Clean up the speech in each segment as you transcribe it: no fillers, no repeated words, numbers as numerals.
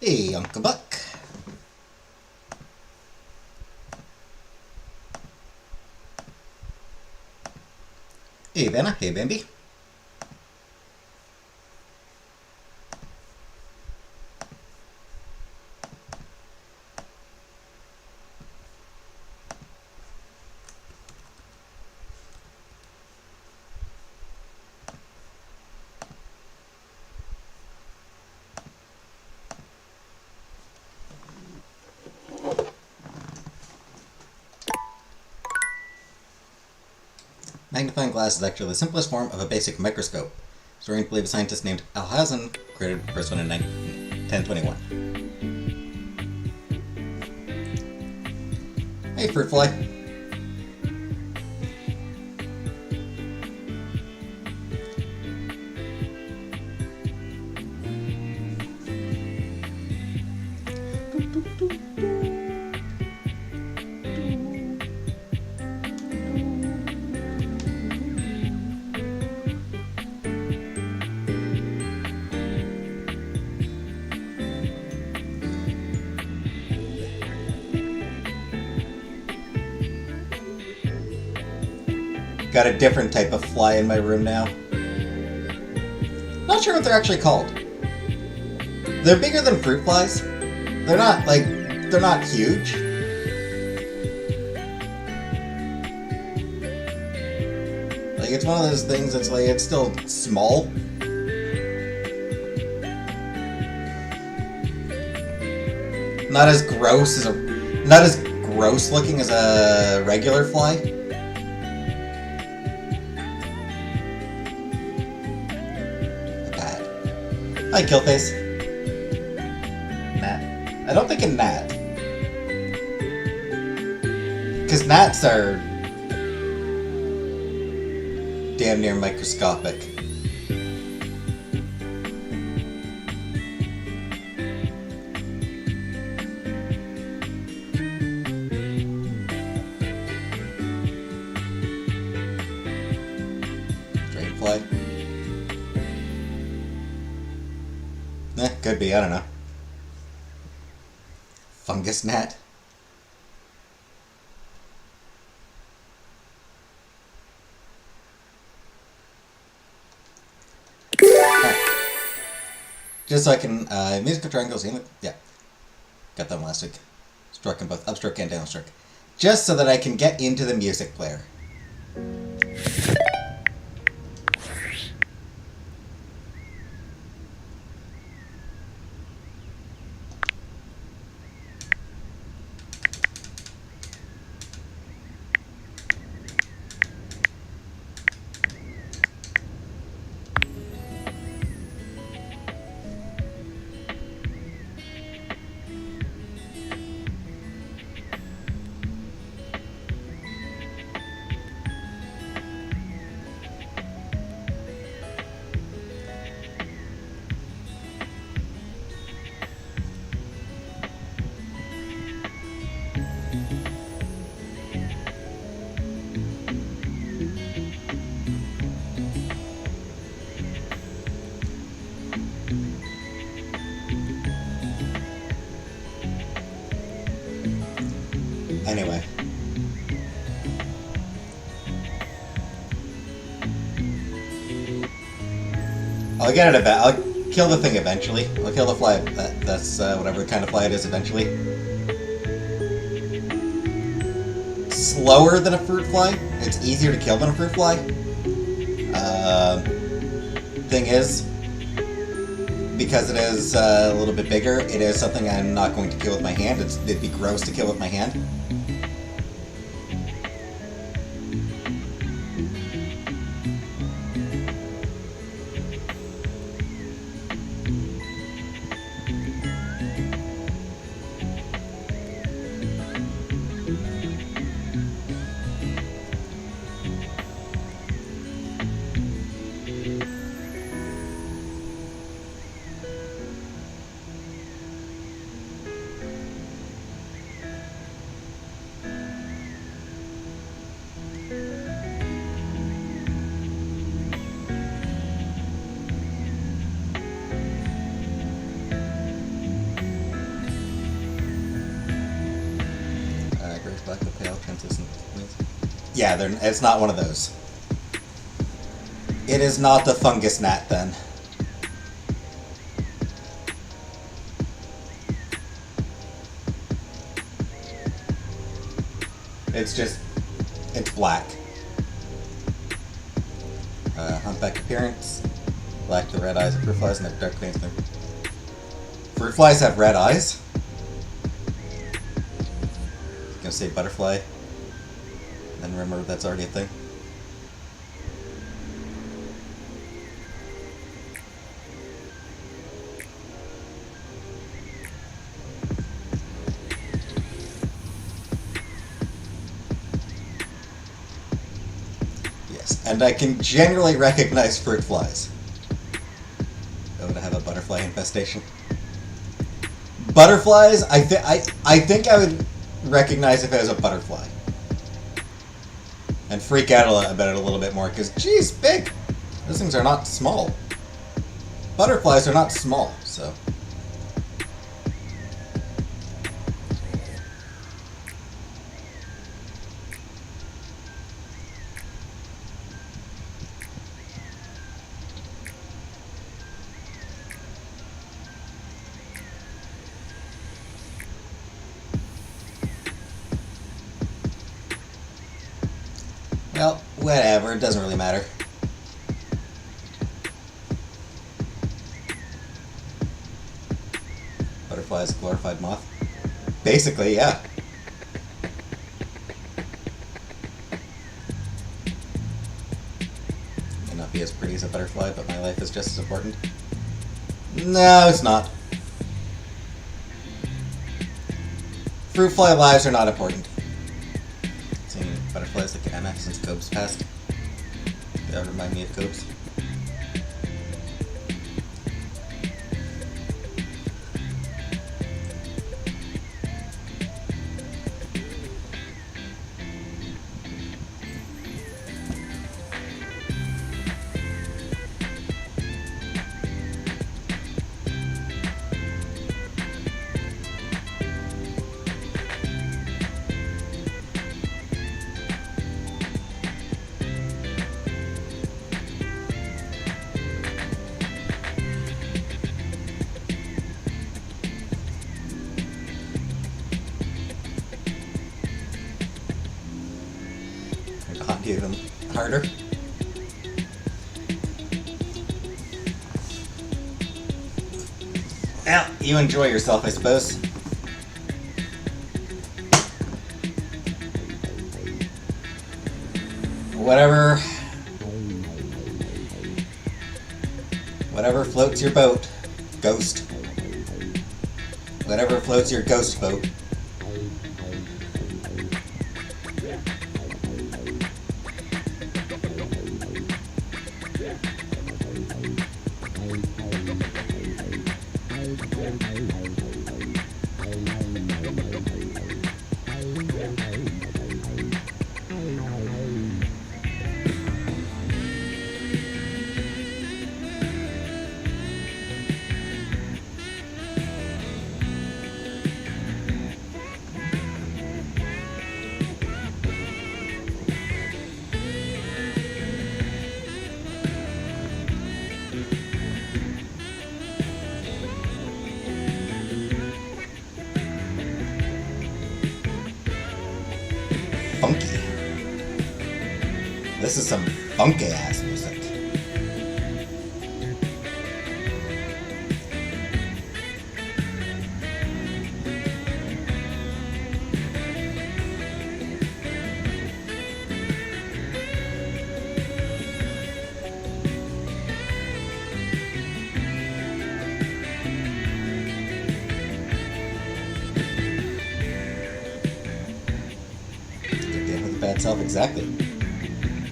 Hey, Uncle Buck. Hey, Vanna. Hey, Bambi. Magnifying glass is actually the simplest form of a basic microscope. Historians believe a scientist named Alhazen created the first one in 1021. Hey, fruit fly. Got a different type of fly in my room now. Not sure what they're actually called. They're bigger than fruit flies. They're not huge. Like, it's one of those things that's like, it's still small. Not as gross looking as a regular fly. Hi, Killface. Gnat. I don't think a gnat. Because gnats are damn near microscopic. Dragonfly. Could be, I don't know. Fungus gnat. Right. Just so I can, musical triangles, yeah. Got them last week. Struck in both upstroke and downstroke. Just so that I can get into the music player. Anyway. I'll get it I'll kill the thing eventually. I'll kill the fly. That's whatever kind of fly it is eventually. Slower than a fruit fly. It's easier to kill than a fruit fly. Thing is, because it is a little bit bigger, it is something I'm not going to kill with my hand. It'd be gross to kill with my hand. Yeah, it's not one of those. It is not the fungus gnat, then. It's black. Humpback appearance. Black the red eyes of fruit flies and have dark veins. Fruit flies have red eyes? I'm gonna say butterfly. Then remember that's already a thing. Yes, and I can generally recognize fruit flies. Oh, to have a butterfly infestation. Butterflies, I think I would recognize if it was a butterfly. And freak out about it a little bit more, because, geez, big! Those things are not small. Butterflies are not small, so... Well, whatever, it doesn't really matter. Butterfly is a glorified moth. Basically, yeah. May not be as pretty as a butterfly, but my life is just as important. No, it's not. Fruit fly lives are not important. Butterflies like an MF since Cobes passed. They all remind me of Cobes. Even harder. Well, you enjoy yourself, I suppose. Whatever floats your boat, ghost. Whatever floats your ghost boat. Funky. This is some funky ass music. Bad self, exactly.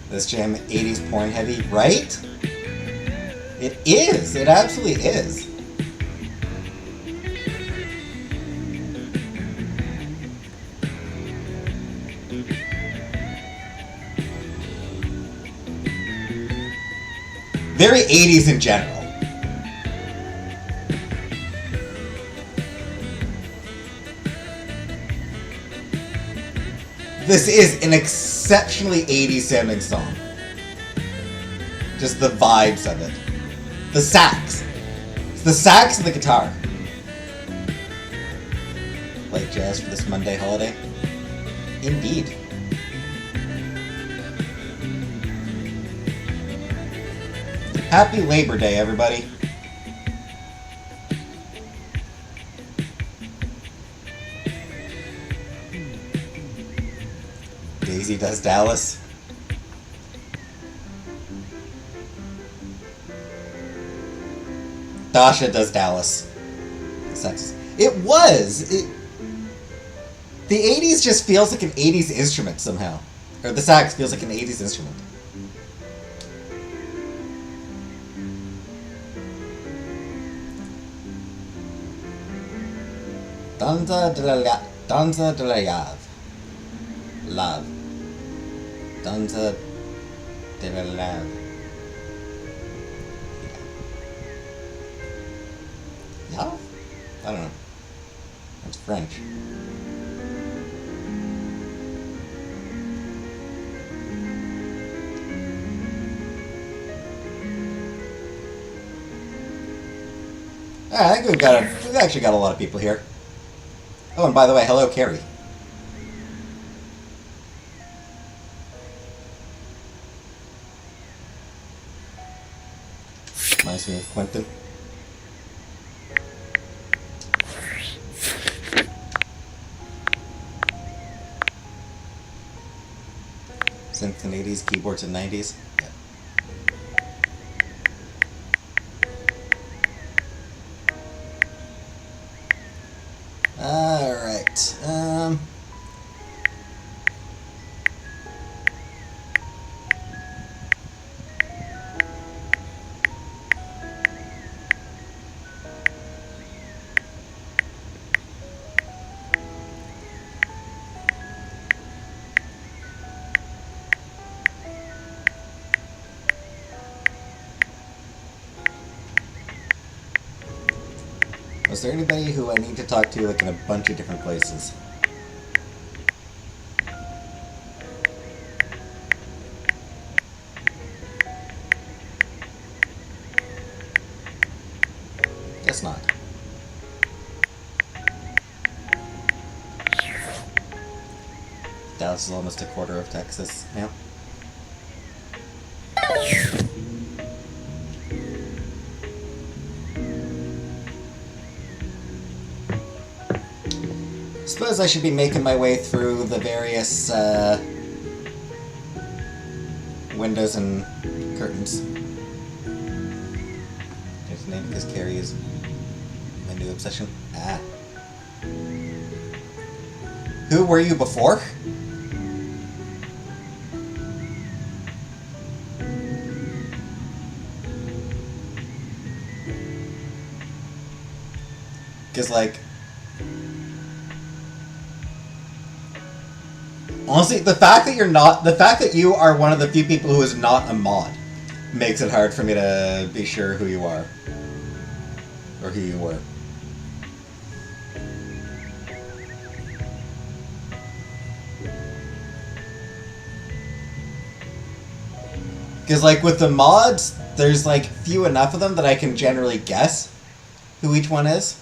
This jam 80s porn heavy, right? It is. It absolutely is. Very 80s in general. This is an exceptionally 80s sounding song. Just the vibes of it. The sax. It's the sax and the guitar. Like jazz for this Monday holiday? Indeed. Happy Labor Day, everybody. Daisy does Dallas. Dasha does Dallas. It was. The 80s just feels like an 80s instrument somehow. Or the sax feels like an 80s instrument. Danza de la Lave. Love. Danza de la Lave. Love? I don't know. That's French. Alright, I think we've actually got a lot of people here. Oh, and by the way, hello, Carrie. Reminds me of Quentin. Synths in 80s, keyboards in 90s. Yeah. Alright. Was there anybody who I need to talk to, like, in a bunch of different places? Guess not. Dallas is almost a quarter of Texas now. Suppose I should be making my way through the various windows and curtains. His name because Carrie is my new obsession. Ah. Who were you before? Because, like, honestly, the fact that you are one of the few people who is not a mod makes it hard for me to be sure who you are. Or who you were. Because, like, with the mods, there's, like, few enough of them that I can generally guess who each one is.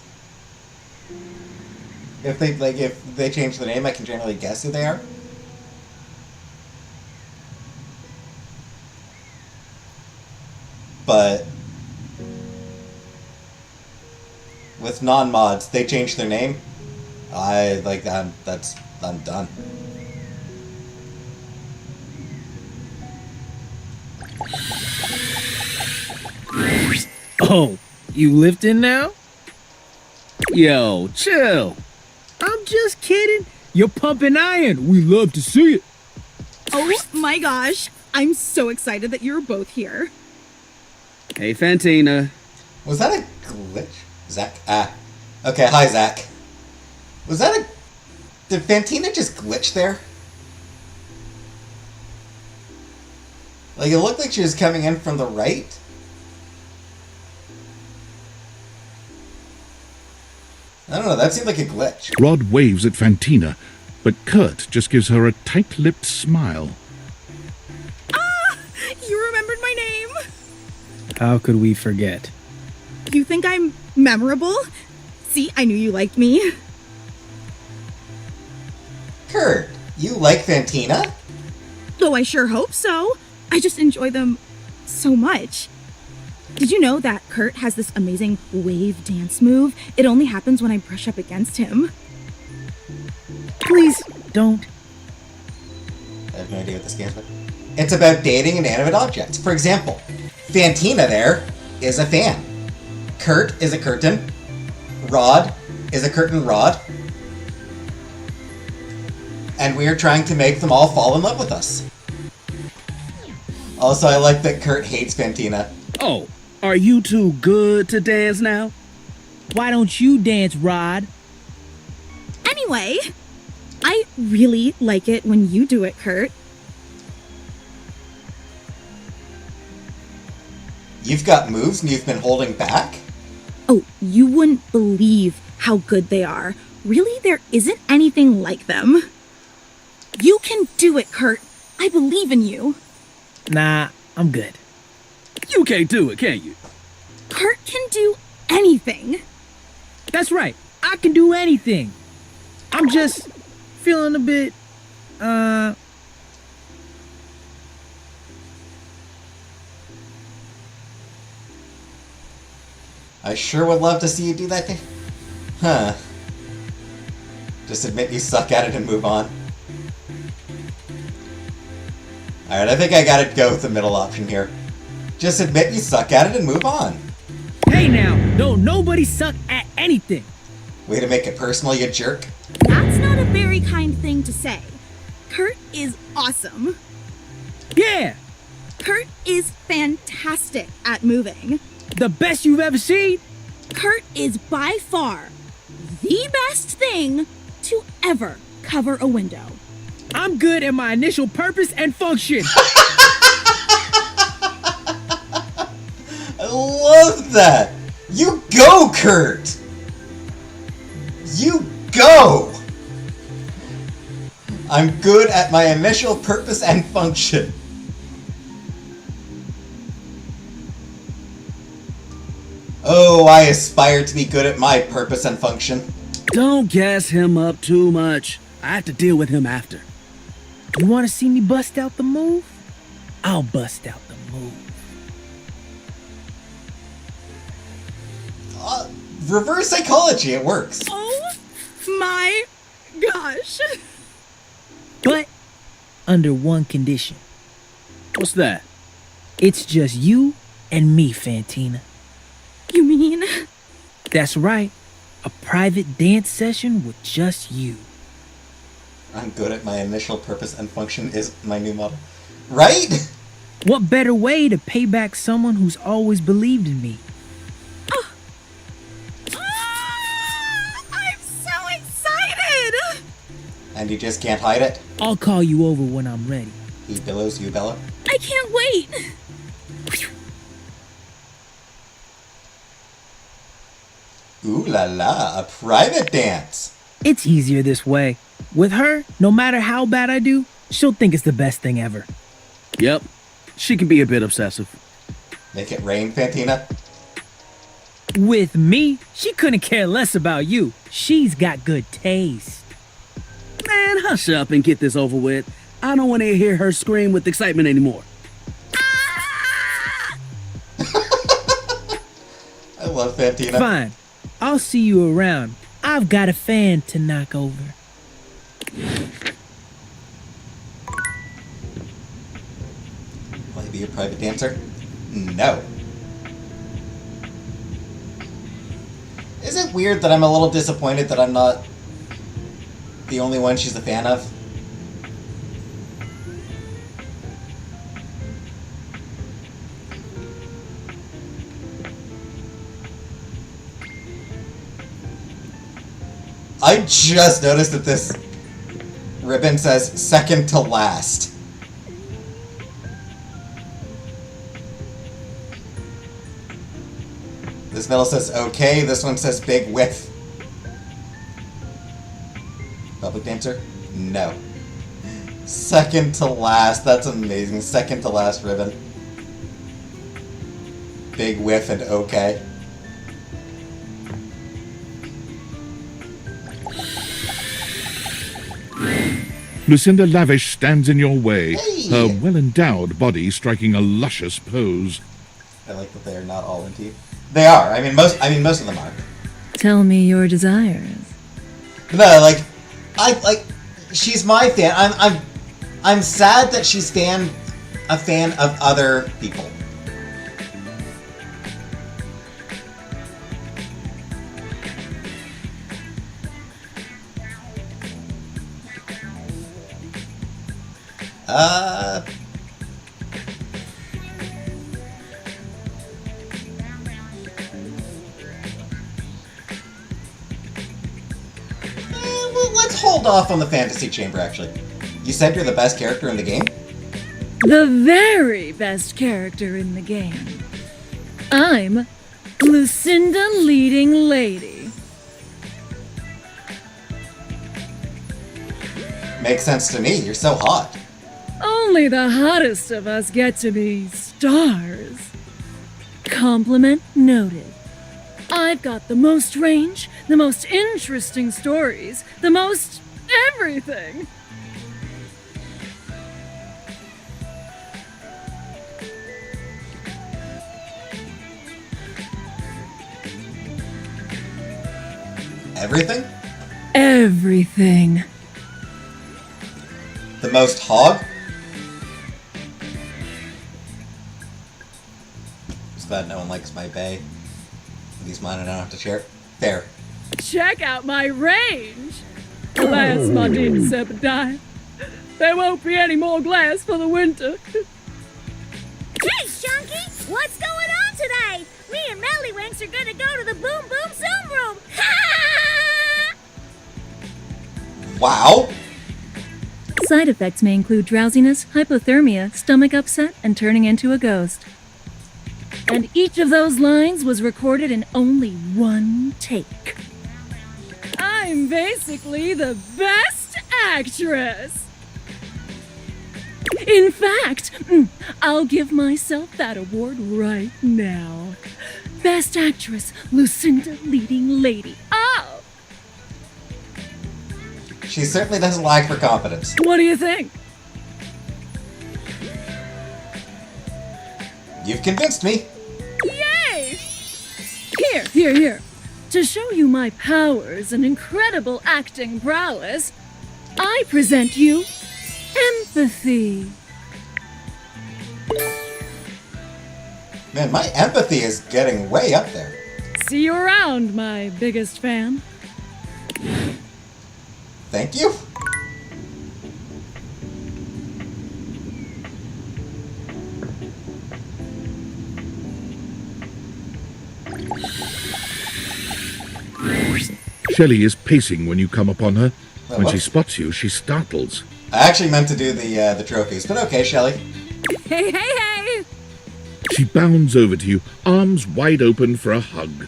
If they change the name, I can generally guess who they are. But with non-mods, they change their name. I'm done. Oh, you lifting now? Yo, chill. I'm just kidding. You're pumping iron. We love to see it. Oh my gosh. I'm so excited that you're both here. Hey, Fantina. Was that a glitch? Zach? Okay, hi, Zach. Was that a... Did Fantina just glitch there? Like, it looked like she was coming in from the right. I don't know, that seemed like a glitch. Rod waves at Fantina, but Kurt just gives her a tight-lipped smile. You remembered my name. How could we forget? You think I'm memorable? See, I knew you liked me. Kurt, you like Fantina? Oh, I sure hope so. I just enjoy them so much. Did you know that Kurt has this amazing wave dance move? It only happens when I brush up against him. Please don't. I have no idea what this game's about. It's about dating inanimate objects. For example, Fantina there is a fan. Kurt is a curtain. Rod is a curtain rod. And we are trying to make them all fall in love with us. Also, I like that Kurt hates Fantina. Oh, are you too good to dance now? Why don't you dance, Rod? Anyway, I really like it when you do it, Kurt. You've got moves and you've been holding back? Oh, you wouldn't believe how good they are. Really, there isn't anything like them. You can do it, Kurt. I believe in you. Nah, I'm good. You can't do it, can you? Kurt can do anything. That's right. I can do anything. I'm just feeling a bit, I sure would love to see you do that thing. Huh. Just admit you suck at it and move on. Alright, I think I gotta go with the middle option here. Just admit you suck at it and move on. Hey now, don't nobody suck at anything. Way to make it personal, you jerk. That's not a very kind thing to say. Kurt is awesome. Yeah, Kurt is fantastic at moving. the best you've ever seen. Kurt is by far the best thing to ever cover a window. I'm good at my initial purpose and function. I love that! You go, Kurt! You go! I'm good at my initial purpose and function. Oh, I aspire to be good at my purpose and function. Don't gas him up too much. I have to deal with him after. You want to see me bust out the move? I'll bust out the move. Reverse psychology, it works. Oh my gosh. But under one condition. What's that? It's just you and me, Fantina. You mean? That's right. A private dance session with just you. I'm good at my initial purpose and function is my new motto. Right? What better way to pay back someone who's always believed in me? I'm so excited. And you just can't hide it? I'll call you over when I'm ready. He billows, you bellow. I can't wait. Ooh la la, a private dance. It's easier this way. With her, no matter how bad I do, she'll think it's the best thing ever. Yep. She can be a bit obsessive. Make it rain, Fantina. With me, she couldn't care less about you. She's got good taste. Man, hush up and get this over with. I don't want to hear her scream with excitement anymore. I love Fantina. Fine. I'll see you around. I've got a fan to knock over. Will I be a private dancer? No. Is it weird that I'm a little disappointed that I'm not the only one she's a fan of? I just noticed that this ribbon says second to last. This middle says okay, this one says big width. Public dancer? No. Second to last. That's amazing. Second to last ribbon. Big whiff and okay. Lucinda Lavish stands in your way, Hey! her well-endowed body striking a luscious pose. I like that they are not all in teeth. They are. I mean, most of them are. Tell me your desires. No, she's my fan. I'm sad that she's a fan of other people. Well, let's hold off on the fantasy chamber, actually. You said you're the best character in the game? The very best character in the game. I'm Lucinda Leading Lady. Makes sense to me. You're so hot. Only the hottest of us get to be stars. Compliment noted. I've got the most range, the most interesting stories, the most everything. Everything? Everything. The most hog? Just glad no one likes my bay. At least mine, I don't have to share it. Fair. Check out my range. Alas, my dear Serpentine. There won't be any more glass for the winter. Geez, Chunky, what's going on today? Me and Mellywinks are gonna go to the Boom Boom Zoom Room. Wow! Side effects may include drowsiness, hypothermia, stomach upset, and turning into a ghost. And each of those lines was recorded in only one take. I'm basically the best actress! In fact, I'll give myself that award right now. Best Actress, Lucinda Leading Lady. Oh! She certainly doesn't lack for confidence. What do you think? You've convinced me. Yay! Here. To show you my powers and incredible acting prowess, I present you empathy. Man, my empathy is getting way up there. See you around, my biggest fan. Thank you. Shelley is pacing when you come upon her. Oh, When she what? spots you, she startles. I actually meant to do the trophies, but okay, Shelley. Hey! She bounds over to you, arms wide open for a hug.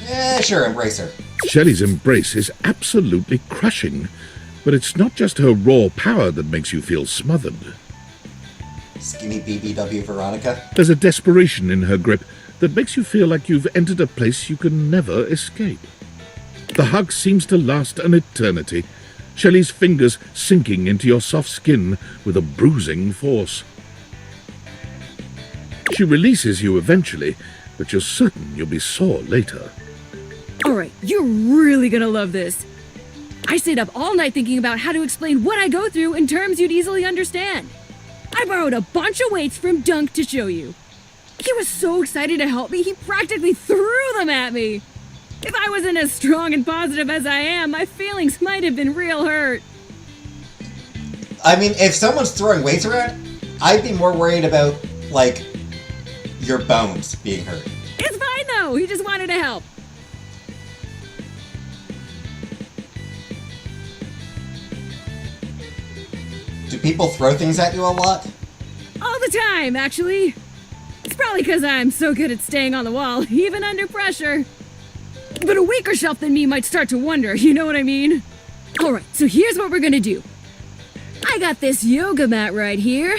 Yeah, sure, embrace her. Shelley's embrace is absolutely crushing, but it's not just her raw power that makes you feel smothered. Skinny BBW Veronica. There's a desperation in her grip that makes you feel like you've entered a place you can never escape. The hug seems to last an eternity, Shelley's fingers sinking into your soft skin with a bruising force. She releases you eventually, but you're certain you'll be sore later. Alright, you're really gonna love this. I stayed up all night thinking about how to explain what I go through in terms you'd easily understand. I borrowed a bunch of weights from Dunk to show you. He was so excited to help me, he practically threw them at me. If I wasn't as strong and positive as I am, my feelings might have been real hurt. I mean, if someone's throwing weights around, I'd be more worried about, like, your bones being hurt. It's fine though, he just wanted to help. Do people throw things at you a lot? All the time, actually. It's probably because I'm so good at staying on the wall, even under pressure. But a weaker shelf than me might start to wonder, you know what I mean? Alright, so here's what we're gonna do. I got this yoga mat right here.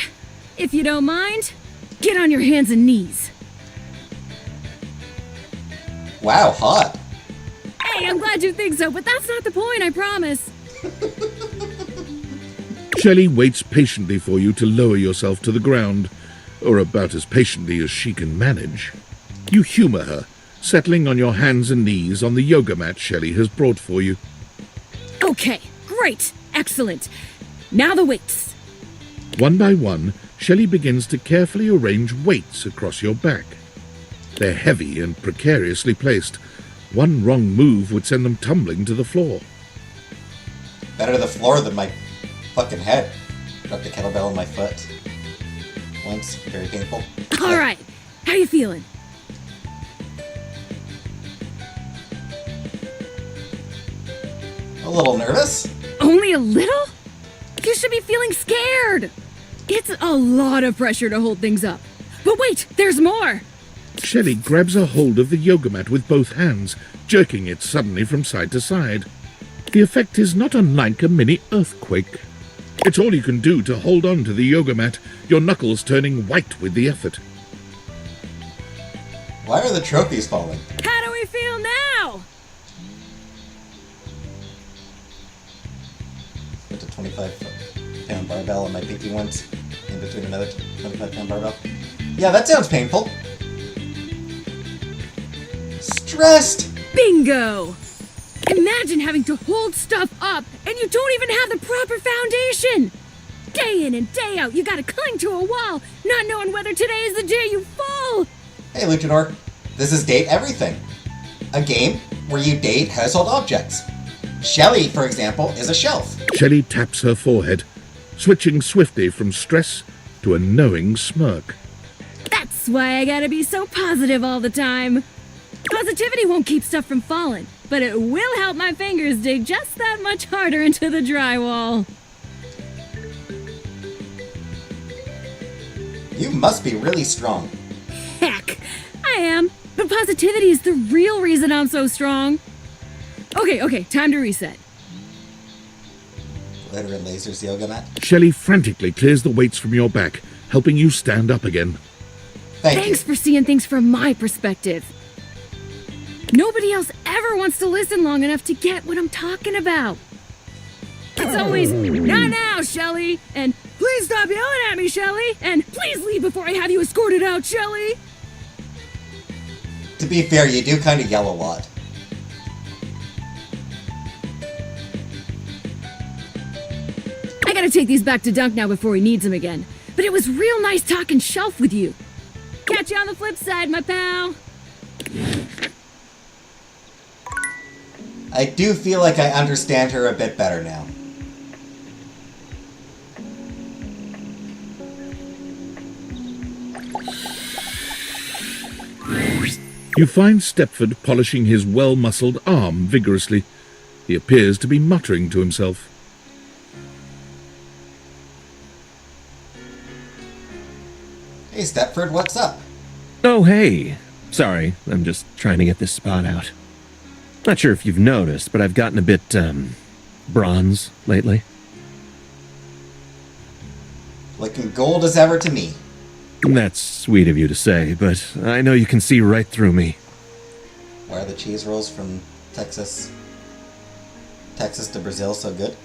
If you don't mind, get on your hands and knees. Wow, hot. Hey, I'm glad you think so, but that's not the point, I promise. Shelley waits patiently for you to lower yourself to the ground, or about as patiently as she can manage. You humor her, settling on your hands and knees on the yoga mat Shelley has brought for you. Okay, great, excellent. Now the weights. One by one, Shelley begins to carefully arrange weights across your back. They're heavy and precariously placed. One wrong move would send them tumbling to the floor. Better the floor than my fucking head. Dropped a kettlebell on my foot. Once, very painful. Alright, how you feeling? A little nervous? Only a little? You should be feeling scared. It's a lot of pressure to hold things up. But wait, there's more. Shelley grabs a hold of the yoga mat with both hands, jerking it suddenly from side to side. The effect is not unlike a mini earthquake. It's all you can do to hold on to the yoga mat, your knuckles turning white with the effort. Why are the trophies falling? How do we feel now? Put a 25-pound barbell on my pinky once, in between another 25-pound barbell. Yeah, that sounds painful. Stressed! Bingo! Imagine having to hold stuff up and you don't even have the proper foundation! Day in and day out, you gotta cling to a wall, not knowing whether today is the day you fall! Hey, Luchador. This is Date Everything. A game where you date household objects. Shelley, for example, is a shelf. Shelley taps her forehead, switching swiftly from stress to a knowing smirk. That's why I gotta be so positive all the time. Positivity won't keep stuff from falling, but it will help my fingers dig just that much harder into the drywall. You must be really strong. Heck, I am. But positivity is the real reason I'm so strong. Okay, time to reset. Glitter and lasers yoga mat. Shelley frantically clears the weights from your back, helping you stand up again. Thanks for seeing things from my perspective. Nobody else ever wants to listen long enough to get what I'm talking about. It's always, not now, Shelley, and please stop yelling at me, Shelley, and please leave before I have you escorted out, Shelley. To be fair, you do kind of yell a lot. I gotta take these back to Dunk now before he needs them again. But it was real nice talking shelf with you. Catch you on the flip side, my pal. I do feel like I understand her a bit better now. You find Stepford polishing his well-muscled arm vigorously. He appears to be muttering to himself. Hey, Stepford, what's up? Oh, hey. Sorry, I'm just trying to get this spot out. Not sure if you've noticed, but I've gotten a bit, bronze lately. Looking gold as ever to me. That's sweet of you to say, but I know you can see right through me. Why are the cheese rolls from Texas to Brazil so good?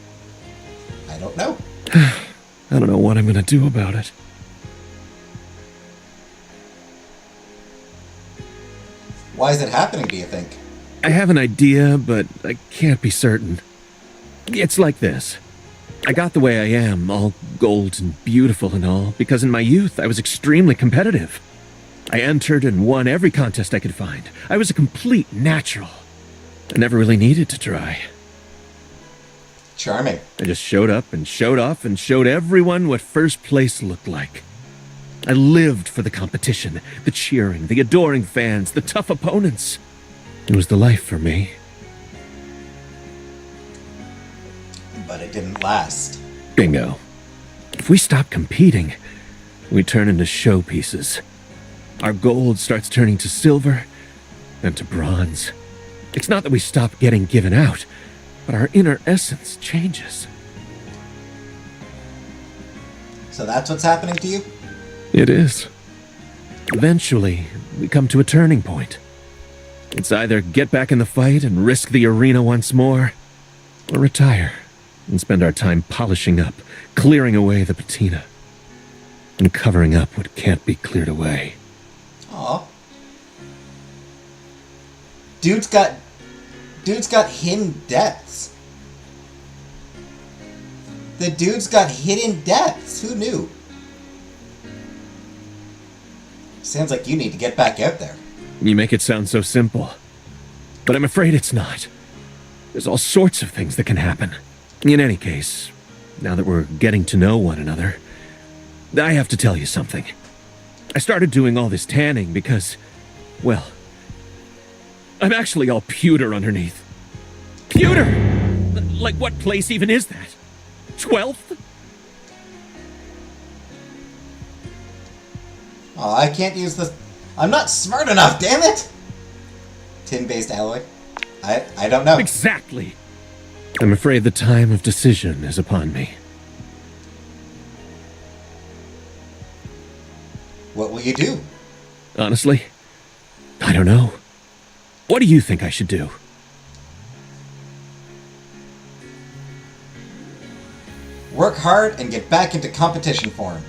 I don't know. I don't know what I'm gonna do about it. Why is it happening, do you think? I have an idea, but I can't be certain. It's like this. I got the way I am, all gold and beautiful and all, because in my youth I was extremely competitive. I entered and won every contest I could find. I was a complete natural. I never really needed to try. Charming. I just showed up and showed off and showed everyone what first place looked like. I lived for the competition, the cheering, the adoring fans, the tough opponents. It was the life for me. But it didn't last. Bingo. If we stop competing, we turn into showpieces. Our gold starts turning to silver, then to bronze. It's not that we stop getting given out, but our inner essence changes. So that's what's happening to you? It is. Eventually, we come to a turning point. It's either get back in the fight and risk the arena once more, or retire and spend our time polishing up, clearing away the patina, and covering up what can't be cleared away. Aw. Dude's got hidden depths. The dude's got hidden depths. Who knew? Sounds like you need to get back out there. You make it sound so simple, but I'm afraid it's not. There's all sorts of things that can happen. In any case, now that we're getting to know one another, I have to tell you something. I started doing all this tanning because, well, I'm actually all pewter underneath. Pewter! Like, what place even is that? 12th? Oh, I can't use this. I'm not smart enough, damn it! Tin-based alloy? I don't know. Exactly. I'm afraid the time of decision is upon me. What will you do? Honestly, I don't know. What do you think I should do? Work hard and get back into competition form.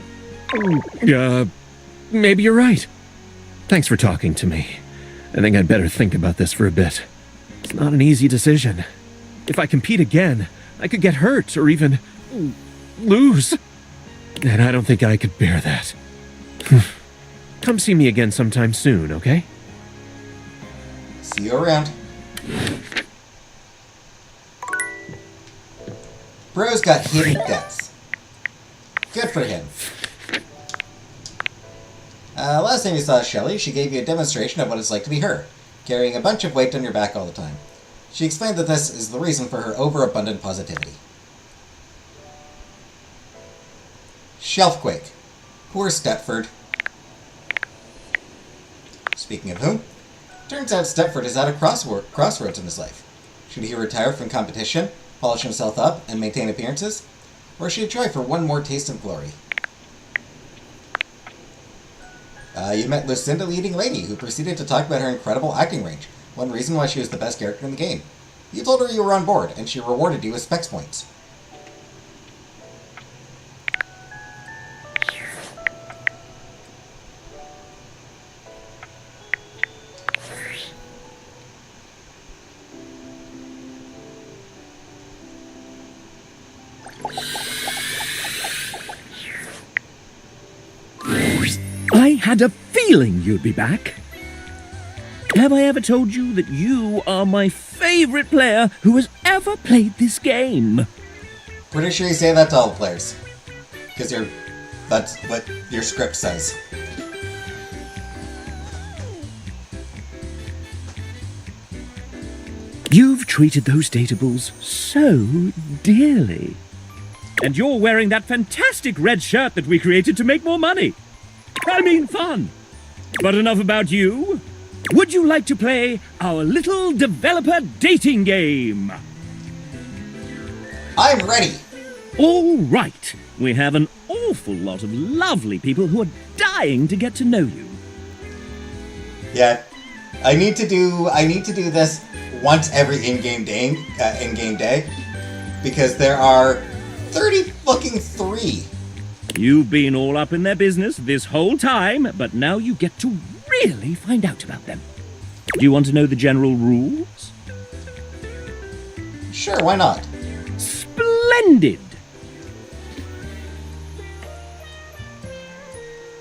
Maybe you're right. Thanks for talking to me. I think I'd better think about this for a bit. It's not an easy decision. If I compete again, I could get hurt or even lose. And I don't think I could bear that. Come see me again sometime soon, okay? See you around. Bro's got hidden depths. Good for him. Last time you saw Shelly, she gave you a demonstration of what it's like to be her, carrying a bunch of weight on your back all the time. She explained that this is the reason for her overabundant positivity. Shelfquake. Poor Stepford. Speaking of whom, turns out Stepford is at a crossroads in his life. Should he retire from competition, polish himself up, and maintain appearances? Or should he try for one more taste of glory? You met Lucinda, leading lady, who proceeded to talk about her incredible acting range, one reason why she was the best character in the game. You told her you were on board, and she rewarded you with specs points. I had a feeling you'd be back. Have I ever told you that you are my favorite player who has ever played this game? Pretty sure you say that to all the players. Because that's what your script says. You've treated those datables so dearly. And you're wearing that fantastic red shirt that we created to make more money. I mean fun. But enough about you. Would you like to play our little developer dating game? I'm ready! All right. We have an awful lot of lovely people who are dying to get to know you. Yeah, I need to do this once every in-game day, because there are 33. You've been all up in their business this whole time, but now you get to really find out about them. Do you want to know the general rules? Sure, why not? Splendid!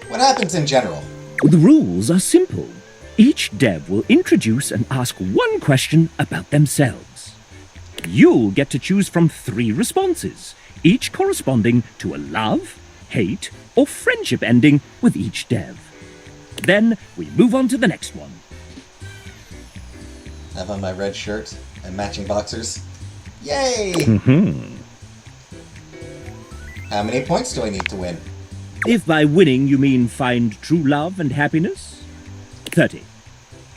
What happens in general? The rules are simple. Each dev will introduce and ask one question about themselves. You'll get to choose from 3 responses, each corresponding to a love, hate, or friendship ending with each dev. Then we move on to the next one. I have on my red shirt and matching boxers. Yay! How many points do I need to win? If by winning you mean find true love and happiness, 30.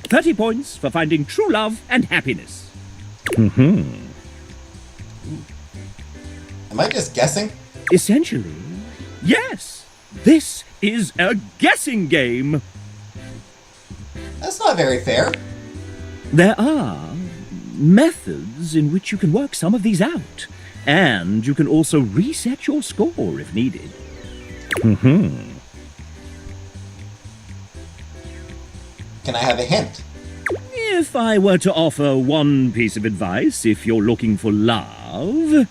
30 points for finding true love and happiness. Am I just guessing? Essentially, yes. This is a guessing game. That's not very fair. There are methods in which you can work some of these out, and you can also reset your score if needed. Can I have a hint? If I were to offer one piece of advice, if you're looking for love,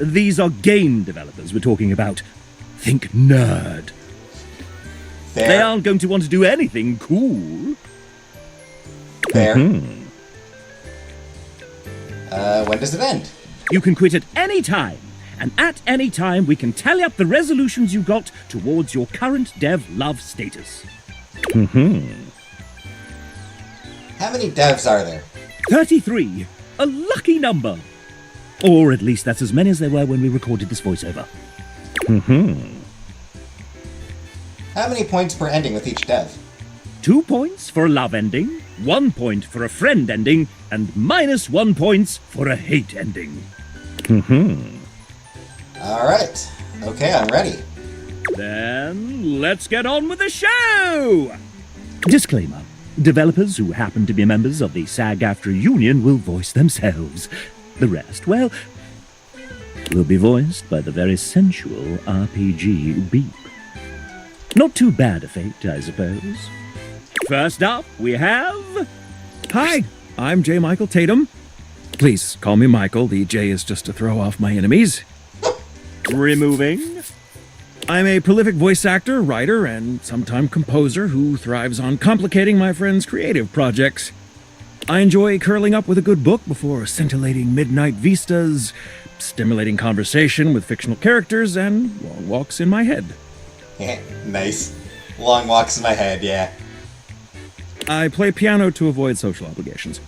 these are game developers we're talking about. Think nerd. Fair. They aren't going to want to do anything cool. Fair. When does it end? You can quit at any time, and at any time we can tally up the resolutions you got towards your current dev love status. How many devs are there? 33. A lucky number. Or at least that's as many as there were when we recorded this voiceover. How many points per ending with each dev? 2 points for a love ending, 1 point for a friend ending, and -1 points for a hate ending. Alright. Okay, I'm ready. Then let's get on with the show! Disclaimer. Developers who happen to be members of the SAG-AFTRA union will voice themselves. The rest, well, will be voiced by the very sensual RPG Beep. Not too bad a fate, I suppose. First up, we have... Hi, I'm J. Michael Tatum. Please call me Michael. The J is just to throw off my enemies. Removing... I'm a prolific voice actor, writer, and sometime composer who thrives on complicating my friends' creative projects. I enjoy curling up with a good book before scintillating midnight vistas, stimulating conversation with fictional characters, and long walks in my head. Nice. Long walks in my head, yeah. I play piano to avoid social obligations.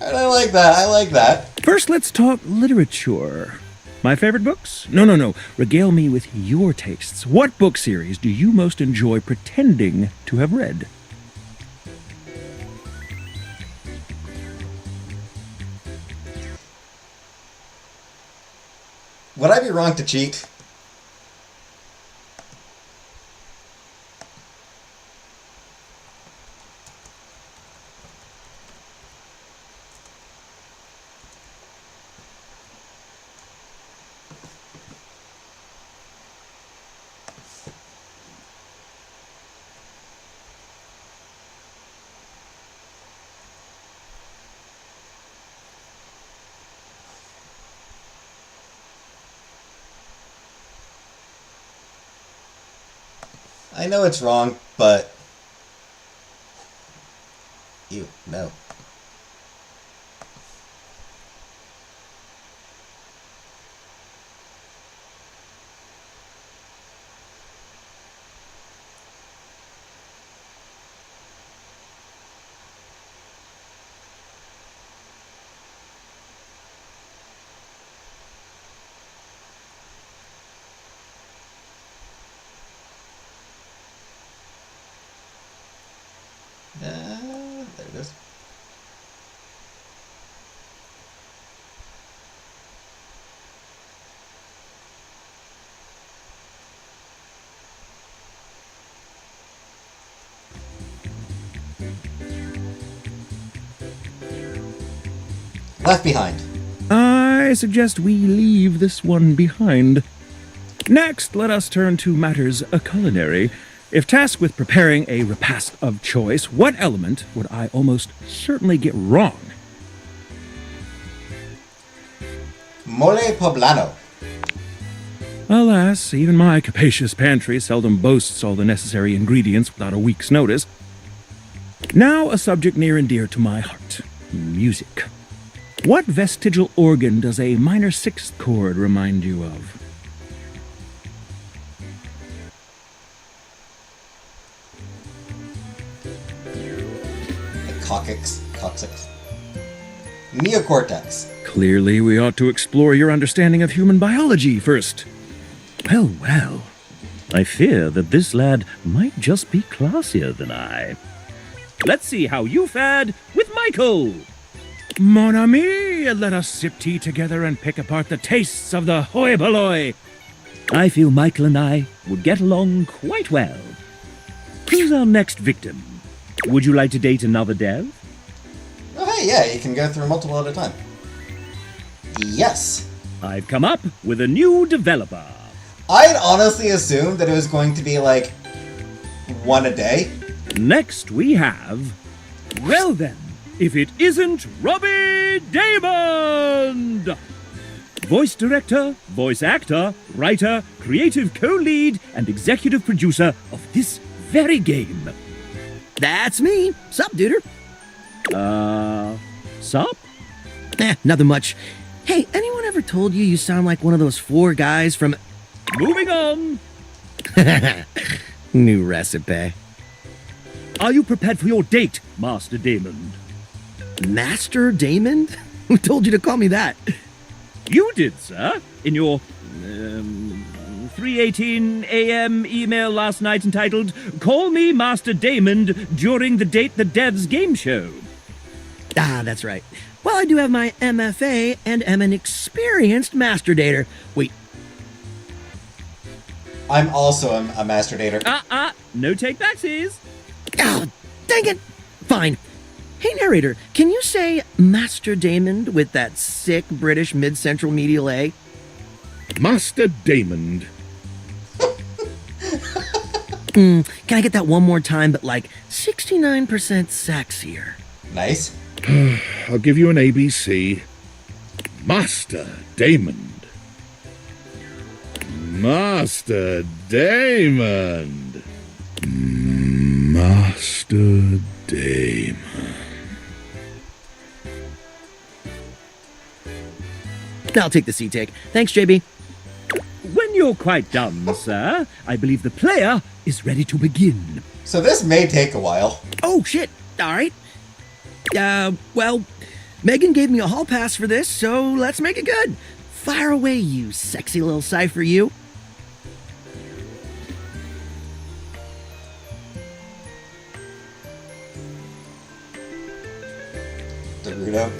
I like that, I like that. First, let's talk literature. My favorite books? No. Regale me with your tastes. What book series do you most enjoy pretending to have read? Would I be wrong to cheat? I know it's wrong, but... Ew, no. There it is. Left Behind. I suggest we leave this one behind. Next, let us turn to matters culinary. If tasked with preparing a repast of choice, what element would I almost certainly get wrong? Mole poblano. Alas, even my capacious pantry seldom boasts all the necessary ingredients without a week's notice. Now, a subject near and dear to my heart. Music. What vestigial organ does a minor sixth chord remind you of? Coccyx. Neocortex. Clearly, we ought to explore your understanding of human biology first. Well. I fear that this lad might just be classier than I. Let's see how you fared with Michael. Mon ami, let us sip tea together and pick apart the tastes of the hoi polloi. I feel Michael and I would get along quite well. Who's our next victim? Would you like to date another dev? Oh, hey, yeah, you can go through multiple at a time. Yes. I've come up with a new developer. I'd honestly assumed that it was going to be like one a day. Next we have... Well then, if it isn't Robbie Damon! Voice director, voice actor, writer, creative co-lead, and executive producer of this very game. That's me. Sup, duder? Sup? Nothing much. Hey, anyone ever told you sound like one of those 4 guys from... Moving on. New recipe. Are you prepared for your date, Master Damon? Master Damon? Who told you to call me that? You did, sir, in your 3:18 a.m. email last night entitled, "Call me Master Damon during the Date the Devs game show." Ah, that's right. Well, I do have my MFA and am an experienced master dater. Wait. I'm also a master dater. No take-backsies. Oh, dang it. Fine. Hey, narrator, can you say Master Damon with that sick British mid-central medial A? Master Damon. Can I get that one more time, but like 69% sexier? Nice. I'll give you an ABC. Master Damon. Master Damon. Master Damon. I'll take the C-take. Thanks, JB. When you're quite done, sir, I believe the player is ready to begin. So this may take a while. Oh, shit. All right. Well, Megan gave me a hall pass for this, so let's make it good. Fire away, you sexy little cipher, you. Naruto.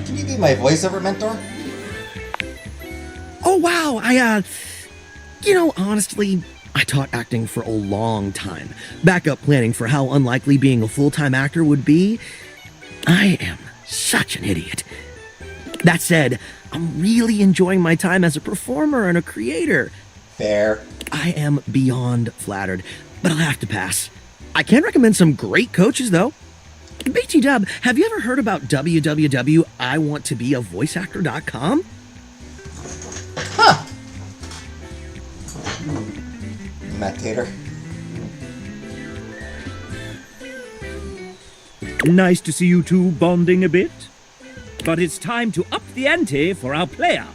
Can you be my voiceover mentor? Oh, wow. Honestly, I taught acting for a long time. Backup planning for how unlikely being a full-time actor would be. I am such an idiot. That said, I'm really enjoying my time as a performer and a creator. Fair. I am beyond flattered, but I'll have to pass. I can recommend some great coaches, though. BT Dub, have you ever heard about www.iwanttobeavoiceactor.com? Huh. Matt Tater. Nice to see you two bonding a bit. But it's time to up the ante for our player.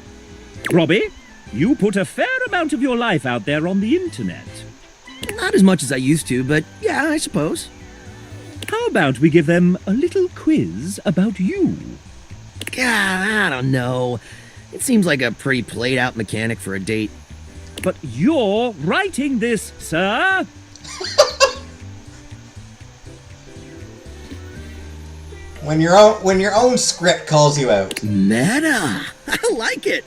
Robbie, you put a fair amount of your life out there on the internet. Not as much as I used to, but yeah, I suppose. How about we give them a little quiz about you? God, I don't know. It seems like a pretty played-out mechanic for a date. But you're writing this, sir. When your own script calls you out. Meta! I like it!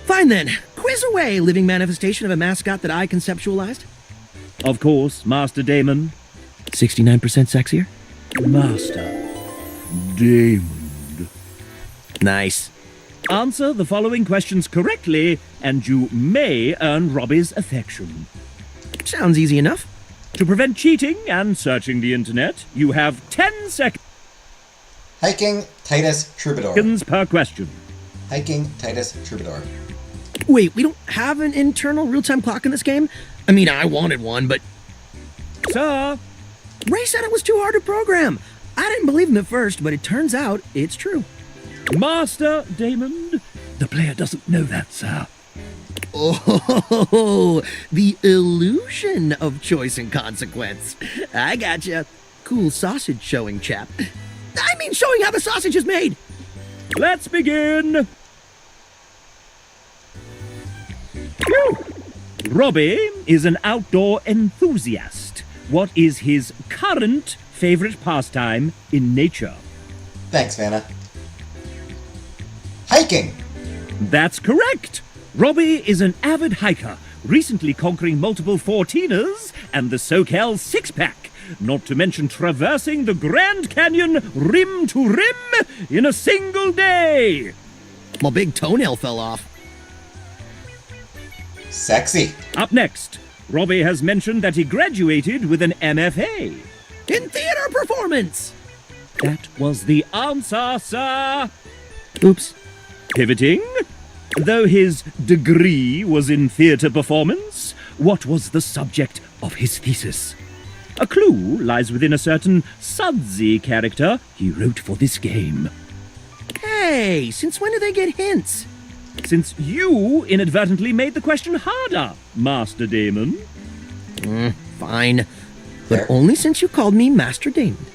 Fine then, quiz away, living manifestation of a mascot that I conceptualized. Of course, Master Damon. 69% sexier? Master Damon. Nice. Answer the following questions correctly, and you may earn Robbie's affection. Sounds easy enough. To prevent cheating and searching the internet, you have 10 seconds Hiking Titus Troubadour. per question. Hiking Titus Troubadour. Wait, we don't have an internal real-time clock in this game? I mean, I wanted one, but... Sir! Ray said it was too hard to program. I didn't believe him at first, but it turns out it's true. Master Damon, the player doesn't know that, sir. Oh, the illusion of choice and consequence. I gotcha. Cool sausage showing, chap. I mean, showing how the sausage is made. Let's begin. Phew. Robbie is an outdoor enthusiast. What is his current favorite pastime in nature? Thanks, Vanna. Hiking! That's correct. Robbie is an avid hiker, recently conquering multiple 14ers and the SoCal six-pack, not to mention traversing the Grand Canyon rim to rim in a single day. My big toenail fell off. Sexy. Up next, Robbie has mentioned that he graduated with an MFA. In theater performance! That was the answer, sir. Oops. Pivoting. Though his degree was in theatre performance, what was the subject of his thesis? A clue lies within a certain sudsy character he wrote for this game. Hey, since when do they get hints? Since you inadvertently made the question harder, Master Damon. Fine. But Fair. only since you called me Master Damon.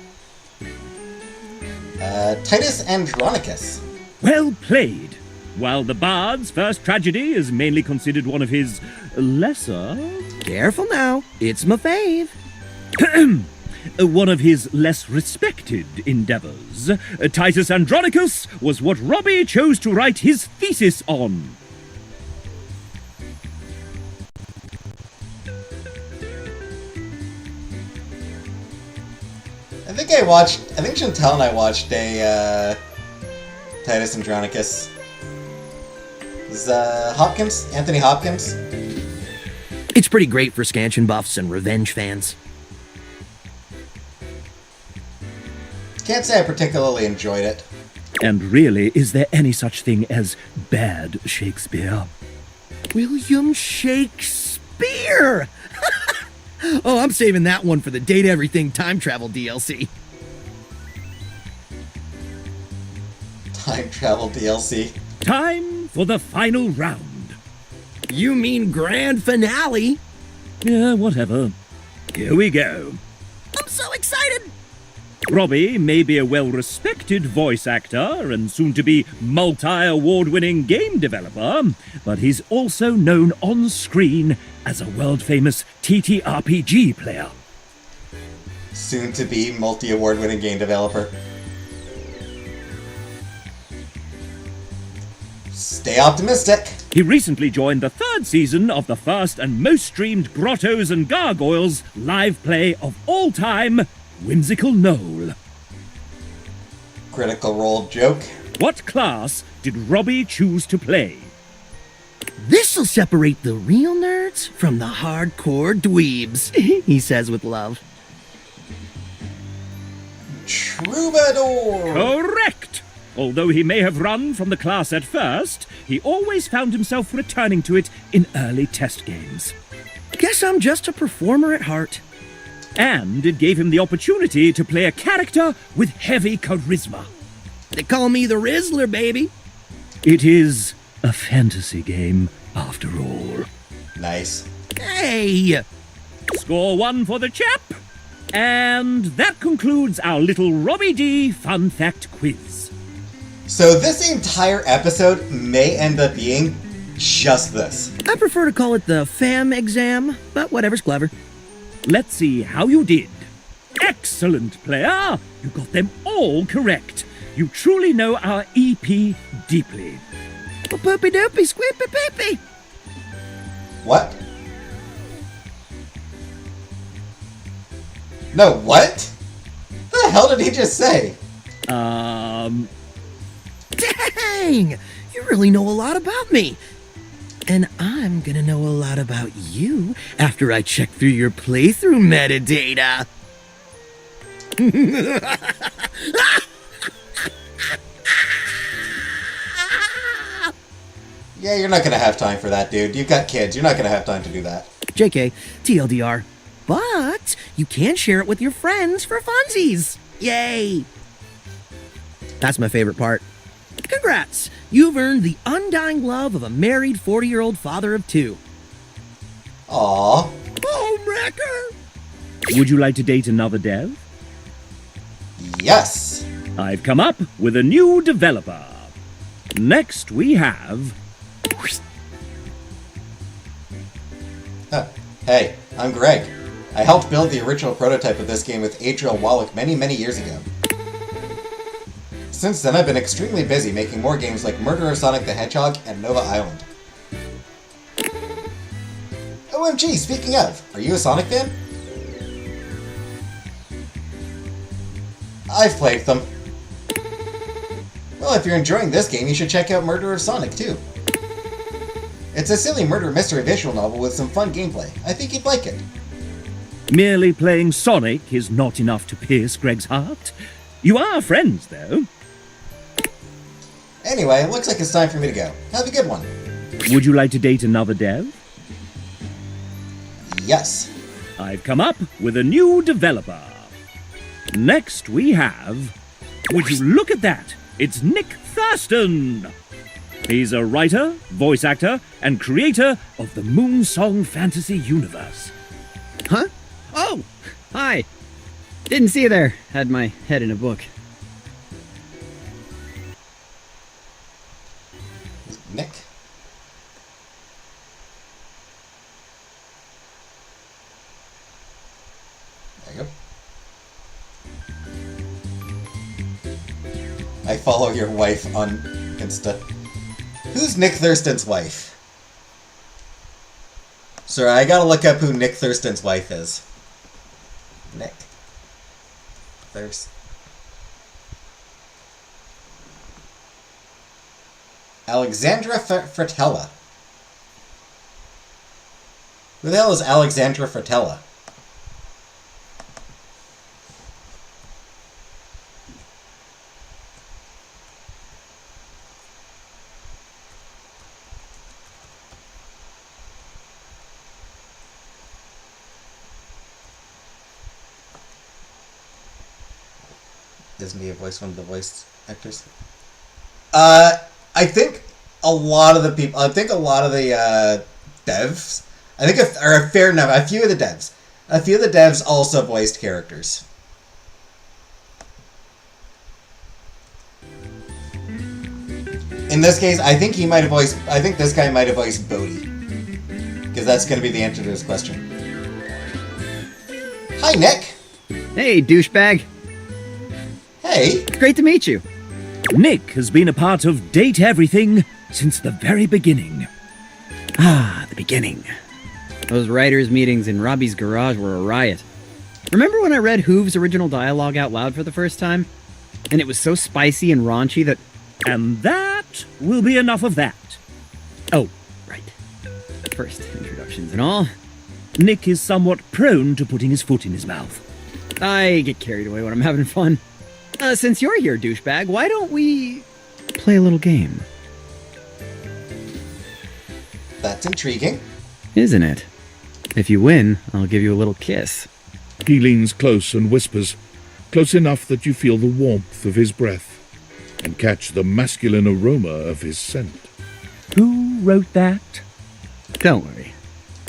Titus Andronicus. Well played. While the Bard's first tragedy is mainly considered one of his lesser... Careful now. It's my fave. one of his less respected endeavors, Titus Andronicus was what Robbie chose to write his thesis on. I think Chantal and I watched a, Titus Andronicus. It was, Anthony Hopkins? It's pretty great for scansion buffs and revenge fans. Can't say I particularly enjoyed it. And really, is there any such thing as bad Shakespeare? William Shakespeare! Oh, I'm saving that one for the Date Everything time travel DLC. Time travel DLC. Time for the final round. You mean grand finale? Yeah, whatever. Here we go. I'm so excited! Robbie may be a well-respected voice actor and soon-to-be multi-award-winning game developer, but he's also known on screen as a world-famous TTRPG player. Soon to be multi-award-winning game developer. Stay optimistic. He recently joined the third season of the first and most streamed Grottos and Gargoyles live play of all time, Whimsical Knoll. Critical Role joke. What class did Robbie choose to play? This'll separate the real nerds from the hardcore dweebs, he says with love. Troubadour. Correct! Although he may have run from the class at first, he always found himself returning to it in early test games. Guess I'm just a performer at heart. And it gave him the opportunity to play a character with heavy charisma. They call me the Rizzler, baby. It is a fantasy game, after all. Nice. Hey! Score 1 for the chap. And that concludes our little Robbie D fun fact quiz. So this entire episode may end up being just this. I prefer to call it the fam exam, but whatever's clever. Let's see how you did. Excellent, player! You got them all correct. You truly know our EP deeply. Poopy doopy squeepy peepy. What? No, what? The hell did he just say? Dang! You really know a lot about me. And I'm gonna know a lot about you after I check through your playthrough metadata. Yeah, you're not gonna have time for that, dude. You've got kids. You're not gonna have time to do that. JK, TLDR. But you can share it with your friends for funsies. Yay! That's my favorite part. Congrats! You've earned the undying love of a married 40-year-old father of 2. Aww. Homewrecker! Would you like to date another dev? Yes. I've come up with a new developer. Next we have... Hey, I'm Greg. I helped build the original prototype of this game with Adriel Wallach many, many years ago. Since then, I've been extremely busy making more games like Murderer Sonic the Hedgehog and Nova Island. OMG, speaking of, are you a Sonic fan? I've played them. Well, if you're enjoying this game, you should check out Murderer Sonic too. It's a silly murder mystery visual novel with some fun gameplay. I think you'd like it. Merely playing Sonic is not enough to pierce Greg's heart. You are friends, though. Anyway, it looks like it's time for me to go. Have a good one. Would you like to date another dev? Yes. I've come up with a new developer. Next we have... Would you look at that? It's Nick Thurston! He's a writer, voice actor, and creator of the Moonsong Fantasy universe. Huh? Oh! Hi! Didn't see you there. Had my head in a book. Nick? There you go. I follow your wife on Insta. Who's Nick Thurston's wife? Sorry, I gotta look up who Nick Thurston's wife is. Nick. Alexandra Fratella. Who the hell is Alexandra Fratella? Doesn't he voice one of the voice actors? I think a lot of the people, I think a lot of the devs, I think a fair number, a few of the devs also voiced characters. In this case, I think this guy might have voiced Bodhi. Because that's going to be the answer to this question. Hi, Nick! Hey, douchebag! Hey! Great to meet you. Nick has been a part of Date Everything since the very beginning. Ah, the beginning. Those writers' meetings in Robbie's garage were a riot. Remember when I read Hoove's original dialogue out loud for the first time? And it was so spicy and raunchy that... And that will be enough of that. Oh, right. First, introductions and all. Nick is somewhat prone to putting his foot in his mouth. I get carried away when I'm having fun. Since you're here, douchebag, why don't we... play a little game? That's intriguing. Isn't it? If you win, I'll give you a little kiss. He leans close and whispers, close enough that you feel the warmth of his breath and catch the masculine aroma of his scent. Who wrote that? Don't worry.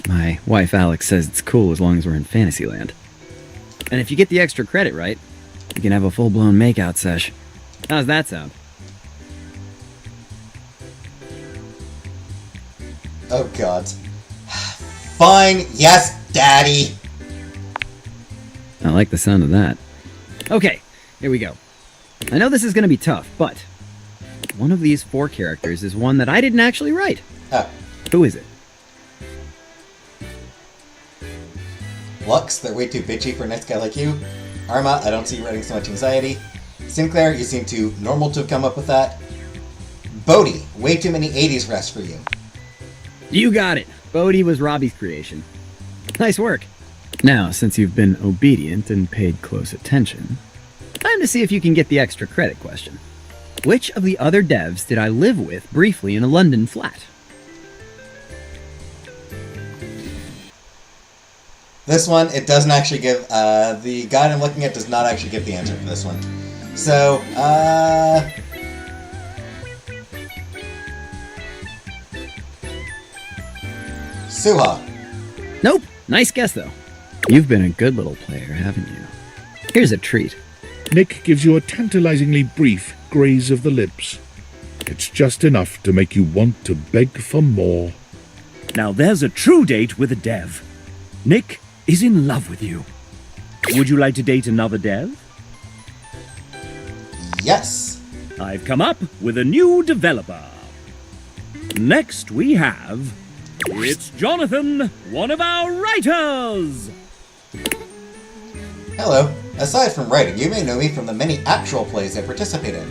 My wife Alex says it's cool as long as we're in Fantasyland. And if you get the extra credit right, you can have a full-blown makeout sesh. How's that sound? Oh, God. Fine, yes, Daddy! I like the sound of that. Okay, here we go. I know this is gonna be tough, but one of these 4 characters is one that I didn't actually write. Oh. Who is it? Lux, they're way too bitchy for a nice guy like you. Arma, I don't see you writing so much anxiety. Sinclair, you seem too normal to have come up with that. Bodhi, way too many 80s refs for you. You got it. Bodhi was Robbie's creation. Nice work. Now, since you've been obedient and paid close attention, time to see if you can get the extra credit question. Which of the other devs did I live with briefly in a London flat? This one, it doesn't actually give, the guide I'm looking at does not actually give the answer for this one. So, Suha. Nope. Nice guess, though. You've been a good little player, haven't you? Here's a treat. Nick gives you a tantalizingly brief graze of the lips. It's just enough to make you want to beg for more. Now there's a true date with a dev. Nick is in love with you. Would you like to date another dev? Yes. I've come up with a new developer. Next we have... It's Jonathan, one of our writers! Hello. Aside from writing, you may know me from the many actual plays I participate in.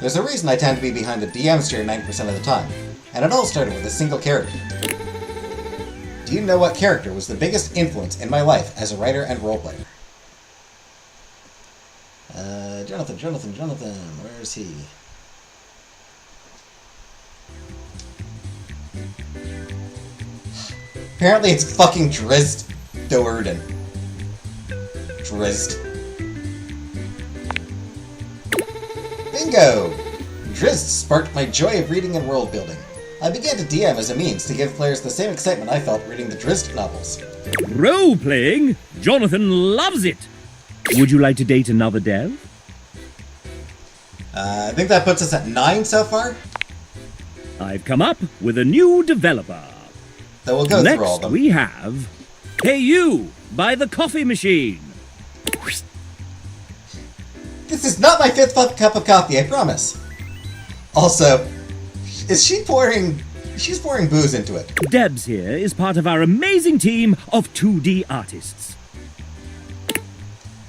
There's a reason I tend to be behind the DM's chair 90% of the time, and it all started with a single character. Do you know what character was the biggest influence in my life as a writer and roleplayer? Jonathan, where is he? Apparently it's fucking Drizzt Do'Urden. Drizzt. Bingo! Drizzt sparked my joy of reading and world building. I began to DM as a means to give players the same excitement I felt reading the Drizzt novels. Role-playing? Jonathan loves it! Would you like to date another dev? I think that puts us at 9 so far. I've come up with a new developer. So we'll go Next through all of them. we have... Hey You, by the coffee machine. This is not my 5th cup of coffee, I promise. Also, is she pouring... She's pouring booze into it. Debs here is part of our amazing team of 2D artists.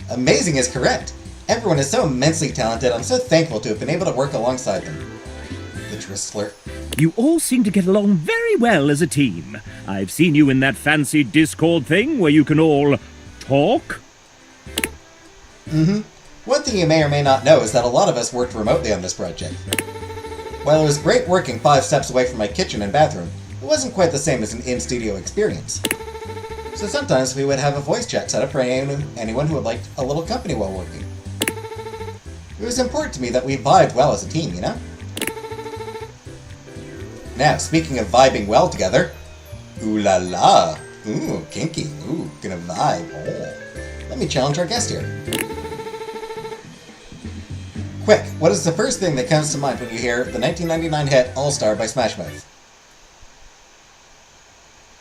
Amazing is correct. Everyone is so immensely talented, I'm so thankful to have been able to work alongside them. The Dristler. You all seem to get along very well as a team. I've seen you in that fancy Discord thing where you can all talk. Mm-hmm. One thing you may or may not know is that a lot of us worked remotely on this project. While it was great working 5 steps away from my kitchen and bathroom, it wasn't quite the same as an in-studio experience. So sometimes we would have a voice chat set up for anyone who would like a little company while working. It was important to me that we vibed well as a team, you know? Now, speaking of vibing well together, ooh la la, ooh, kinky, ooh, gonna vibe, oh. Let me challenge our guest here. Quick, what is the first thing that comes to mind when you hear the 1999 hit All-Star by Smash Mouth?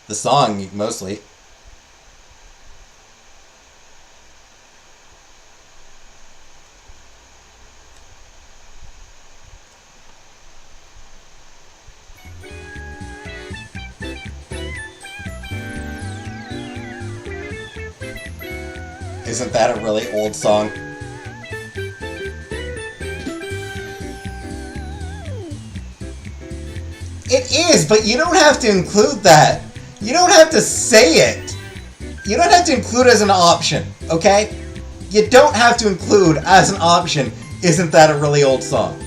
The song, mostly. Isn't that a really old song? It is, but you don't have to include that. You don't have to say it. You don't have to include it as an option, okay? You don't have to include as an option, isn't that a really old song?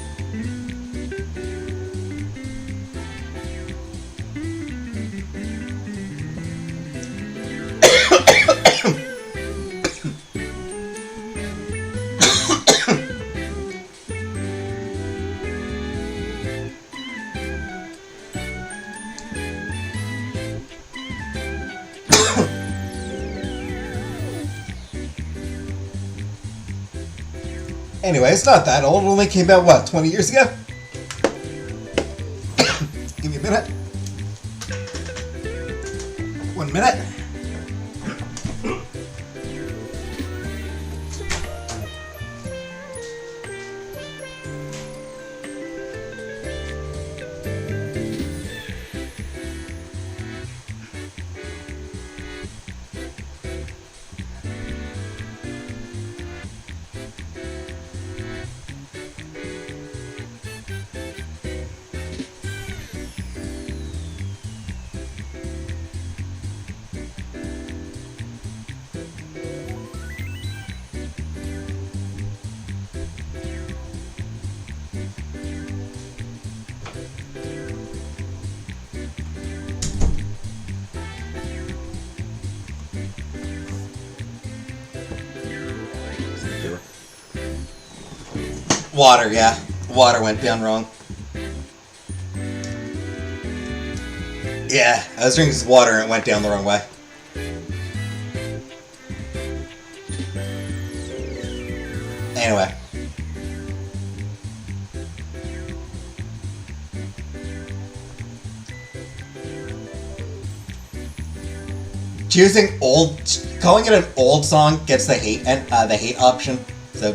Anyway, it's not that old. It only came out, what, 20 years ago? Give me a minute. 1 minute. Water, yeah. Water went down wrong. Yeah, I was drinking some water and it went down the wrong way. Anyway. Calling it an old song gets the hate and the hate option. So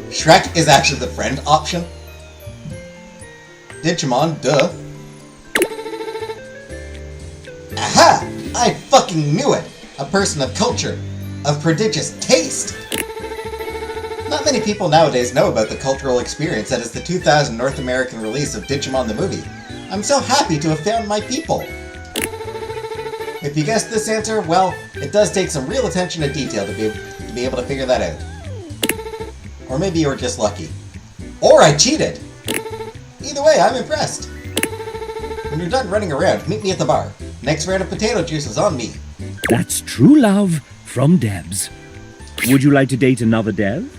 Shrek is actually the friend option. Digimon, duh. Aha! I fucking knew it! A person of culture, of prodigious taste. Not many people nowadays know about the cultural experience that is the 2000 North American release of Digimon the movie. I'm so happy to have found my people. If you guessed this answer, well, it does take some real attention to detail to be able to figure that out. Or maybe you were just lucky. Or I cheated! Either way, I'm impressed. When you're done running around, meet me at the bar. Next round of potato juice is on me. That's true love from Debs. Would you like to date another Dev?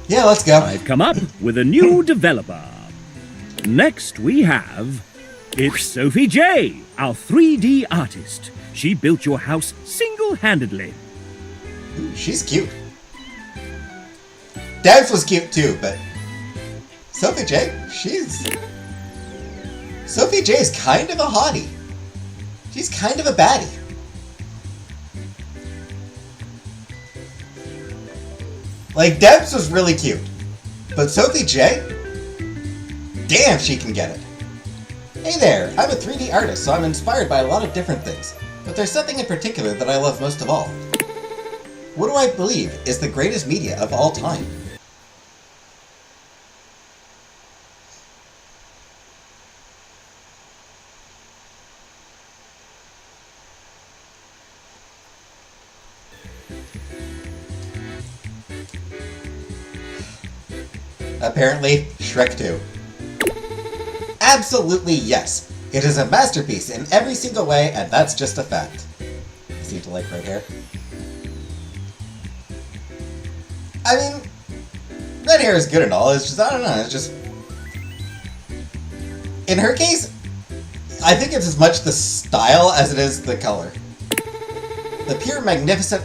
Yeah, let's go. I've come up with a new developer. Next we have... It's Sophie J, our 3D artist. She built your house single-handedly. Ooh, she's cute. Debs was cute too, but... Sophie J, Sophie J is kind of a hottie. She's kind of a baddie. Like, Debs was really cute. But Sophie J? Damn, she can get it. Hey there, I'm a 3D artist, so I'm inspired by a lot of different things. But there's something in particular that I love most of all. What do I believe is the greatest media of all time? Apparently, Shrek 2. Absolutely yes. It is a masterpiece in every single way, and that's just a fact. I seem to like red hair. I mean, red hair is good and all, it's just, I don't know, it's just... In her case, I think it's as much the style as it is the color. The pure magnificence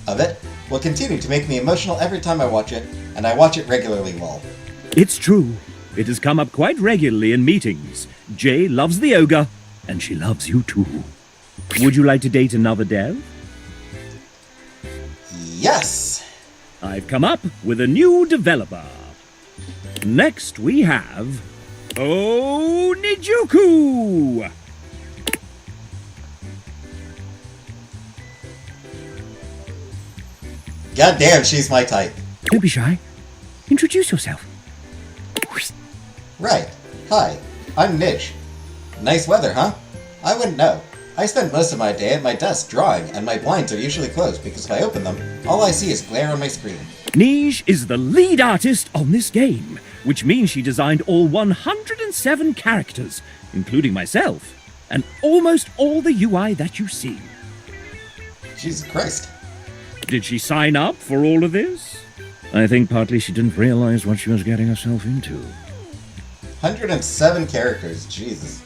of it will continue to make me emotional every time I watch it, and I watch it regularly, lol. It's true. It has come up quite regularly in meetings. Jay loves the ogre, and she loves you too. Would you like to date another Dev? Yes! I've come up with a new developer. Next we have... Oh, Nijuku! God damn, she's my type. Don't be shy. Introduce yourself. Right. Hi, I'm Nij. Nice weather, huh? I wouldn't know. I spend most of my day at my desk drawing, and my blinds are usually closed because if I open them, all I see is glare on my screen. Nij is the lead artist on this game, which means she designed all 107 characters, including myself, and almost all the UI that you see. Jesus Christ. Did she sign up for all of this? I think partly she didn't realize what she was getting herself into. 107 characters, Jesus.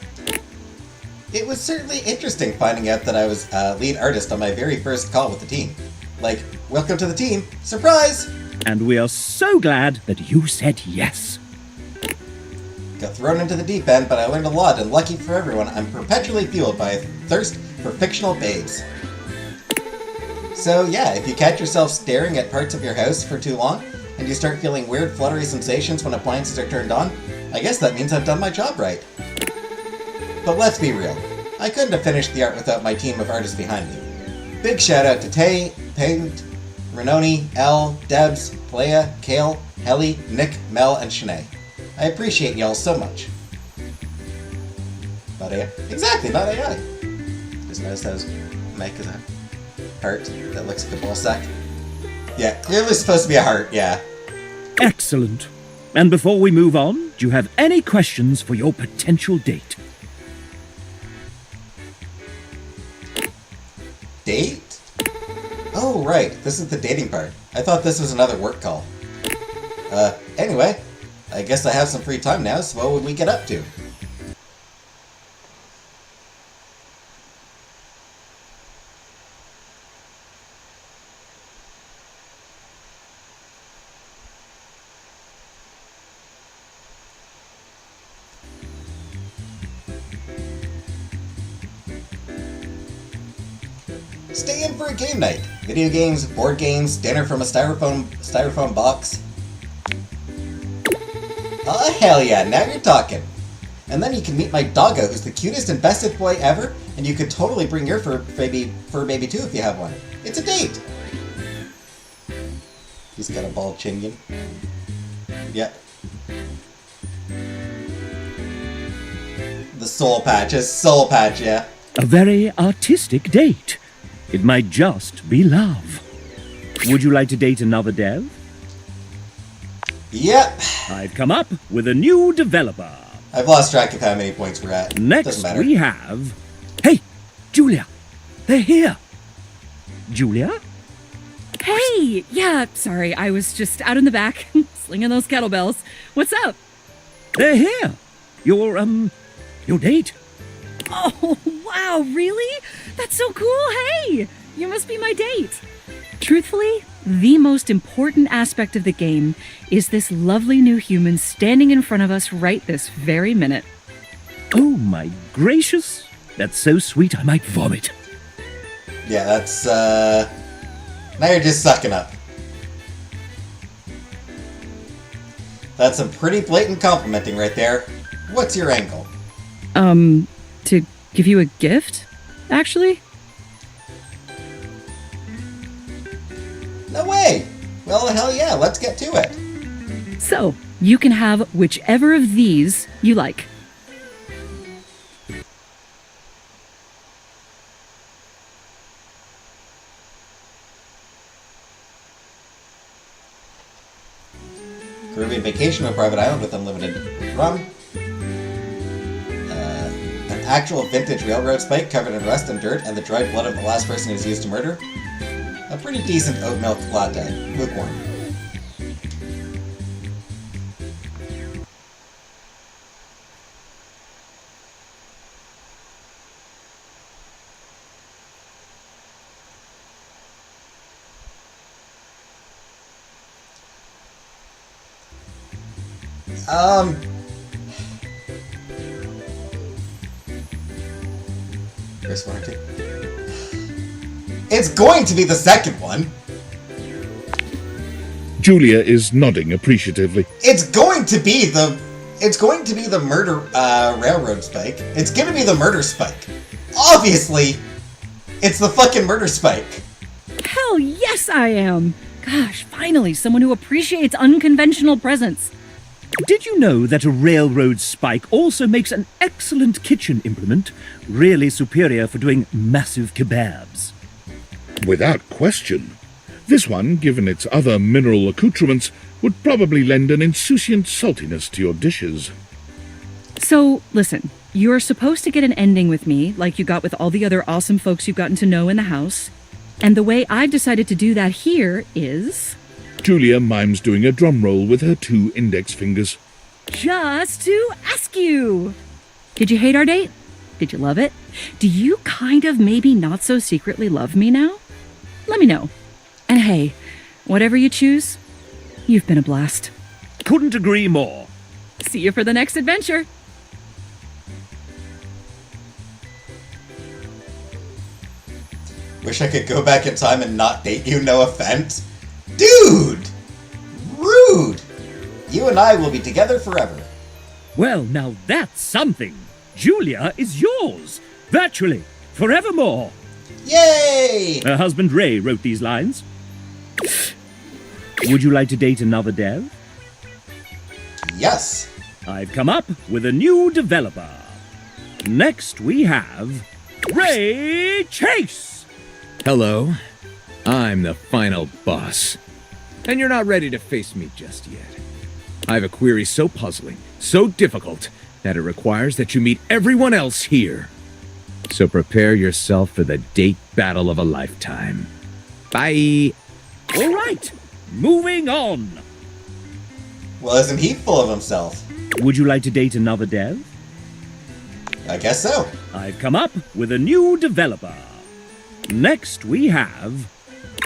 It was certainly interesting finding out that I was lead artist on my very first call with the team. Like, welcome to the team, surprise! And we are so glad that you said yes. Got thrown into the deep end, but I learned a lot, and lucky for everyone, I'm perpetually fueled by a thirst for fictional babes. So yeah, if you catch yourself staring at parts of your house for too long, and you start feeling weird fluttery sensations when appliances are turned on, I guess that means I've done my job right. But let's be real, I couldn't have finished the art without my team of artists behind me. Big shout out to Tay, Paint, Renoni, Elle, Debs, Playa, Kale, Helly, Nick, Mel, and Shanae. I appreciate y'all so much. Not AI. Exactly, not AI. Just notice how his mic is a heart that looks like a ball sack. Yeah, clearly supposed to be a heart, yeah. Excellent. And before we move on, do you have any questions for your potential date? Date? Oh, right. This is the dating part. I thought this was another work call. Anyway, I guess I have some free time now, so what would we get up to? Stay in for a game night. Video games, board games, dinner from a styrofoam box. Oh, hell yeah, now you're talking. And then you can meet my doggo, who's the cutest and bestest boy ever, and you could totally bring your fur baby too if you have one. It's a date! He's got a bald chingy. Yep. The soul patch, yeah. A very artistic date. It might just be love. Would you like to date another dev? Yep. I've come up with a new developer. I've lost track of how many points we're at. Next Doesn't matter. we have... Hey, Julia! They're here! Julia? Hey! Yeah, sorry, I was just out in the back, slinging those kettlebells. What's up? They're here! Your date. Oh, wow, really? That's so cool, hey! You must be my date. Truthfully, the most important aspect of the game is this lovely new human standing in front of us right this very minute. Oh my gracious! That's so sweet I might vomit. Yeah, that's, now you're just sucking up. That's some pretty blatant complimenting right there. What's your angle? To give you a gift, actually? No way! Well, hell yeah, let's get to it. So, you can have whichever of these you like. Caribbean vacation on a private island with unlimited rum. An actual vintage railroad spike covered in rust and dirt and the dried blood of the last person who was used to murder. A pretty decent oat milk latte. Lukewarm. Chris Martin. It's going to be the second one. Julia is nodding appreciatively. It's going to be the murder railroad spike. It's going to be the murder spike. Obviously, it's the fucking murder spike. Hell yes, I am. Gosh, finally, someone who appreciates unconventional presents. Did you know that a railroad spike also makes an excellent kitchen implement, really superior for doing massive kebabs? Without question. This one, given its other mineral accoutrements, would probably lend an insouciant saltiness to your dishes. So, listen, you're supposed to get an ending with me, like you got with all the other awesome folks you've gotten to know in the house. And the way I've decided to do that here is... Julia mimes doing a drum roll with her 2 index fingers. Just to ask you. Did you hate our date? Did you love it? Do you kind of maybe not so secretly love me now? Let me know. And hey, whatever you choose, you've been a blast. Couldn't agree more. See you for the next adventure. Wish I could go back in time and not date you, no offense. Dude! Rude! You and I will be together forever. Well, now that's something. Julia is yours. Virtually. Forevermore. Yay! Her husband Ray wrote these lines. Would you like to date another dev? Yes. I've come up with a new developer. Next we have... Ray Chase! Hello. I'm the final boss. And you're not ready to face me just yet. I have a query so puzzling, so difficult, that it requires that you meet everyone else here. So prepare yourself for the date battle of a lifetime. Bye! All right, moving on. Well, isn't he full of himself? Would you like to date another dev? I guess so. I've come up with a new developer. Next we have...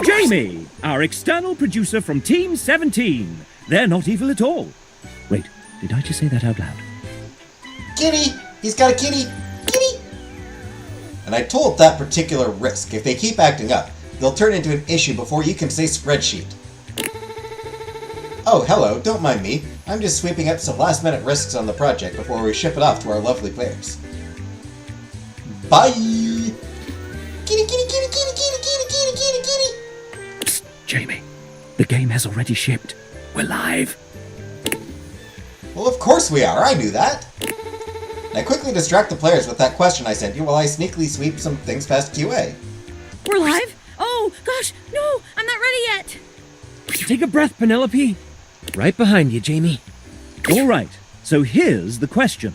Jamie, our external producer from Team 17. They're not evil at all. Wait, did I just say that out loud? Kitty! He's got a kitty! Kitty! And I told that particular risk, if they keep acting up, they'll turn into an issue before you can say spreadsheet. Oh, hello, don't mind me. I'm just sweeping up some last-minute risks on the project before we ship it off to our lovely players. Bye! Kitty, kitty, kitty, kitty, kitty, kitty, kitty, kitty, kitty! Psst, Jamie. The game has already shipped. We're live. Well, of course we are. I knew that. Now quickly distract the players with that question I sent you while I sneakily sweep some things past QA. We're live? Oh, gosh, no, I'm not ready yet. Take a breath, Penelope. Right behind you, Jamie. All right, so here's the question.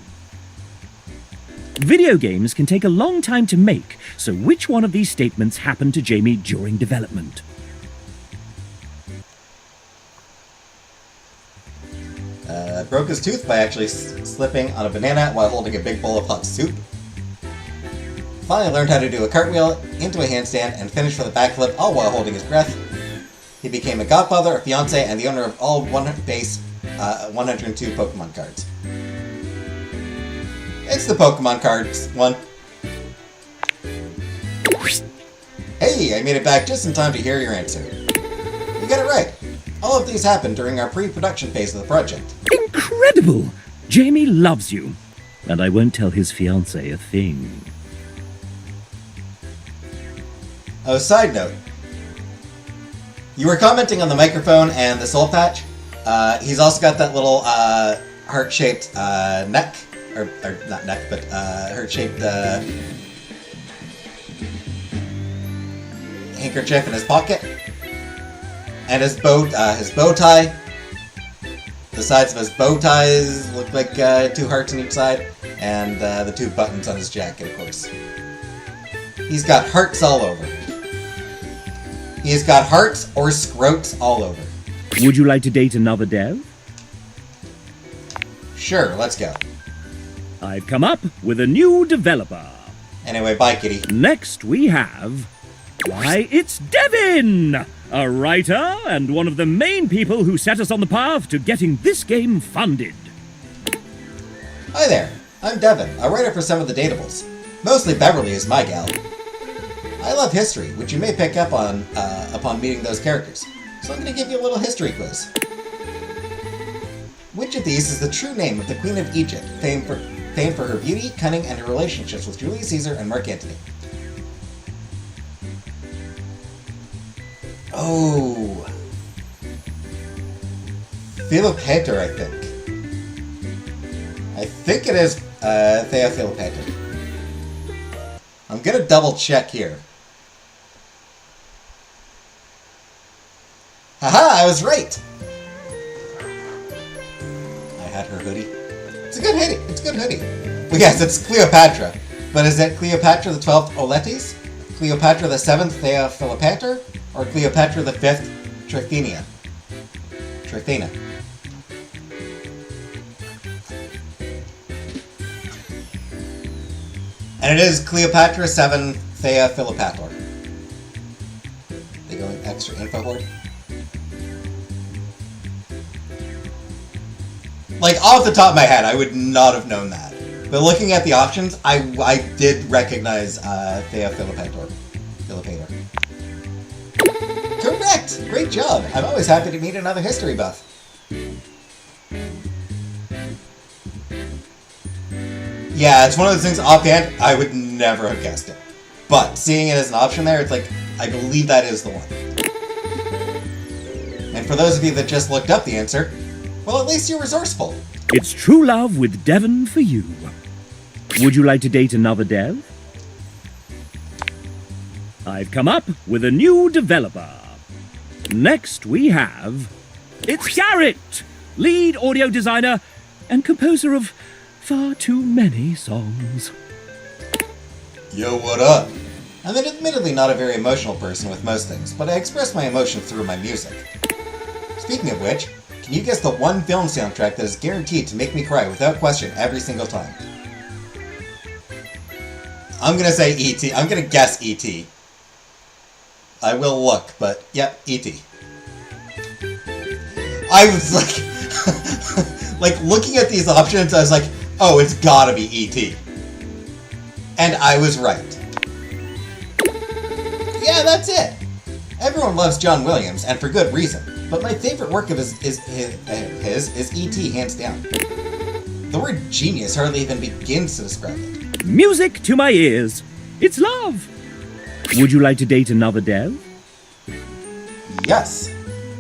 Video games can take a long time to make, so which one of these statements happened to Jamie during development? Broke his tooth by actually slipping on a banana while holding a big bowl of hot soup. Finally learned how to do a cartwheel into a handstand and finished with a backflip, all while holding his breath. He became a godfather, a fiance, and the owner of all 102 Pokemon cards. It's the Pokemon cards one. Hey, I made it back just in time to hear your answer. You got it right. All of these happened during our pre-production phase of the project. Incredible! Jamie loves you. And I won't tell his fiancée a thing. Oh, side note. You were commenting on the microphone and the soul patch. He's also got that little heart-shaped neck. Or not neck, but heart-shaped handkerchief in his pocket. And his bow tie. The sides of his bow ties look like 2 hearts on each side. And the 2 buttons on his jacket, of course. He's got hearts all over. He's got hearts or scrotes all over. Would you like to date another dev? Sure, let's go. I've come up with a new developer. Anyway, bye, kitty. Next we have... Why, it's Devin! A writer and one of the main people who set us on the path to getting this game funded. Hi there, I'm Devin, a writer for some of the Datables. Mostly Beverly is my gal. I love history, which you may pick up on upon meeting those characters, so I'm going to give you a little history quiz. Which of these is the true name of the Queen of Egypt, famed for her beauty, cunning, and her relationships with Julius Caesar and Mark Antony? Oh... Philopator, I think. I think it is Thea Philopator. I'm gonna double check here. Haha, I was right! I had her hoodie. It's a good hoodie. It's a good hoodie. Well, yes, it's Cleopatra. But is it Cleopatra the 12th Oletes? Cleopatra the 7th Thea Philopator? Or Cleopatra the 5th Tryphena? Tryphena. And it is Cleopatra 7 Thea Philopator. They go in extra info board. Like, off the top of my head, I would not have known that. But looking at the options, I did recognize Thea Philopator. Correct! Great job! I'm always happy to meet another history buff. Yeah, it's one of those things offhand, I would never have guessed it. But seeing it as an option there, it's like, I believe that is the one. And for those of you that just looked up the answer, well, at least you're resourceful. It's True Love with Devon for you. Would you like to date another dev? I've come up with a new developer. Next we have... It's Garrett! Lead audio designer and composer of far too many songs. Yo, what up? I'm admittedly not a very emotional person with most things, but I express my emotions through my music. Speaking of which, can you guess the one film soundtrack that is guaranteed to make me cry without question every single time? I'm gonna say E.T. I'm gonna guess E.T. I will look, but yep, E.T. I was like, like looking at these options, I was like, oh, it's gotta be E.T. And I was right. Yeah, that's it. Everyone loves John Williams, and for good reason. But my favorite work of his is E.T., hands down. The word genius hardly even begins to describe it. Music to my ears. It's love. Would you like to date another dev? Yes.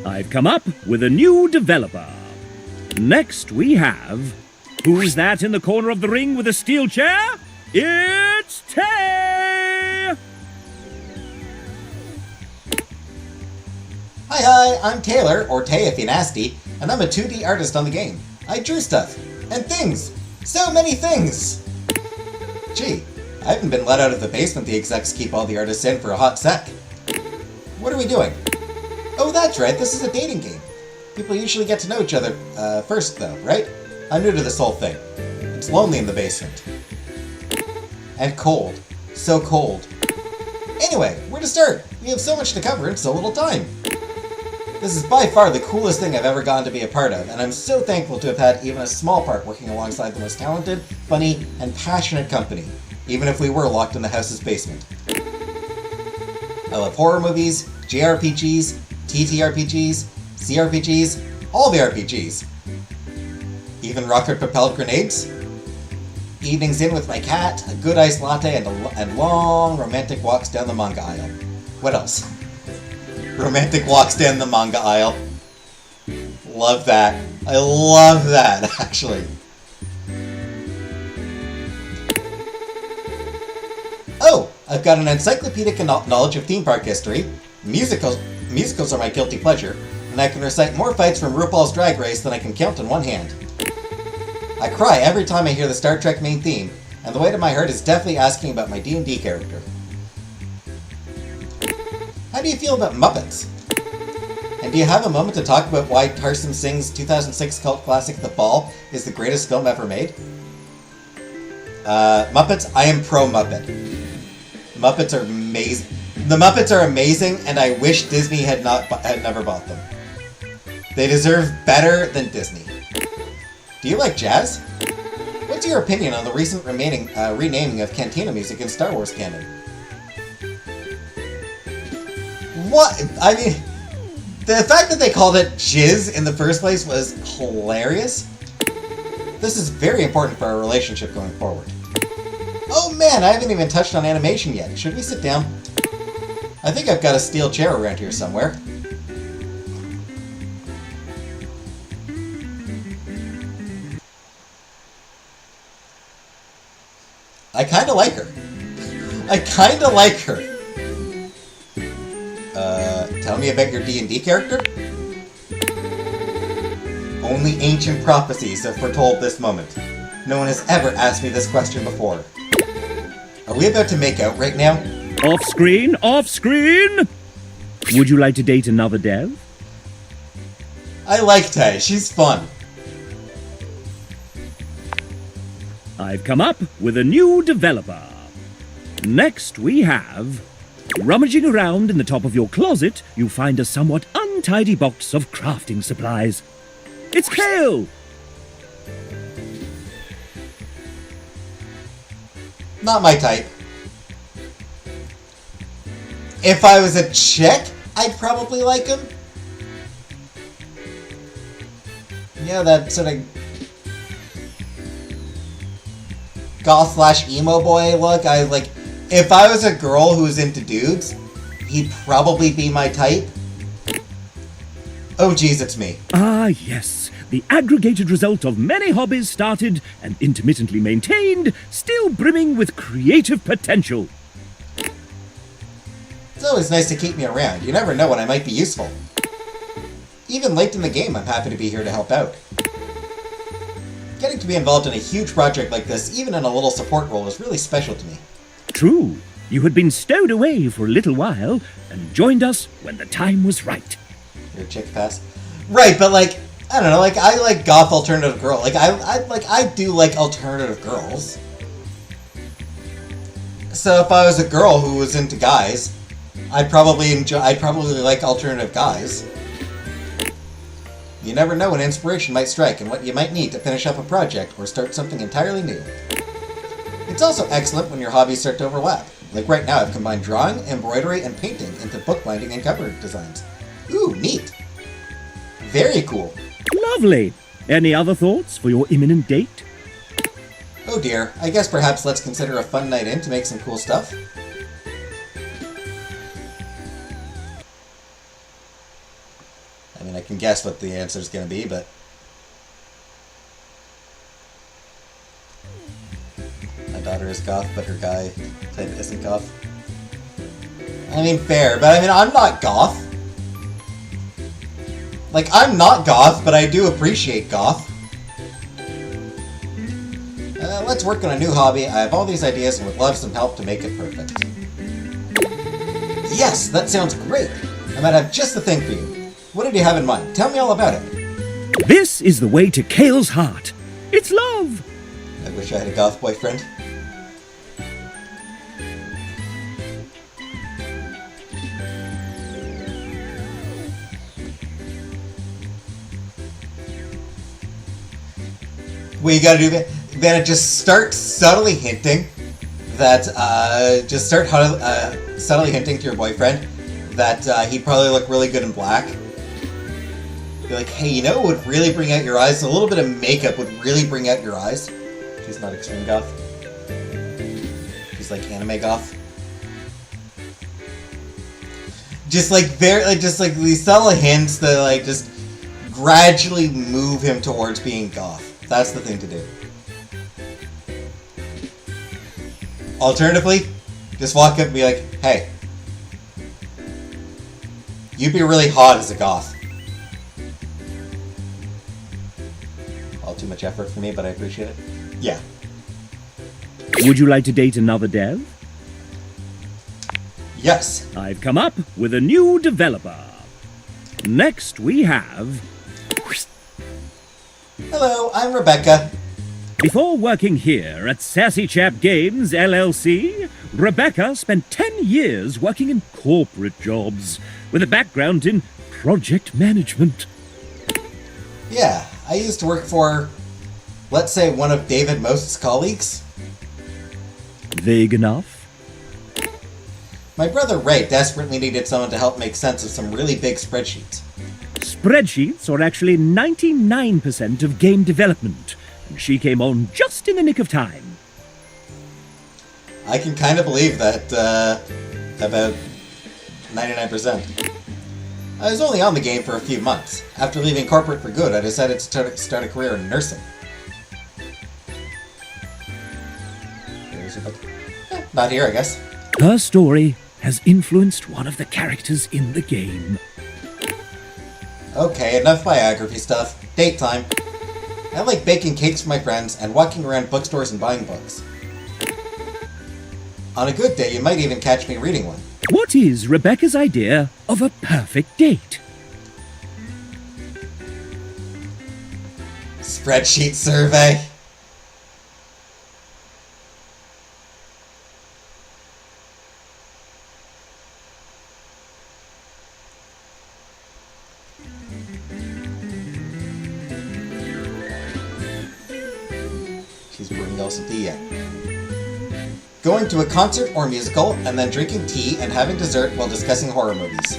I've come up with a new developer. Next we have... Who's that in the corner of the ring with a steel chair? It's Tay! Hi, I'm Taylor, or Tay if you're nasty, and I'm a 2D artist on the game. I drew stuff. And things. So many things! Gee, I haven't been let out of the basement the execs keep all the artists in for a hot sec. What are we doing? Oh, that's right, this is a dating game. People usually get to know each other first, though, right? I'm new to this whole thing. It's lonely in the basement. And cold. So cold. Anyway, where to start? We have so much to cover in so little time. This is by far the coolest thing I've ever gotten to be a part of, and I'm so thankful to have had even a small part working alongside the most talented, funny, and passionate company, even if we were locked in the house's basement. I love horror movies, JRPGs, TTRPGs, CRPGs, all the RPGs. Even rocket-propelled grenades. Evenings in with my cat, a good iced latte, and long romantic walks down the manga aisle. What else? Romantic walks down the manga aisle. Love that. I love that, actually. Oh, I've got an encyclopedic knowledge of theme park history. Musicals are my guilty pleasure, and I can recite more fights from RuPaul's Drag Race than I can count on one hand. I cry every time I hear the Star Trek main theme, and the weight of my heart is definitely asking about my D&D character. How do you feel about Muppets? And do you have a moment to talk about why Carson Singh's 2006 cult classic The Ball is the greatest film ever made? Muppets, I am pro-Muppet. Muppets are amazing. The Muppets are amazing, and I wish Disney had never bought them. They deserve better than Disney. Do you like jazz? What's your opinion on the recent renaming of Cantina music in Star Wars canon? What? I mean, the fact that they called it jizz in the first place was hilarious. This is very important for our relationship going forward. Oh man, I haven't even touched on animation yet. Should we sit down? I think I've got a steel chair around here somewhere. I kinda like her. I kinda like her. Tell me about your D&D character? Only ancient prophecies have foretold this moment. No one has ever asked me this question before. Are we about to make out right now? Off screen, off screen! Would you like to date another dev? I like Tay, she's fun. I've come up with a new developer. Next we have... Rummaging around in the top of your closet, you find a somewhat untidy box of crafting supplies. It's Kale! Not my type. If I was a chick, I'd probably like him. Yeah, that sort of goth/emo boy look. If I was a girl who was into dudes, he'd probably be my type. Oh geez, it's me. Ah, yes. The aggregated result of many hobbies started and intermittently maintained, still brimming with creative potential. It's always nice to keep me around. You never know when I might be useful. Even late in the game, I'm happy to be here to help out. Getting to be involved in a huge project like this, even in a little support role, is really special to me. True. You had been stowed away for a little while and joined us when the time was right. Your chick pass? Right, but I don't know, I like goth alternative girl. I do like alternative girls. So if I was a girl who was into guys, I'd probably like alternative guys. You never know when inspiration might strike and what you might need to finish up a project or start something entirely new. It's also excellent when your hobbies start to overlap. Like right now, I've combined drawing, embroidery, and painting into bookbinding and cover designs. Ooh, neat. Very cool. Lovely. Any other thoughts for your imminent date? Oh dear, I guess perhaps let's consider a fun night in to make some cool stuff. I mean, I can guess what the answer's gonna be, but... My daughter is goth, but her guy type isn't goth. I mean, fair, but I mean, I'm not goth. Like, I'm not goth, but I do appreciate goth. Let's work on a new hobby. I have all these ideas and would love some help to make it perfect. Yes, that sounds great. I might have just the thing for you. What did you have in mind? Tell me all about it. This is the way to Kale's heart. It's love. I wish I had a goth boyfriend. What you gotta do, Vanna, just start subtly hinting that, subtly hinting to your boyfriend that he'd probably look really good in black. Be like, hey, you know what would really bring out your eyes? A little bit of makeup would really bring out your eyes. She's not extreme goth. She's like anime goth. Just like these subtle hints that like just gradually move him towards being goth. That's the thing to do. Alternatively, just walk up and be like, hey, you'd be really hot as a goth. All too much effort for me, but I appreciate it. Yeah. Would you like to date another dev? Yes. I've come up with a new developer. Next we have... Hello, I'm Rebecca. Before working here at Sassy Chap Games, LLC, Rebecca spent 10 years working in corporate jobs, with a background in project management. Yeah, I used to work for, let's say, one of David Most's colleagues. Vague enough? My brother Ray desperately needed someone to help make sense of some really big spreadsheets. Spreadsheets are actually 99% of game development, and she came on just in the nick of time. I can kind of believe that, about 99%. I was only on the game for a few months. After leaving corporate for good, I decided to start a career in nursing. Not here, I guess. Her story has influenced one of the characters in the game. Okay, enough biography stuff. Date time. I like baking cakes for my friends and walking around bookstores and buying books. On a good day, you might even catch me reading one. What is Rebecca's idea of a perfect date? Spreadsheet survey. She's bringing LCD yet. Going to a concert or musical, and then drinking tea and having dessert while discussing horror movies.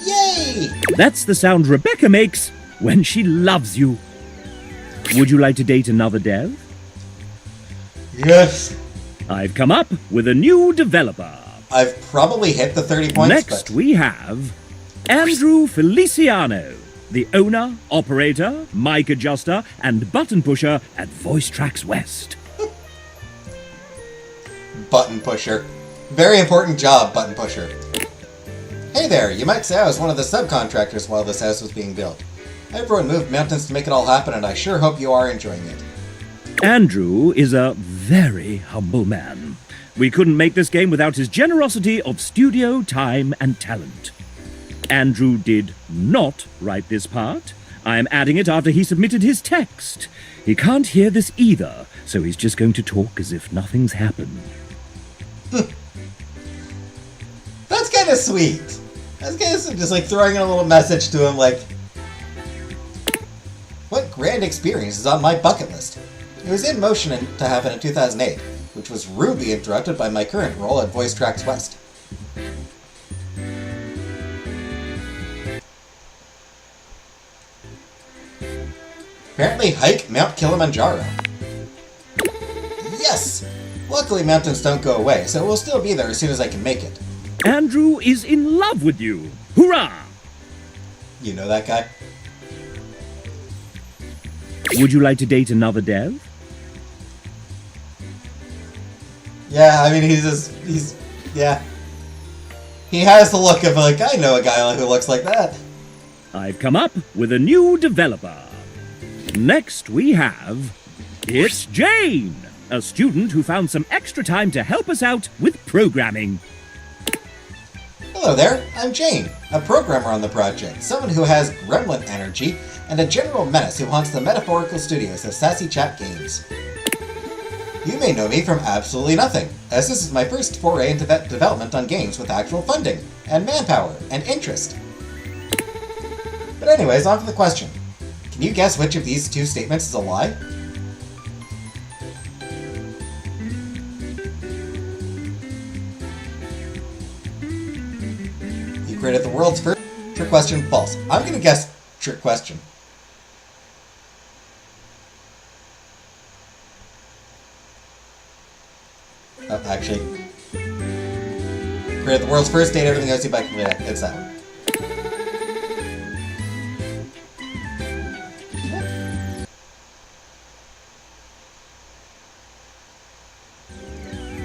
Yay! That's the sound Rebecca makes when she loves you. Would you like to date another dev? Yes. I've come up with a new developer. I've probably hit the 30 points, Next we have Andrew Feliciano, the owner, operator, mic adjuster, and button pusher at Voice Tracks West. Button pusher. Very important job, button pusher. Hey there, you might say I was one of the subcontractors while this house was being built. Everyone moved mountains to make it all happen, and I sure hope you are enjoying it. Andrew is a very humble man. We couldn't make this game without his generosity of studio time and talent. Andrew did not write this part. I am adding it after he submitted his text. He can't hear this either, so he's just going to talk as if nothing's happened. That's kind of sweet. That's kind of just like throwing in a little message to him like, what grand experience is on my bucket list? It was in motion to happen in 2008. which was rudely interrupted by my current role at Voice Tracks West. Apparently hike Mount Kilimanjaro. Yes! Luckily mountains don't go away, so we'll still be there as soon as I can make it. Andrew is in love with you. Hurrah! You know that guy? Would you like to date another dev? Yeah, I mean, yeah. He has the look of, like, I know a guy who looks like that. I've come up with a new developer. Next we have... It's Jane, a student who found some extra time to help us out with programming. Hello there, I'm Jane, a programmer on the project, someone who has gremlin energy, and a general menace who haunts the metaphorical studios of Sassy Chat Games. You may know me from absolutely nothing, as this is my first foray into development on games with actual funding, and manpower, and interest. But anyways, on to the question. Can you guess which of these two statements is a lie? You created the world's first trick question, false. I'm gonna guess trick question. Oh, actually. Created the world's first date, everything goes to by complete. It's that one.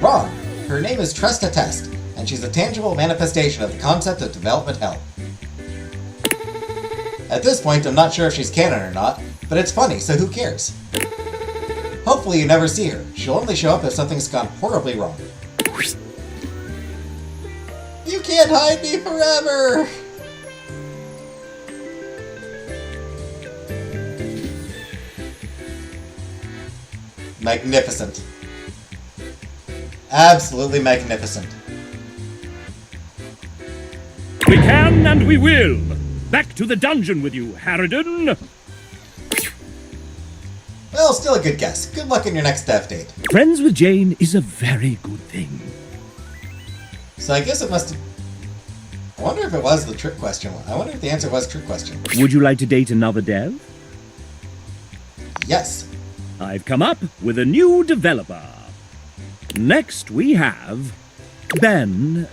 Wrong! Her name is Tresta Test, and she's a tangible manifestation of the concept of development hell. At this point, I'm not sure if she's canon or not, but it's funny, so who cares? Hopefully you never see her. She'll only show up if something's gone horribly wrong. You can't hide me forever! Magnificent. Absolutely magnificent. We can and we will! Back to the dungeon with you, Harridan! Well, still a good guess. Good luck in your next dev date. Friends with Jane is a very good thing. So I guess it must... I wonder if it was the trick question one. I wonder if the answer was trick question. Would you like to date another dev? Yes. I've come up with a new developer. Next we have... Ben,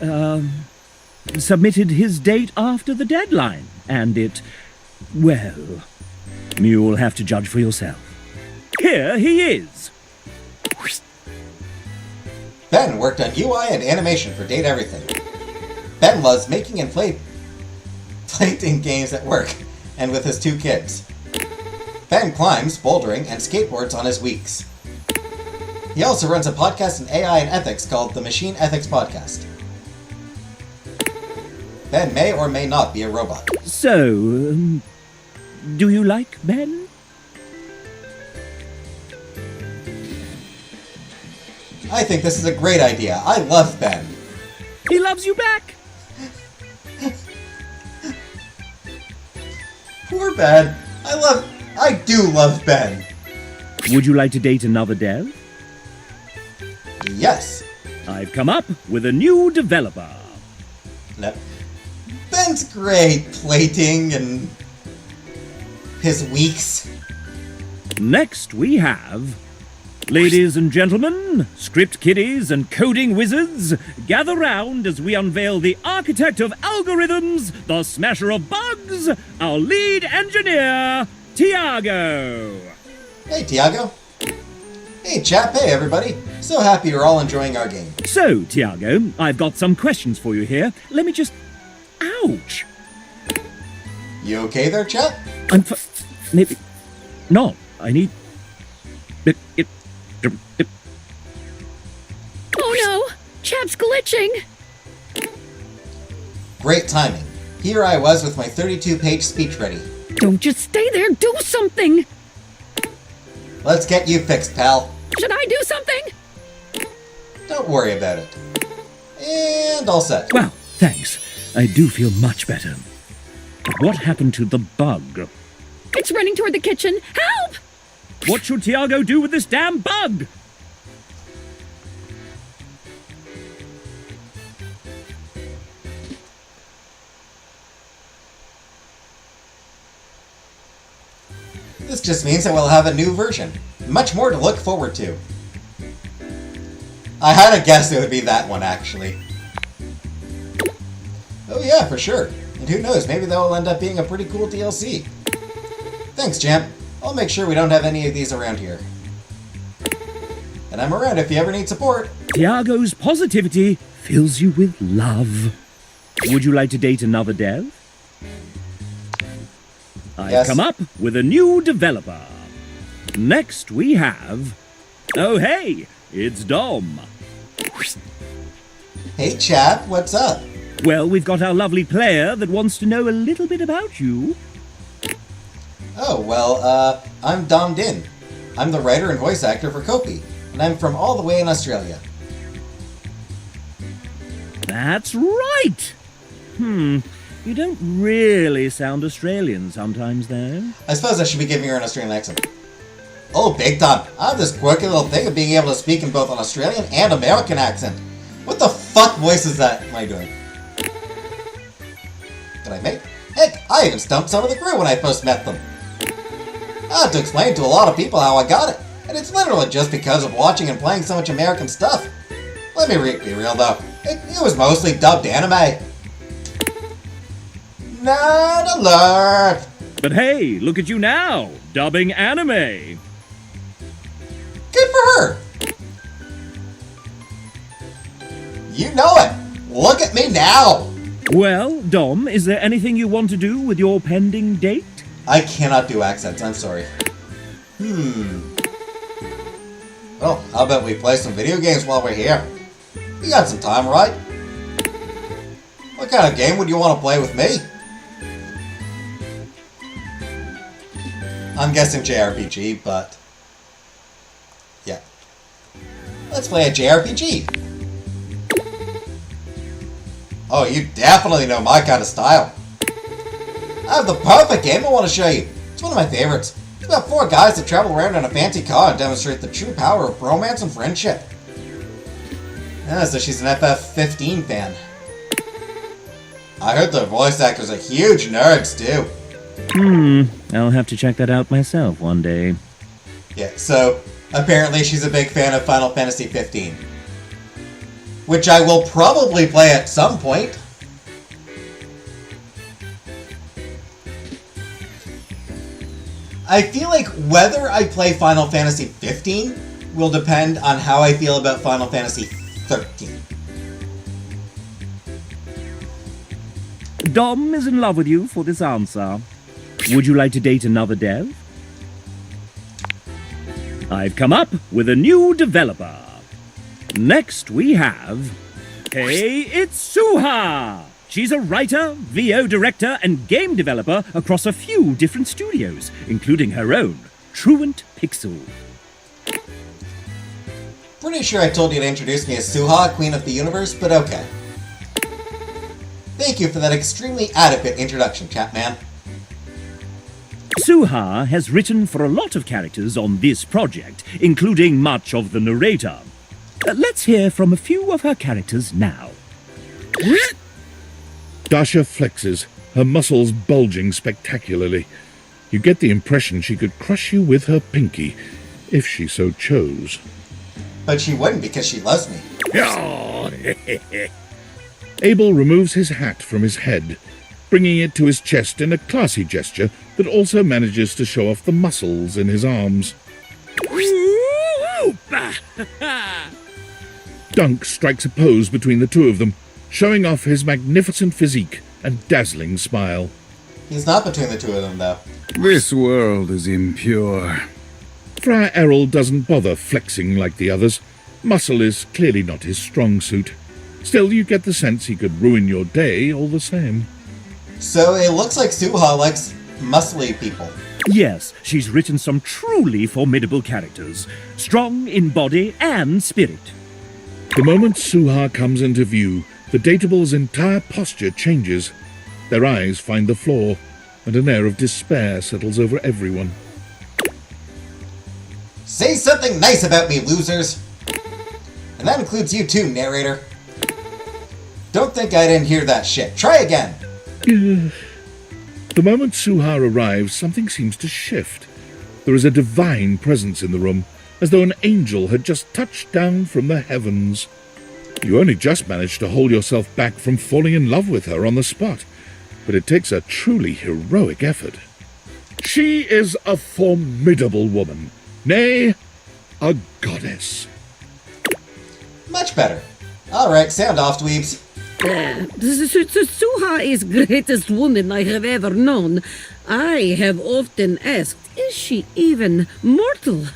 submitted his date after the deadline, and it... well... you'll have to judge for yourself. Here he is! Ben worked on UI and animation for Date Everything. Ben loves making and playing games at work, and with his 2 kids. Ben climbs, bouldering, and skateboards on his weeks. He also runs a podcast in AI and ethics called the Machine Ethics Podcast. Ben may or may not be a robot. So, do you like Ben? I think this is a great idea. I love Ben. He loves you back! Poor Ben. I do love Ben. Would you like to date another dev? Yes. I've come up with a new developer. No. Ben's great. Plating and his weeks. Next we have... Ladies and gentlemen, script kiddies and coding wizards, gather round as we unveil the architect of algorithms, the smasher of bugs, our lead engineer, Tiago. Hey, Tiago. Hey, chap. Hey, everybody. So happy you're all enjoying our game. So, Tiago, I've got some questions for you here. Let me just... Ouch! You okay there, chap? Maybe... No, I need... Oh no! Chap's glitching! Great timing. Here I was with my 32-page speech ready. Don't just stay there, do something! Let's get you fixed, pal. Should I do something? Don't worry about it. And all set. Well, thanks. I do feel much better. But what happened to the bug? It's running toward the kitchen. Help! What should Tiago do with this damn bug? This just means that we'll have a new version. Much more to look forward to. I had a guess it would be that one, actually. Oh yeah, for sure. And who knows, maybe that will end up being a pretty cool DLC. Thanks, champ. I'll make sure we don't have any of these around here. And I'm around if you ever need support. Tiago's positivity fills you with love. Would you like to date another dev? I've Yes. come up with a new developer. Next we have... Oh hey, it's Dom. Hey chap, what's up? Well, we've got our lovely player that wants to know a little bit about you. Oh, well, I'm Dom Din. I'm the writer and voice actor for Kopi, and I'm from all the way in Australia. That's right! You don't really sound Australian sometimes, though. I suppose I should be giving her an Australian accent. Oh, big time. I have this quirky little thing of being able to speak in both an Australian and American accent. What the fuck voice is that am I doing? Did I make? Heck, I even stumped some of the crew when I first met them. I had to explain to a lot of people how I got it, and it's literally just because of watching and playing so much American stuff. Let me be real though, it was mostly dubbed anime. Nerd alert! But hey, look at you now, dubbing anime. Good for her! You know it! Look at me now! Well, Dom, is there anything you want to do with your pending date? I cannot do accents, I'm sorry. Well, how about we play some video games while we're here? You got some time, right? What kind of game would you want to play with me? I'm guessing JRPG, but... yeah. Let's play a JRPG. Oh, you definitely know my kind of style. I have the perfect game I want to show you. It's one of my favorites. It's about 4 guys that travel around in a fancy car and demonstrate the true power of romance and friendship. Yeah, so she's an FF15 fan. I heard the voice actors are huge nerds, too. I'll have to check that out myself one day. Yeah, so apparently she's a big fan of Final Fantasy 15. Which I will probably play at some point. I feel like whether I play Final Fantasy 15 will depend on how I feel about Final Fantasy 13. Dom is in love with you for this answer. Would you like to date another dev? I've come up with a new developer. Next we have... Hey, it's Suha! She's a writer, VO director, and game developer across a few different studios, including her own, Truant Pixel. Pretty sure I told you to introduce me as Suha, Queen of the Universe, but okay. Thank you for that extremely adequate introduction, Catman. Suha has written for a lot of characters on this project, including much of the narrator. Let's hear from a few of her characters now. Dasha flexes, her muscles bulging spectacularly. You get the impression she could crush you with her pinky, if she so chose. But she wouldn't because she loves me. Abel removes his hat from his head, bringing it to his chest in a classy gesture that also manages to show off the muscles in his arms. Dunk strikes a pose between the two of them, showing off his magnificent physique and dazzling smile. He's not between the two of them, though. This world is impure. Friar Errol doesn't bother flexing like the others. Muscle is clearly not his strong suit. Still, you get the sense he could ruin your day all the same. So it looks like Suha likes muscly people. Yes, she's written some truly formidable characters, strong in body and spirit. The moment Suha comes into view, the Datable's entire posture changes. Their eyes find the floor, and an air of despair settles over everyone. Say something nice about me, losers! And that includes you too, narrator. Don't think I didn't hear that shit. Try again! The moment Suha arrives, something seems to shift. There is a divine presence in the room, as though an angel had just touched down from the heavens. You only just managed to hold yourself back from falling in love with her on the spot, but it takes a truly heroic effort. She is a formidable woman, nay, a goddess. Much better. Alright, sound off, dweebs. Suha is greatest woman I have ever known. I have often asked, is she even mortal?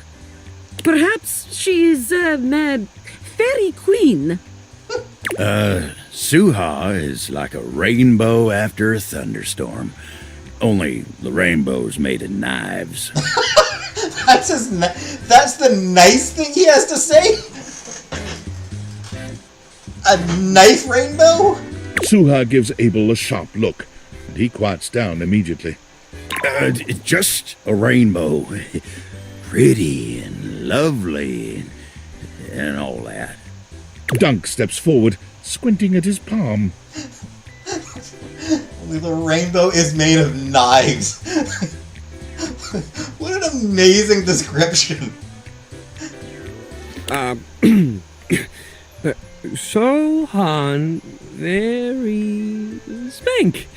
Perhaps she's a fairy queen. Suha is like a rainbow after a thunderstorm. Only the rainbow's made of knives. That's the nice thing he has to say? A knife rainbow? Suha gives Abel a sharp look, and he quiets down immediately. Just a rainbow. Pretty and lovely and all that. Dunk steps forward, squinting at his palm. Only the rainbow is made of knives. What an amazing description. Sohan very spank.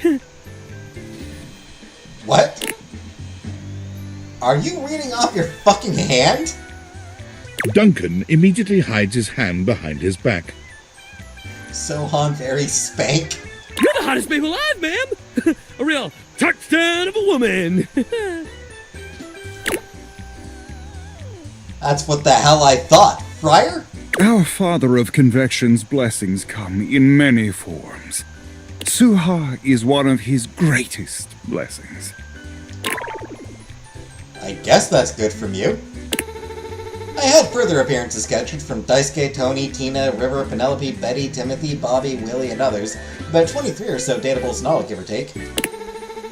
What? Are you reading off your fucking hand? Duncan immediately hides his hand behind his back. Sohan very spank? You're the hottest babe alive, ma'am! A real touchdown of a woman! That's what the hell I thought. Friar? Our Father of Convection's blessings come in many forms. Suha is one of his greatest blessings. I guess that's good from you. I had further appearances scheduled from Daisuke, Tony, Tina, River, Penelope, Betty, Timothy, Bobby, Willie, and others. About 23 or so datables in all, give or take.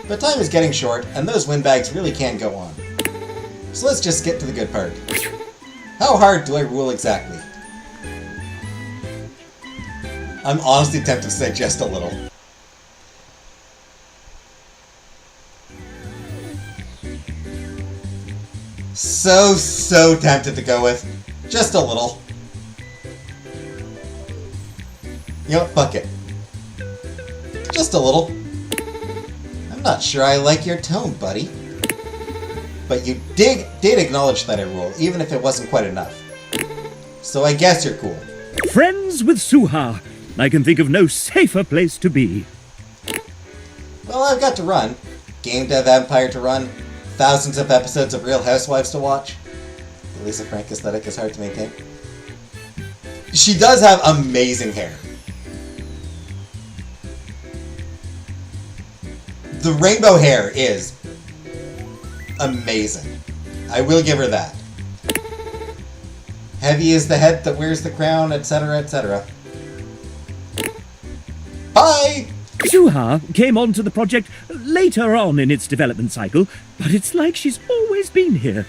But time is getting short, and those windbags really can't go on. So let's just get to the good part. How hard do I rule exactly? I'm honestly tempted to say just a little. So tempted to go with just a little. You know what? Fuck it. Just a little. I'm not sure I like your tone, buddy. But you did acknowledge that I ruled, even if it wasn't quite enough. So I guess you're cool. Friends with Suha. I can think of no safer place to be. Well, I've got to run. Game Dev Empire to run. Thousands of episodes of Real Housewives to watch. The Lisa Frank aesthetic is hard to maintain. She does have amazing hair. The rainbow hair is amazing. I will give her that. Heavy is the head that wears the crown, etc., etc. Bye! Suha came onto the project later on in its development cycle, but it's like she's always been here.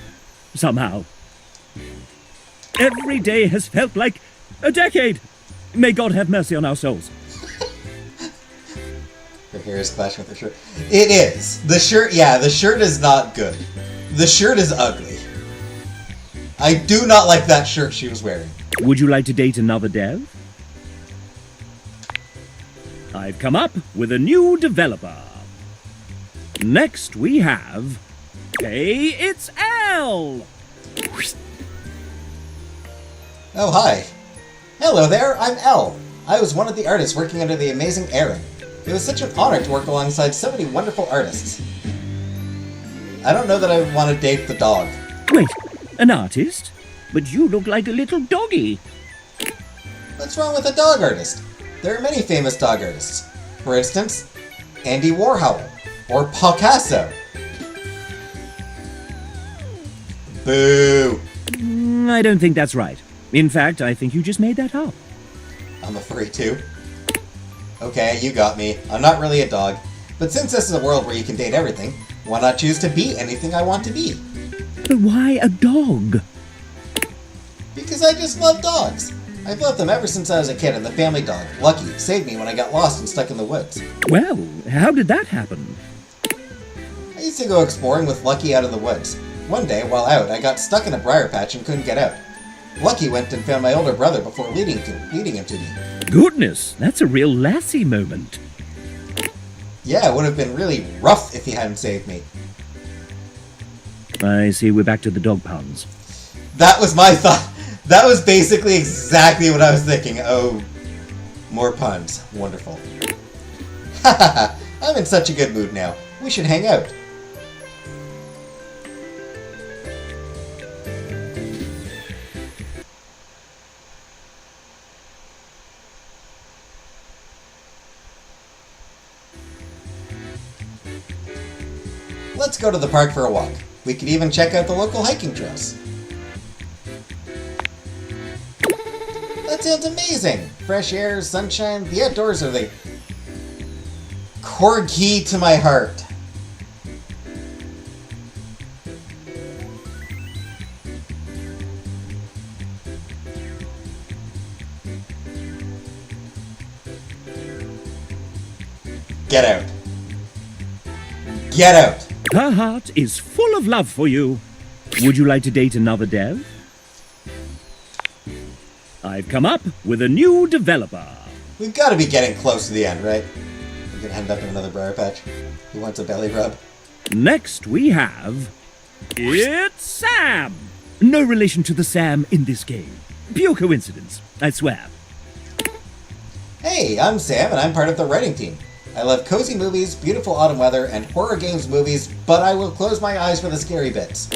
Somehow. Every day has felt like a decade. May God have mercy on our souls. Her hair is clashing with her shirt. It is. The shirt, yeah, the shirt is not good. The shirt is ugly. I do not like that shirt she was wearing. Would you like to date another dev? I've come up with a new developer. Next we have... Hey, it's Al! Oh, hi. Hello there, I'm Elle. I was one of the artists working under the amazing Aaron. It was such an honor to work alongside so many wonderful artists. I don't know that I want to date the dog. Wait, an artist? But you look like a little doggy. What's wrong with a dog artist? There are many famous dog artists. For instance, Andy Warhol or Picasso. Boo! I don't think that's right. In fact, I think you just made that up. I'm a furry too. Okay, you got me. I'm not really a dog. But since this is a world where you can date everything, why not choose to be anything I want to be? But why a dog? Because I just love dogs. I've loved them ever since I was a kid, and the family dog, Lucky, saved me when I got lost and stuck in the woods. Well, how did that happen? I used to go exploring with Lucky out in the woods. One day, while out, I got stuck in a briar patch and couldn't get out. Lucky went and found my older brother before leading him to me. Goodness, that's a real lassie moment. Yeah, it would have been really rough if he hadn't saved me. I see we're back to the dog puns. That was my thought. That was basically exactly what I was thinking. Oh, more puns. Wonderful. Haha, I'm in such a good mood now. We should hang out. Let's go to the park for a walk. We could even check out the local hiking trails. That sounds amazing! Fresh air, sunshine, the outdoors are the core key to my heart. Get out. Get out! Her heart is full of love for you. Would you like to date another dev? I've come up with a new developer. We've got to be getting close to the end, right? We're gonna end up in another briar patch. Who wants a belly rub? Next we have... It's Sam! No relation to the Sam in this game. Pure coincidence, I swear. Hey, I'm Sam and I'm part of the writing team. I love cozy movies, beautiful autumn weather, and horror games movies, but I will close my eyes for the scary bits.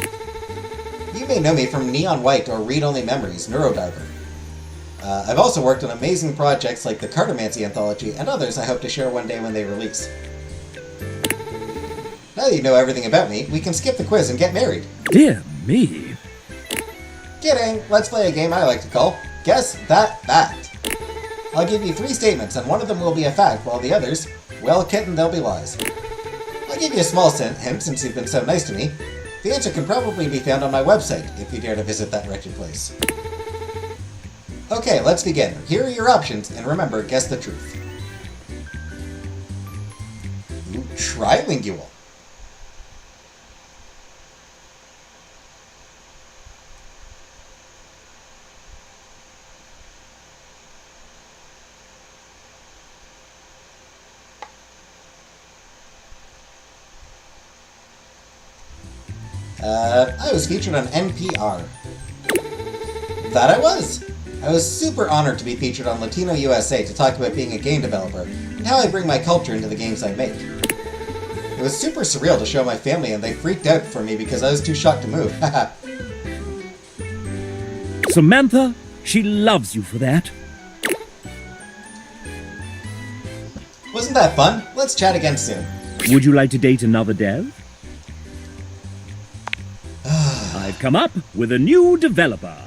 You may know me from Neon White or Read Only Memories, Neurodiver. I've also worked on amazing projects like the Cartomancy Anthology and others I hope to share one day when they release. Now that you know everything about me, we can skip the quiz and get married. Dear me. Kidding, let's play a game I like to call Guess That Fact. I'll give you 3 statements and one of them will be a fact while the others, well, kitten, they'll be lies. I'll give you a small hint since you've been so nice to me. The answer can probably be found on my website if you dare to visit that wretched place. Okay, let's begin. Here are your options, and remember, guess the truth. Ooh, trilingual. I was featured on NPR. That I was! I was super honored to be featured on Latino USA to talk about being a game developer and how I bring my culture into the games I make. It was super surreal to show my family and they freaked out for me because I was too shocked to move. Samantha, she loves you for that. Wasn't that fun? Let's chat again soon. Would you like to date another dev? I've come up with a new developer.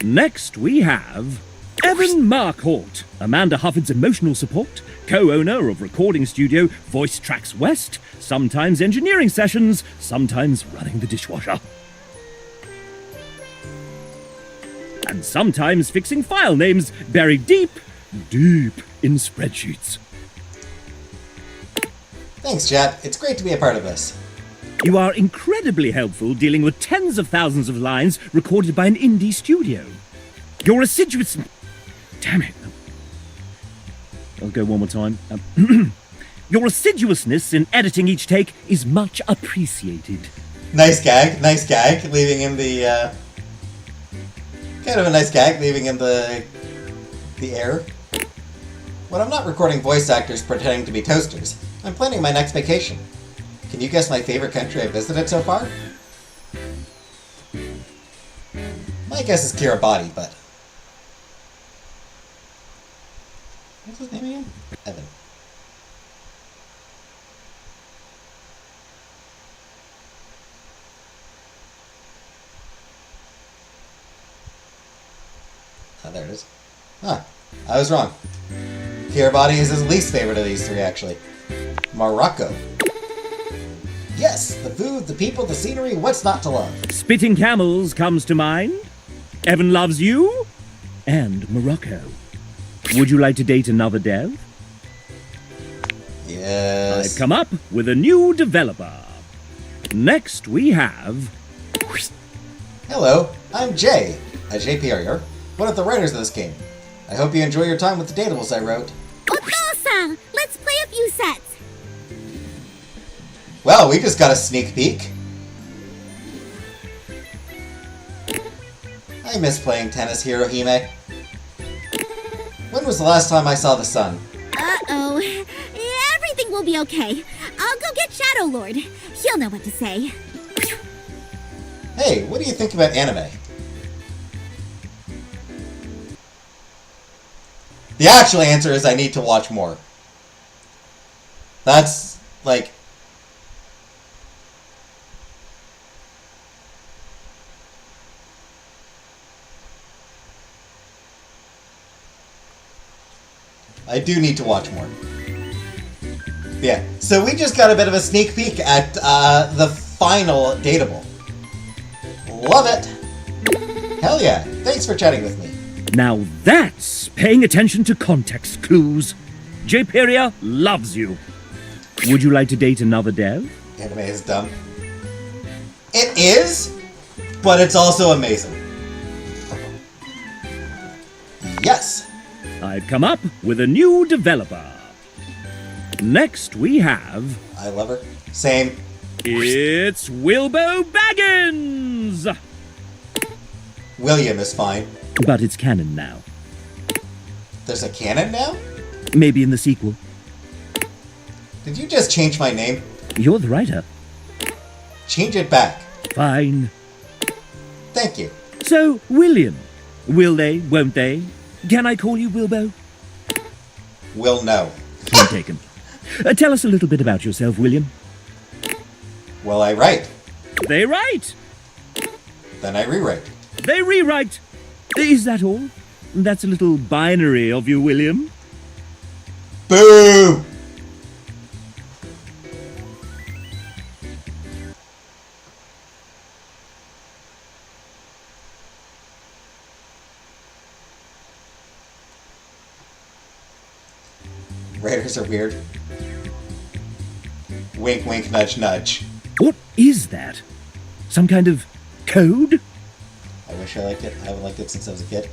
Next we have Evan Marcourt, Amanda Hufford's emotional support, co-owner of recording studio Voice Tracks West, sometimes engineering sessions, sometimes running the dishwasher. And sometimes fixing file names buried deep, deep in spreadsheets. Thanks, chat. It's great to be a part of this. You are incredibly helpful dealing with tens of thousands of lines recorded by an indie studio. Your assiduous... Damn it. I'll go one more time. Your assiduousness in editing each take is much appreciated. Nice gag, leaving him the, kind of a nice gag, leaving him the air. When I'm not recording voice actors pretending to be toasters, I'm planning my next vacation. Can you guess my favorite country I've visited so far? My guess is Kiribati, but... What's his name again? Evan. Oh, there it is. Huh. I was wrong. Kiribati is his least favorite of these 3, actually. Morocco. Yes, the food, the people, the scenery, what's not to love? Spitting Camels comes to mind. Evan loves you. And Morocco. Would you like to date another dev? Yes. I've come up with a new developer. Next we have... Hello, I'm Jay, a JPRer, one of the writers of this game. I hope you enjoy your time with the datables I wrote. Otosa! Let's play a few sets! Well, we just got a sneak peek. I miss playing tennis, Hirohime. When was the last time I saw the sun? Uh-oh. Everything will be okay. I'll go get Shadow Lord. He'll know what to say. Hey, what do you think about anime? The actual answer is I need to watch more. That's, like... I do need to watch more. Yeah, so we just got a bit of a sneak peek at the final dateable. Love it! Hell yeah, thanks for chatting with me. Now that's paying attention to context clues. Jperia loves you. Would you like to date another dev? Anime is dumb. It is, but it's also amazing. Yes. I've come up with a new developer. Next we have... I love her. Same. It's Wilbo Baggins! William is fine. But it's canon now. There's a canon now? Maybe in the sequel. Did you just change my name? You're the writer. Change it back. Fine. Thank you. So, William. Will they, won't they? Can I call you Wilbo? Will no. Point taken. Tell us a little bit about yourself, William. Well, I write. They write. Then I rewrite. They rewrite. Is that all? That's a little binary of you, William. Boo! Writers are weird. Wink, wink, nudge, nudge. What is that? Some kind of code? I wish I liked it. I haven't liked it since I was a kid.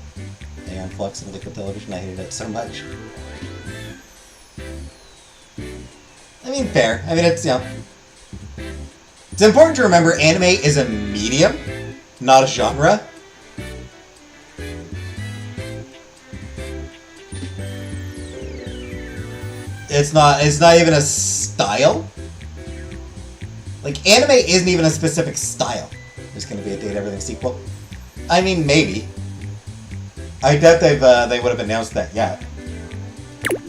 Aeon Flux and Liquid Television, I hated it so much. I mean, fair. I mean, it's, you know... It's important to remember anime is a medium, not a genre. It's not even a style. Like, anime isn't even a specific style. There's gonna be a Date Everything sequel. I mean, maybe. I doubt they would have announced that yet.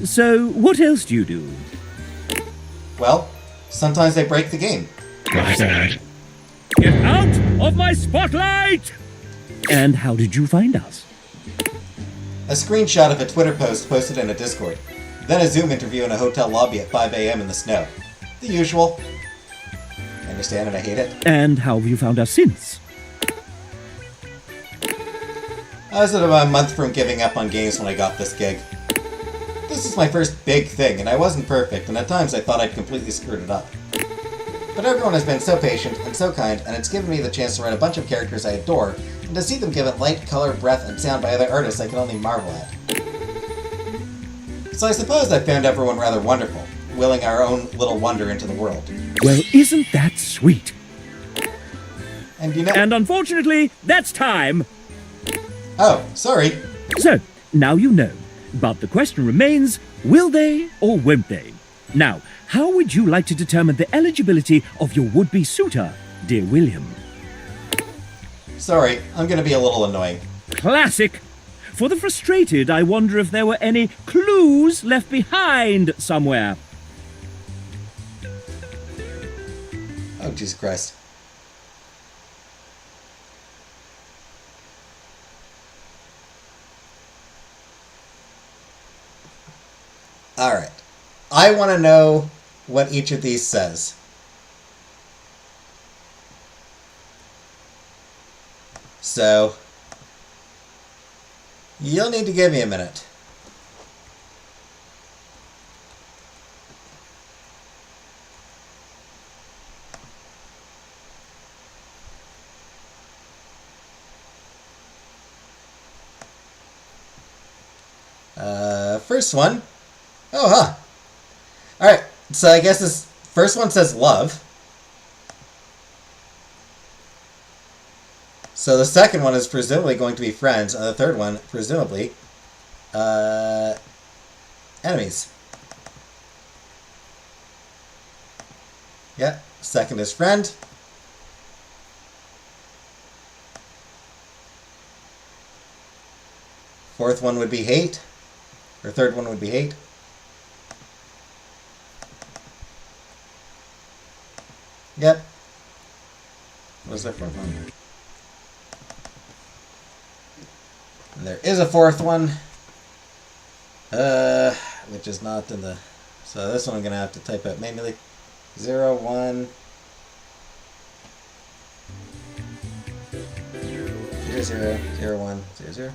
So, what else do you do? Well, sometimes they break the game. Get out of my spotlight! And how did you find us? A screenshot of a Twitter post posted in a Discord. Then a Zoom interview in a hotel lobby at 5 a.m. in the snow. The usual. I understand and I hate it. And how have you found us since? I was about a month from giving up on games when I got this gig. This is my first big thing, and I wasn't perfect, and at times I thought I'd completely screwed it up. But everyone has been so patient and so kind, and it's given me the chance to write a bunch of characters I adore, and to see them give it light, color, breath, and sound by other artists I can only marvel at. So I suppose I found everyone rather wonderful, willing our own little wonder into the world. Well, isn't that sweet? And you know... And unfortunately, that's time! Oh, sorry. So, now you know. But the question remains, will they or won't they? Now, how would you like to determine the eligibility of your would-be suitor, dear William? Sorry, I'm gonna be a little annoying. Classic! For the frustrated, I wonder if there were any clues left behind somewhere. Oh, Jesus Christ. Alright. I want to know what each of these says. So, you'll need to give me a minute. First one. Oh, huh. Alright, so I guess this first one says love. So the second one is presumably going to be friends, and the third one, presumably, enemies. Yeah, second is friend. Fourth one would be hate. Or third one would be hate. Yep. What was that fourth one? And there is a fourth one. Which is not in the... So this one I'm going to have to type out manually. 0, 1... 0, 0, 0, 1, 0, 0.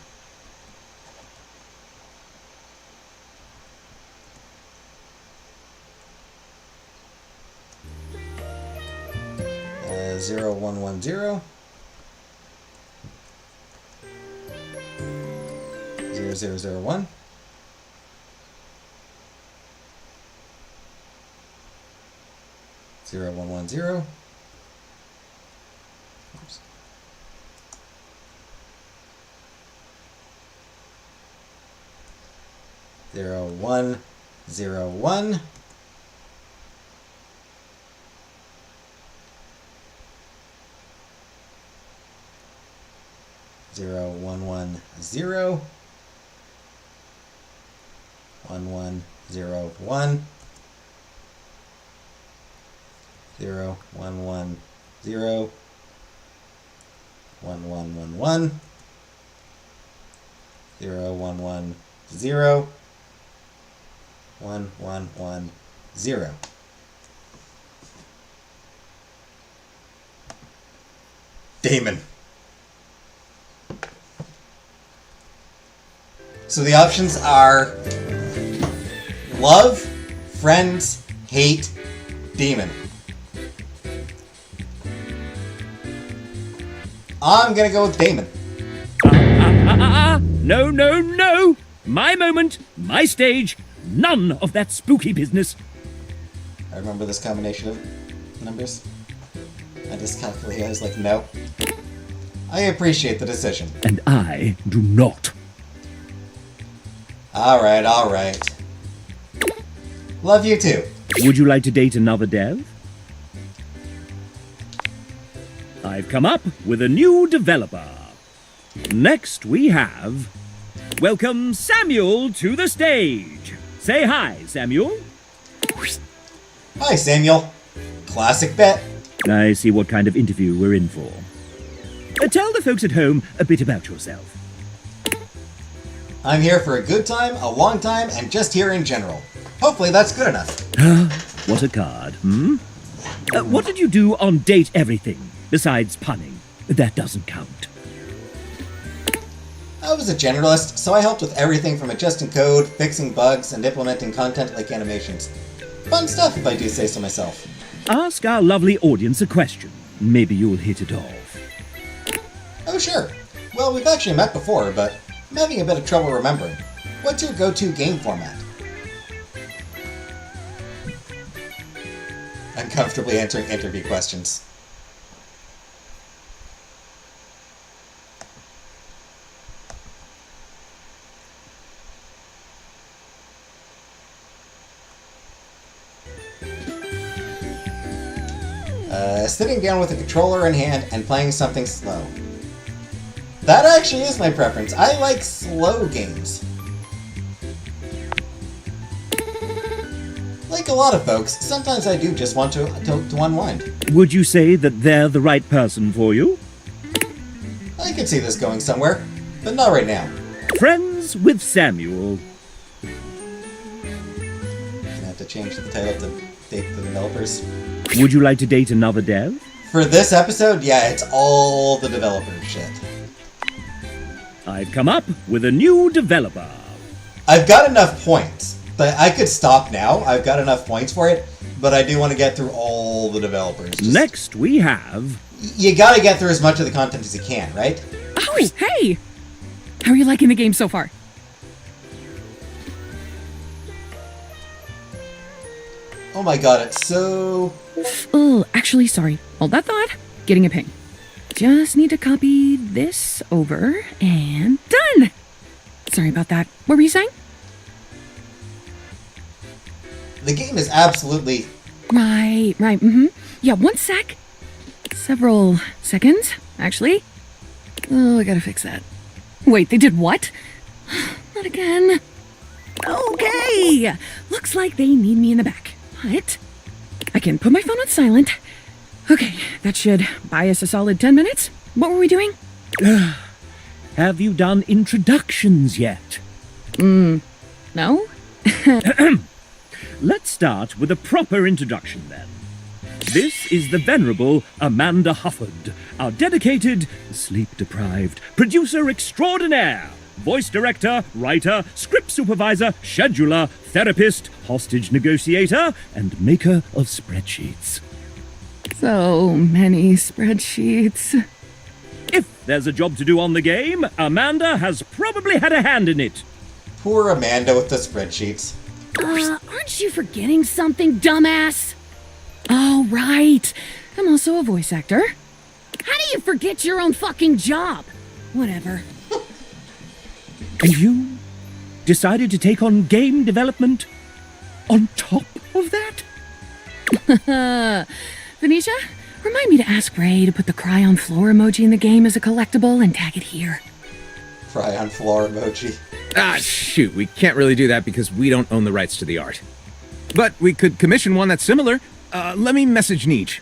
Uh, 0, 1, 1, 0. 0, 0, 0, 1. 0, 1, 1, 0. Oops. 0, 1, 0, 1. 0, 1, 1, 0. 1, 1, 0, 1. 0, 1, 1, 0. 1, 1, 1, 1. 0, 1, 1, 0. 1, 1, 1, 0. Damon. So the options are love, friends, hate, demon. I'm gonna go with Damon. No, no, no! My moment, my stage, none of that spooky business. I remember this combination of numbers. I just calculated, I was like, no. I appreciate the decision. And I do not. Alright, alright. Love you too. Would you like to date another dev? I've come up with a new developer. Next we have... Welcome Samuel to the stage. Say hi, Samuel. Hi, Samuel. Classic bet. I see what kind of interview we're in for. Tell the folks at home a bit about yourself. I'm here for a good time, a long time, and just here in general. Hopefully that's good enough. What a card, hmm? What did you do on Date Everything, besides punning? That doesn't count. I was a generalist, so I helped with everything from adjusting code, fixing bugs, and implementing content like animations. Fun stuff, if I do say so myself. Ask our lovely audience a question. Maybe you'll hit it off. Oh, sure. Well, we've actually met before, but I'm having a bit of trouble remembering. What's your go-to game format? Uncomfortably answering interview questions. Sitting down with a controller in hand and playing something slow. That actually is my preference. I like slow games. Like a lot of folks, sometimes I do just want to unwind. Would you say that they're the right person for you? I could see this going somewhere, but not right now. Friends with Samuel. Gonna have to change the title to Date the Developers. Would you like to date another dev? For this episode, yeah, it's all the developer shit. I've come up with a new developer. I've got enough points, but I could stop now. I've got enough points for it, but I do want to get through all the developers. Next we have... You gotta get through as much of the content as you can, right? Oh, hey! How are you liking the game so far? Oh my god, it's so... Oh, actually, sorry. Hold that thought. Getting a ping. Just need to copy this over and done! Sorry about that. What were you saying? The game is absolutely... Right, mm-hmm. Yeah, one sec. Several seconds, actually. Oh, I gotta fix that. Wait, they did what? Not again. Okay! Looks like they need me in the back. But I can put my phone on silent. Okay, that should buy us a solid 10 minutes. What were we doing? Have you done introductions yet? No? Let's start with a proper introduction then. This is the venerable Amanda Hufford, our dedicated, sleep-deprived producer extraordinaire, voice director, writer, script supervisor, scheduler, therapist, hostage negotiator, and maker of spreadsheets. So many spreadsheets. If there's a job to do on the game, Amanda has probably had a hand in it. Poor Amanda with the spreadsheets. Aren't you forgetting something, dumbass? Oh, right. I'm also a voice actor. How do you forget your own fucking job? Whatever. And you decided to take on game development on top of that? Venetia, remind me to ask Ray to put the cry on floor emoji in the game as a collectible and tag it here. Cry on floor emoji. Ah, shoot, we can't really do that because we don't own the rights to the art. But we could commission one that's similar. Let me message Neej.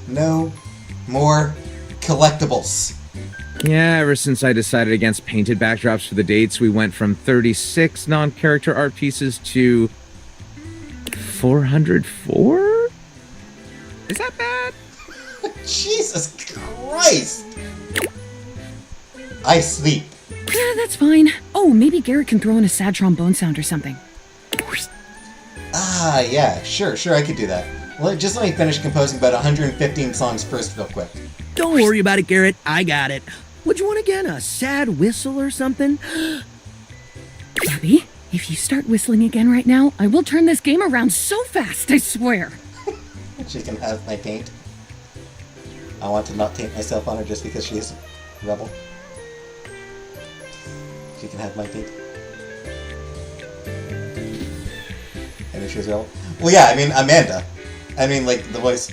No more collectibles. Yeah, ever since I decided against painted backdrops for the dates, we went from 36 non-character art pieces to 404? Is that bad? Jesus Christ! I sleep. Yeah, that's fine. Oh, maybe Garrett can throw in a sad trombone sound or something. Ah, yeah, sure, I could do that. Well, just let me finish composing about 115 songs first real quick. Don't worry about it, Garrett. I got it. Would you want again a sad whistle or something? Bobby, if you start whistling again right now, I will turn this game around so fast, I swear. She can have my paint. I want to not taint myself on her just because she is a rebel. She can have my paint. And if she's a rebel. Well, yeah, I mean, Amanda. I mean, like, the voice.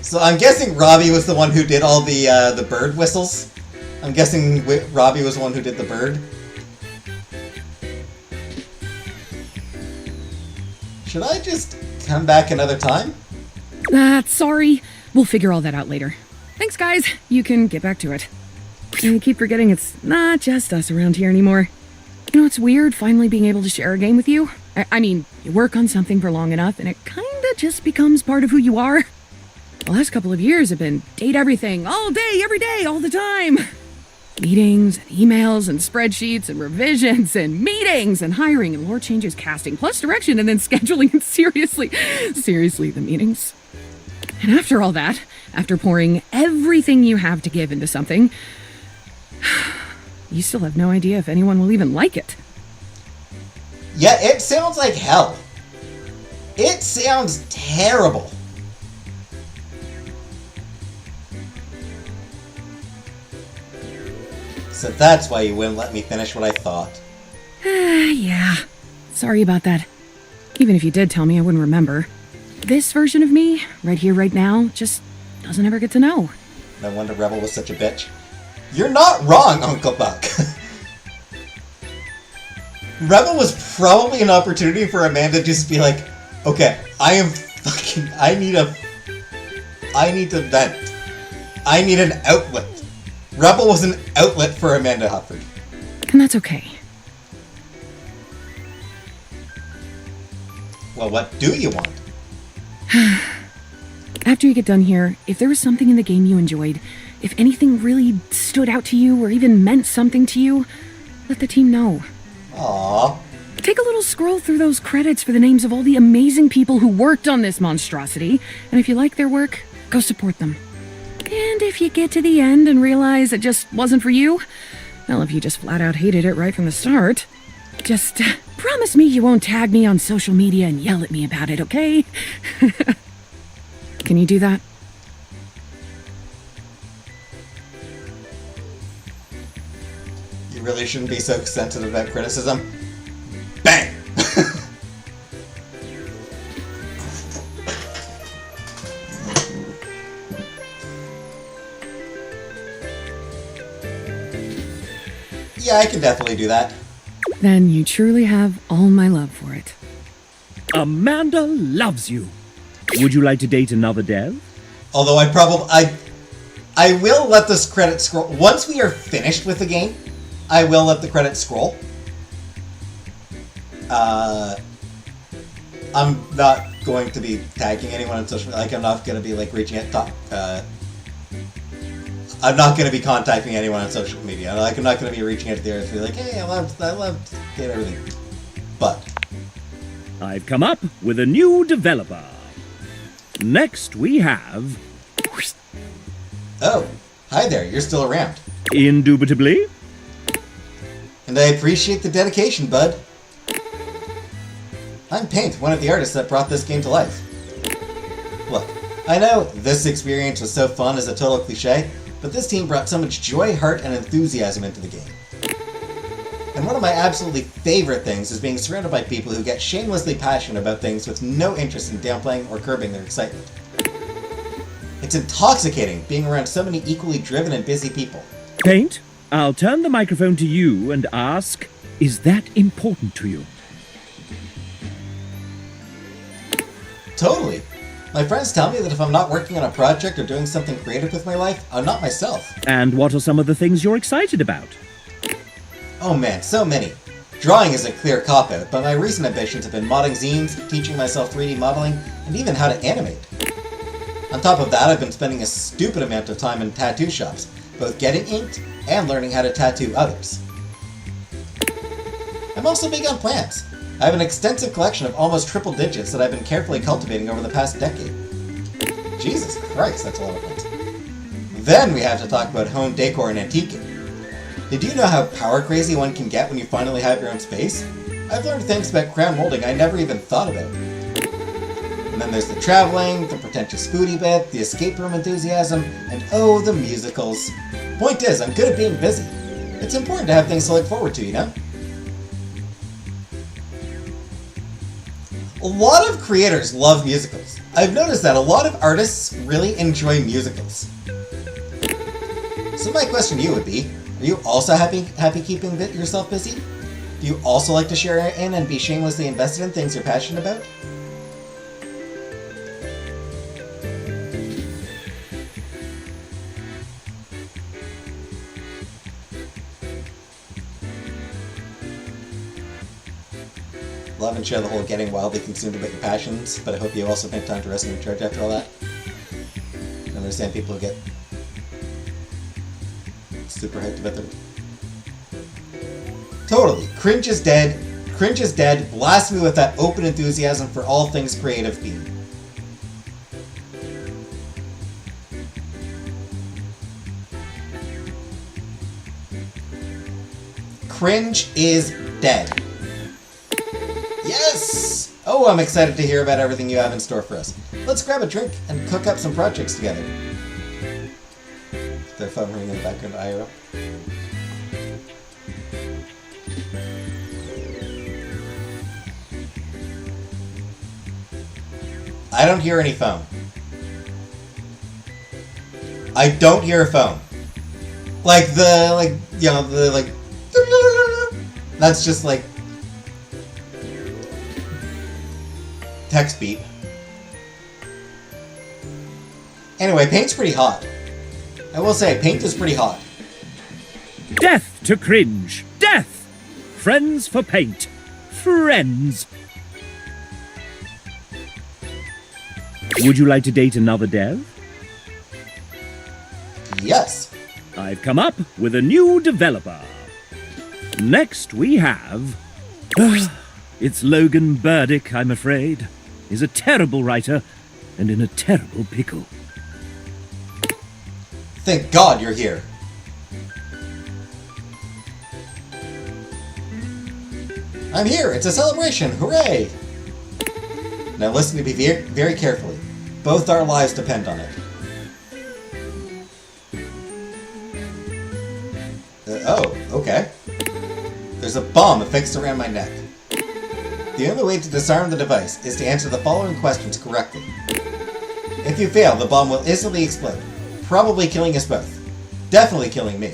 So I'm guessing Robbie was the one who did all the bird whistles. I'm guessing Robbie was the one who did the bird. Should I just come back another time? Sorry. We'll figure all that out later. Thanks, guys. You can get back to it. I keep forgetting it's not just us around here anymore. You know, it's weird finally being able to share a game with you. I mean, you work on something for long enough and it kinda just becomes part of who you are. The last couple of years have been date everything, all day, every day, all the time. Meetings and emails and spreadsheets and revisions and meetings and hiring and lore changes, casting, plus direction and then scheduling and seriously, the meetings. And after all that, after pouring everything you have to give into something, you still have no idea if anyone will even like it. Yeah, it sounds like hell. It sounds terrible. So that's why you wouldn't let me finish what I thought. Yeah. Sorry about that. Even if you did tell me, I wouldn't remember. This version of me, right here, right now, just doesn't ever get to know. No wonder Rebel was such a bitch. You're not wrong, Uncle Buck. Rebel was probably an opportunity for Amanda to just be like, okay, I need to vent. I need an outlet. Rebel was an outlet for Amanda Hufford. And that's okay. Well, what do you want? After you get done here, if there was something in the game you enjoyed, if anything really stood out to you or even meant something to you, let the team know. Aww. Take a little scroll through those credits for the names of all the amazing people who worked on this monstrosity, and if you like their work, go support them. And if you get to the end and realize it just wasn't for you, well, if you just flat out hated it right from the start, Just promise me you won't tag me on social media and yell at me about it, okay? Can you do that? You really shouldn't be so sensitive about criticism. Bang! Yeah, I can definitely do that. Then you truly have all my love for it. Amanda loves you. Would you like to date another dev? Although I will let this credit scroll. Once we are finished with the game, I will let the credits scroll. I'm not going to be tagging anyone on social media. Like, I'm not going to be, like, reaching out I'm not going to be contacting anyone on social media. Like, I'm not going to be reaching out to the earth and be like, hey, I love get everything. But I've come up with a new developer. Next we have... Oh, hi there, you're still around. Indubitably. And I appreciate the dedication, bud. I'm Paint, one of the artists that brought this game to life. Look, I know this experience was so fun as a total cliche, but this team brought so much joy, heart, and enthusiasm into the game. And one of my absolutely favorite things is being surrounded by people who get shamelessly passionate about things with no interest in downplaying or curbing their excitement. It's intoxicating being around so many equally driven and busy people. Paint, I'll turn the microphone to you and ask, is that important to you? Totally. My friends tell me that if I'm not working on a project or doing something creative with my life, I'm not myself. And what are some of the things you're excited about? Oh man, so many. Drawing is a clear cop-out, but my recent ambitions have been modding zines, teaching myself 3D modeling, and even how to animate. On top of that, I've been spending a stupid amount of time in tattoo shops, both getting inked and learning how to tattoo others. I'm also big on plants. I have an extensive collection of almost triple digits that I've been carefully cultivating over the past decade. Jesus Christ, that's a lot of plants. Then we have to talk about home decor and antiquing. Did you know how power crazy one can get when you finally have your own space? I've learned things about crown molding I never even thought about. And then there's the traveling, the pretentious foodie bit, the escape room enthusiasm, and oh, the musicals. Point is, I'm good at being busy. It's important to have things to look forward to, you know? A lot of creators love musicals. I've noticed that a lot of artists really enjoy musicals. So my question to you would be, are you also happy keeping yourself busy? Do you also like to share in and be shamelessly invested in things you're passionate about? Love and share the whole getting wildly consumed about your passions, but I hope you also make time to rest and recharge after all that. I understand people who get super hyped about them. Totally. Cringe is dead. Cringe is dead. Blast me with that open enthusiasm for all things creative theme. Cringe is dead. Yes! Oh, I'm excited to hear about everything you have in store for us. Let's grab a drink and cook up some projects together. Is there a phone ringing in the background, IRL? I don't hear any phone. I don't hear a phone. That's just like text beep. Anyway, Paint's pretty hot. I will say, Paint is pretty hot. Death to cringe! Death! Friends for Paint. Friends. Would you like to date another dev? Yes. I've come up with a new developer. Next we have... it's Logan Burdick, I'm afraid. He's a terrible writer and in a terrible pickle. Thank God you're here. I'm here! It's a celebration! Hooray! Now listen to me very carefully. Both our lives depend on it. Oh, okay. There's a bomb affixed around my neck. The only way to disarm the device is to answer the following questions correctly. If you fail, the bomb will instantly explode, probably killing us both. Definitely killing me.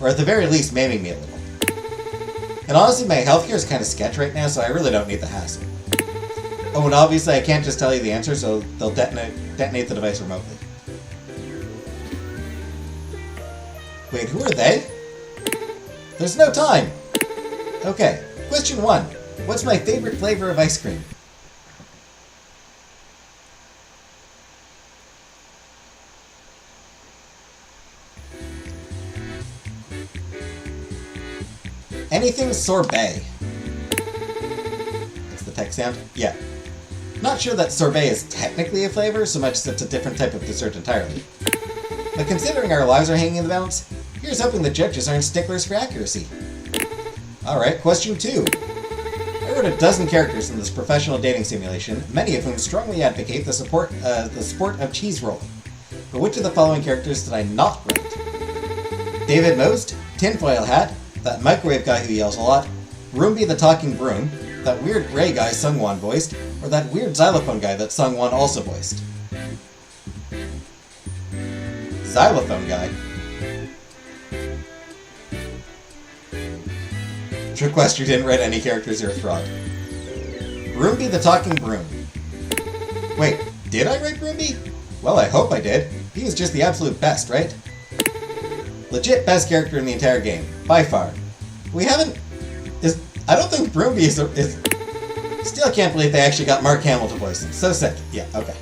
Or at the very least, maiming me a little. And honestly, my healthcare is kind of sketch right now, so I really don't need the hassle. Oh, and obviously I can't just tell you the answer, so they'll detonate the device remotely. Wait, who are they? There's no time! Okay, question 1. What's my favorite flavor of ice cream? Anything sorbet. That's the text sound? Yeah. Not sure that sorbet is technically a flavor, so much as it's a different type of dessert entirely. But considering our lives are hanging in the balance, here's hoping the judges aren't sticklers for accuracy. Alright, question 2. I wrote a dozen characters in this professional dating simulation, many of whom strongly advocate the sport of cheese rolling. But which of the following characters did I not write? David Most, Tinfoil Hat, that microwave guy who yells a lot, Roomby the Talking Broom, that weird gray guy Sungwon voiced, or that weird xylophone guy that Sungwon also voiced. Xylophone guy? Trick Quest, you didn't write any characters, you're a fraud. Roomby the Talking Broom. Wait, did I write Roomby? Well, I hope I did. He was just the absolute best, right? Legit best character in the entire game, by far. We haven't... I don't think Broomby is... Still can't believe they actually got Mark Hamill to voice him. So sick. Yeah, okay.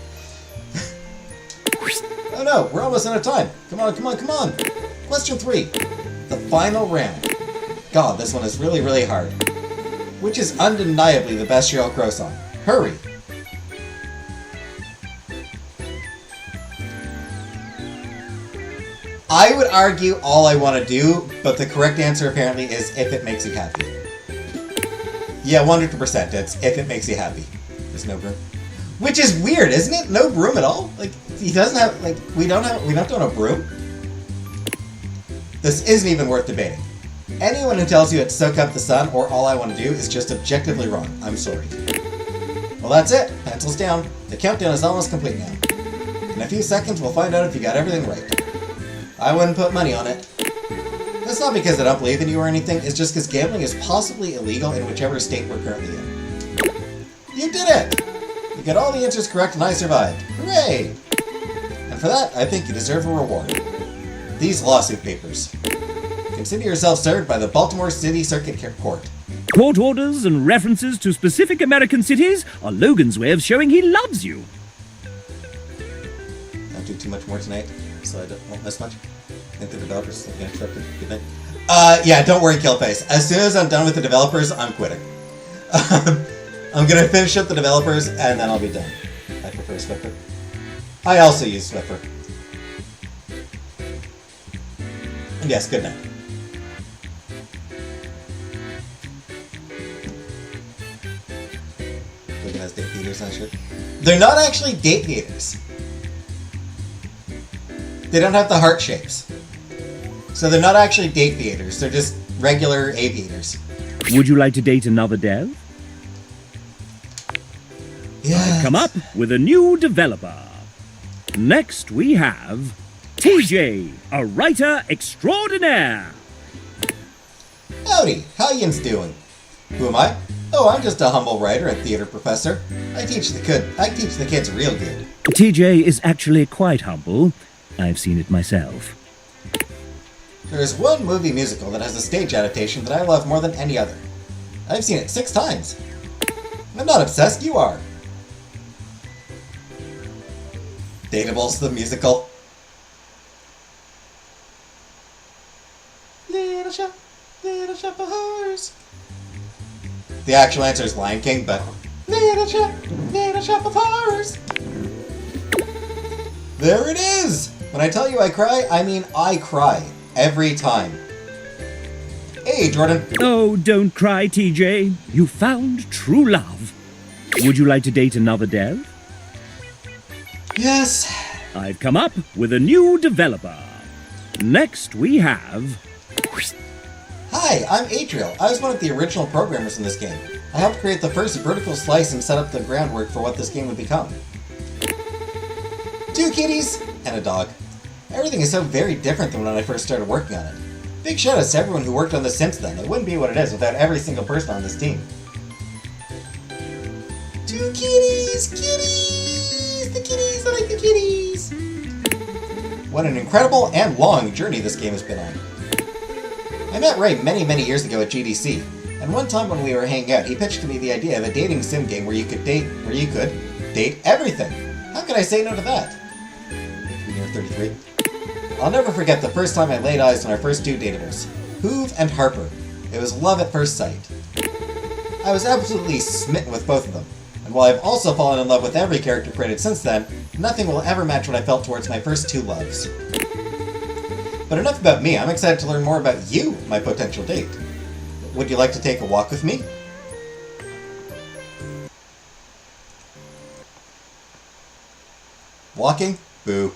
Oh no, we're almost out of time. Come on, come on, come on. Question 3. The final round. God, this one is really, really hard. Which is undeniably the best Sheryl Crow song? Hurry! I would argue All I Want to Do, but the correct answer apparently is If It Makes You Happy. Yeah, 100%. It's If It Makes You Happy. There's no broom. Which is weird, isn't it? No broom at all? Like, he doesn't have, like, we don't have a broom? This isn't even worth debating. Anyone who tells you it's Soak Up the Sun or All I Want to Do is just objectively wrong. I'm sorry. Well, that's it. Pencils down. The countdown is almost complete now. In a few seconds, we'll find out if you got everything right. I wouldn't put money on it. That's not because I don't believe in you or anything, it's just because gambling is possibly illegal in whichever state we're currently in. You did it! You got all the answers correct and I survived. Hooray! And for that, I think you deserve a reward. These lawsuit papers. Consider yourself served by the Baltimore City Circuit Court. Court orders and references to specific American cities are Logan's way of showing he loves you. Don't do too much more tonight, so I won't miss much. I think the developers will get interrupted. Good night. Yeah, don't worry, Killface. As soon as I'm done with the developers, I'm quitting. I'm gonna finish up the developers, and then I'll be done. I prefer Swiffer. I also use Swiffer. And yes, good night. Looking at date theaters and shit. They're not actually date theaters. They don't have the heart shapes. So they're not actually date theaters, they're just regular aviators. Would you like to date another dev? Yeah. Come up with a new developer. Next we have TJ, a writer extraordinaire. Howdy, how yins doing? Who am I? Oh, I'm just a humble writer and theater professor. I teach the kids real good. TJ is actually quite humble. I've seen it myself. There is one movie musical that has a stage adaptation that I love more than any other. I've seen it 6 times. I'm not obsessed, you are. Datables the musical. Little shop of horrors. The actual answer is Lion King, but little shop of horrors. There it is! When I tell you I cry, I mean I cry. Every time. Hey, Jordan. Oh, don't cry, TJ. You found true love. Would you like to date another dev? Yes. I've come up with a new developer. Next we have... Hi, I'm Adriel. I was one of the original programmers in this game. I helped create the first vertical slice and set up the groundwork for what this game would become. 2 kitties and a dog. Everything is so very different than when I first started working on it. Big shout out to everyone who worked on this since then. It wouldn't be what it is without every single person on this team. 2 kitties! Kitties! The kitties! I like the kitties! What an incredible and long journey this game has been on. I met Ray many years ago at GDC, and one time when we were hanging out, he pitched to me the idea of a dating sim game where you could date everything. How could I say no to that? You're 33. I'll never forget the first time I laid eyes on our first 2 datables, Hoove and Harper. It was love at first sight. I was absolutely smitten with both of them, and while I've also fallen in love with every character created since then, nothing will ever match what I felt towards my first 2 loves. But enough about me, I'm excited to learn more about you, my potential date. Would you like to take a walk with me? Walking? Boo.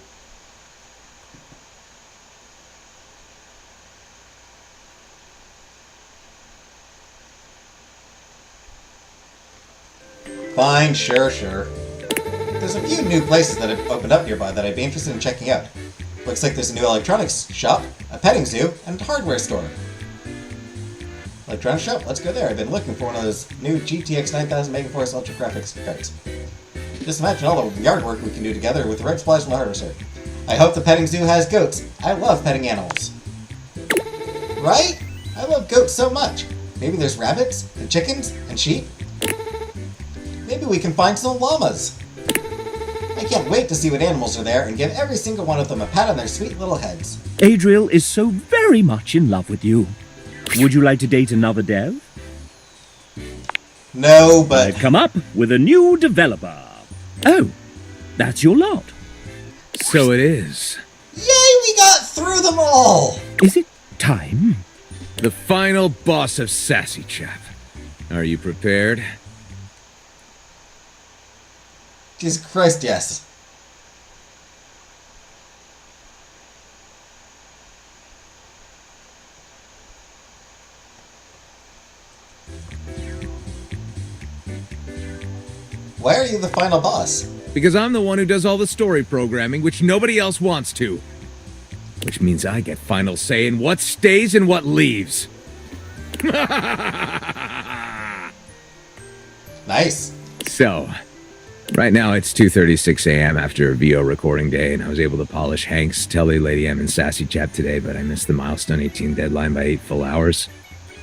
Fine, sure. There's a few new places that have opened up nearby that I'd be interested in checking out. Looks like there's a new electronics shop, a petting zoo, and a hardware store. Electronics shop? Let's go there. I've been looking for one of those new GTX 9000 Megaforce Ultra Graphics cards. Just imagine all the yard work we can do together with the right supplies from the hardware store. I hope the petting zoo has goats. I love petting animals. Right? I love goats so much. Maybe there's rabbits, and chickens, and sheep. Maybe we can find some llamas. I can't wait to see what animals are there and give every single one of them a pat on their sweet little heads. Adriel is so very much in love with you. Would you like to date another dev? No, but... I've come up with a new developer. Oh, that's your lot. So it is. Yay, we got through them all! Is it time? The final boss of Sassy Chap. Are you prepared? Jesus Christ, yes. Why are you the final boss? Because I'm the one who does all the story programming, which nobody else wants to. Which means I get final say in what stays and what leaves. Nice. So, right now it's 2:36 a.m. after a VO recording day, and I was able to polish Hank's, Telly, Lady M, and Sassy Chap today, but I missed the milestone 18 deadline by 8 full hours.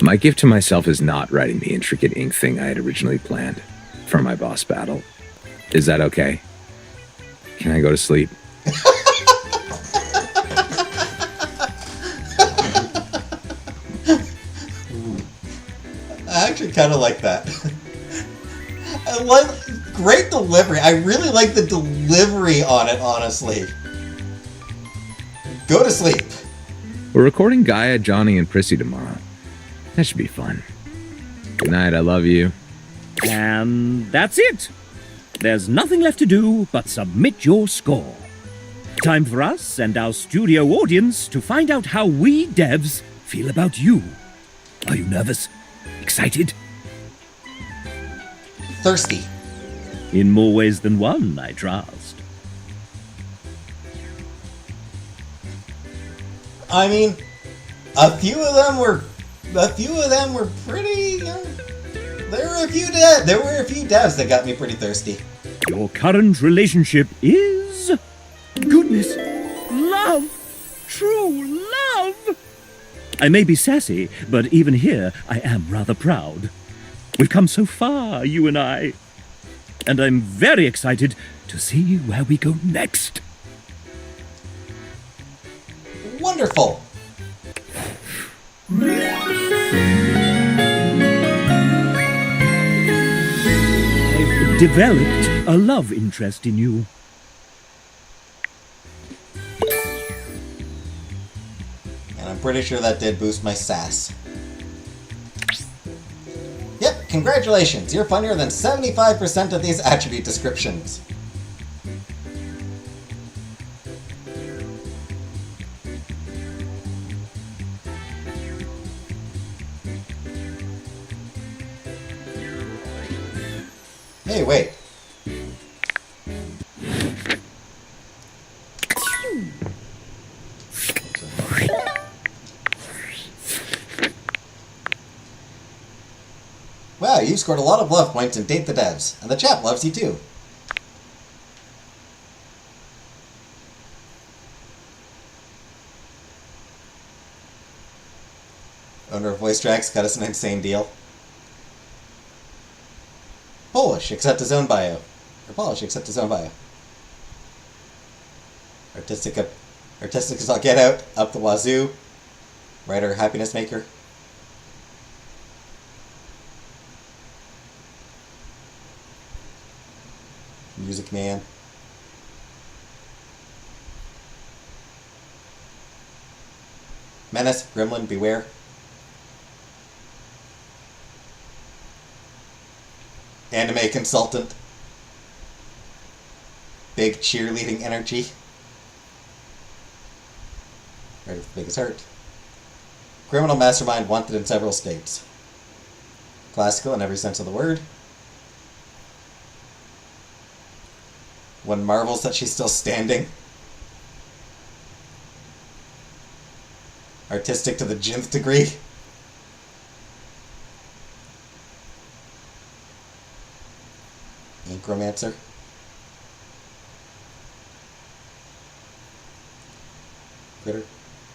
My gift to myself is not writing the intricate ink thing I had originally planned for my boss battle. Is that okay? Can I go to sleep? I actually kind of like that. I like great delivery. I really like the delivery on it, honestly. Go to sleep. We're recording Gaia, Johnny, and Prissy tomorrow. That should be fun. Good night, I love you. And that's it. There's nothing left to do but submit your score. Time for us and our studio audience to find out how we devs feel about you. Are you nervous? Excited? Thirsty. In more ways than one, I trust. I mean, a few of them were pretty. There were a few devs that got me pretty thirsty. Your current relationship is... goodness, love, true love. I may be sassy, but even here I am rather proud. We've come so far, you and I. And I'm very excited to see where we go next. Wonderful. I've developed a love interest in you. And I'm pretty sure that did boost my sass. Congratulations, you're funnier than 75% of these attribute descriptions. Hey, wait. Wow, you scored a lot of love points in Date the Devs, and the chat loves you too. Owner of Voice Tracks got us an insane deal. Polish, except his own bio. Or Polish, except his own bio. Artistic as all get out, up the wazoo. Writer, happiness maker. Music man. Menace, gremlin, beware. Anime consultant. Big cheerleading energy. Right with the biggest heart. Criminal mastermind wanted in several states. Classical in every sense of the word. One marvels that she's still standing. Artistic to the 10th degree. Inkromancer.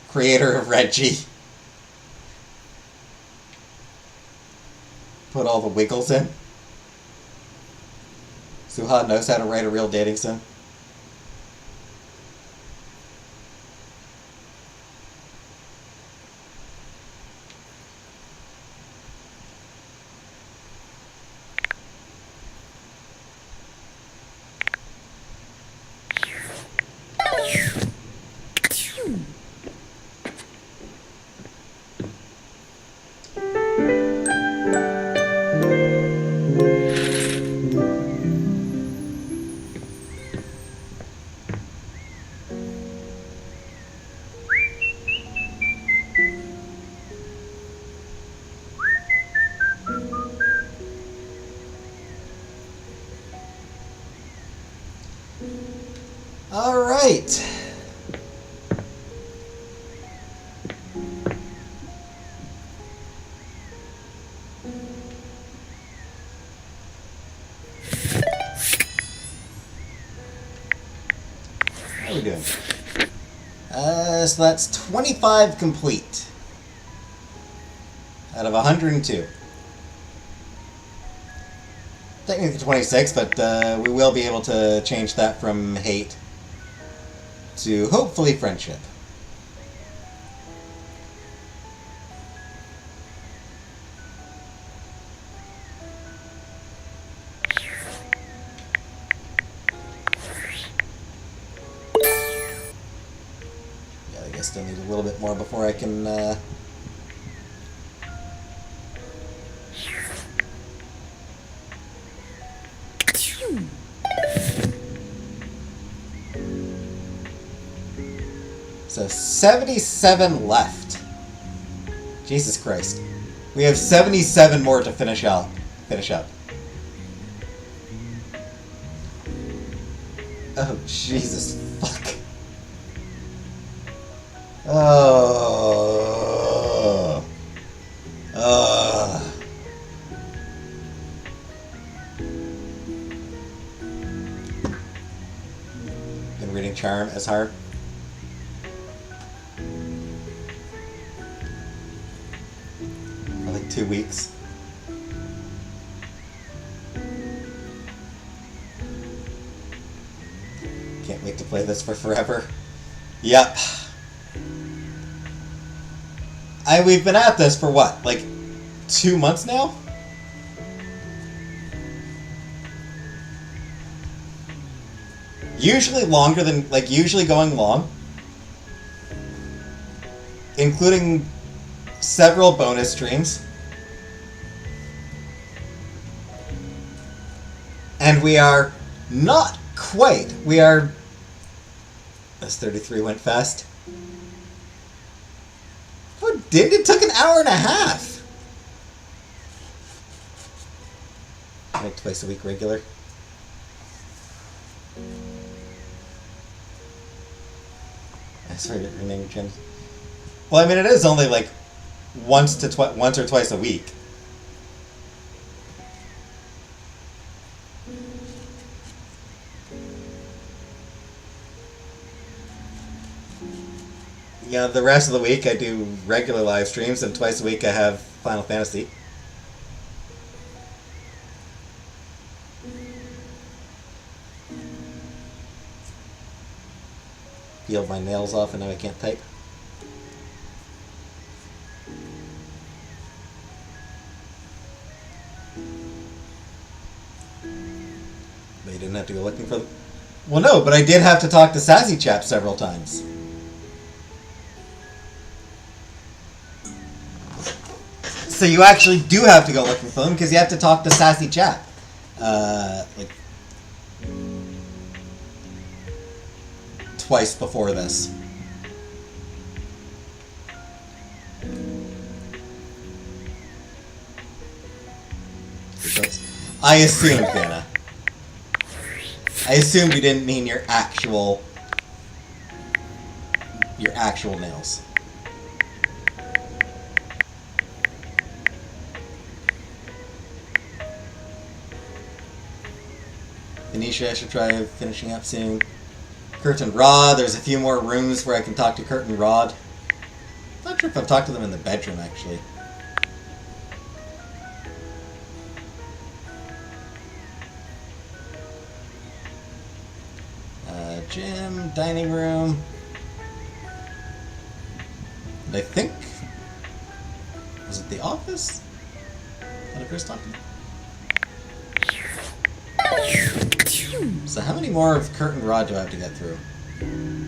Creator of Reggie. Put all the wiggles in. Suha knows how to write a real dating sim. All right. How are we doing? So that's 25 complete out of 102. Technically 26, but we will be able to change that from hate to hopefully friendship. Yeah, I guess still need a little bit more before I can So 77 left. Jesus Christ. We have 77 more to finish up. Oh, Jesus fuck. Oh. Been reading Charm as hard. For like 2 weeks. Can't wait to play this for forever. Yep. We've been at this for what, like 2 months now? Usually longer than, like, usually going long. Including several bonus streams. And we are not quite. We are... This 33 went fast. Oh, did it? Took an hour and a half. Like twice a week regular. Sorry, renaming Jim. Well, I mean, it is only like once or twice a week. Yeah, the rest of the week I do regular live streams, and twice a week I have Final Fantasy. Peeled my nails off and now I can't type. But you didn't have to go looking for them. Well, no, but I did have to talk to Sassy Chap several times. So you actually do have to go looking for them because you have to talk to Sassy Chap. Like twice before this. I assumed, Dana. I assumed you didn't mean your actual nails. Venetia, I should try finishing up soon. Kurt and Rod, there's a few more rooms where I can talk to Kurt and Rod. Not sure if I've talked to them in the bedroom, actually. Gym, dining room. And I think... Was it the office? That I first talked to? So how many more of Kurt and Rod do I have to get through?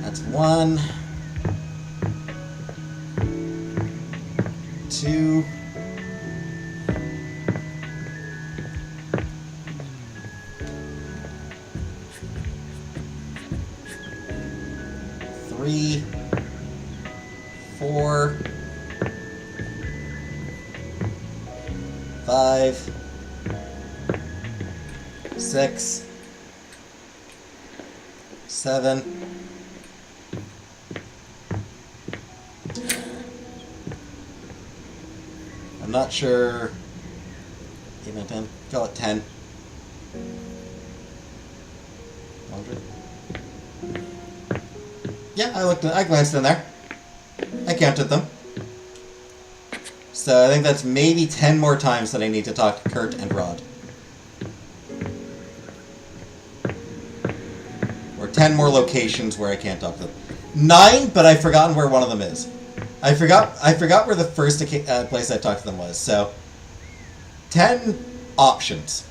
That's 1, 2, 3, 4, 5, 6, 7. I'm not sure. 8, 9, 10. Call it 10. 100. Yeah, I glanced in there. I counted them. So I think that's maybe 10 more times that I need to talk to Kurt and Rod. Or 10 more locations where I can't talk to them. 9, but I've forgotten where one of them is. I forgot where the first place I talked to them was. So 10 options.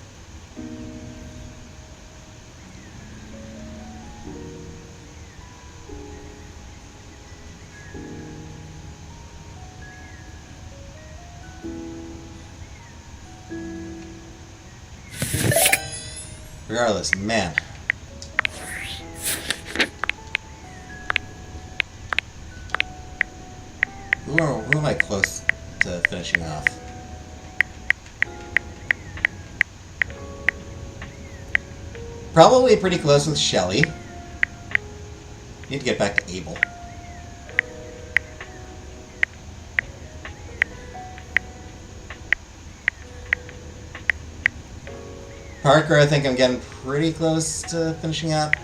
Regardless, man. Who am I close to finishing off? Probably pretty close with Shelly. Need to get back to Abel. Parker, I think I'm getting pretty close to finishing up.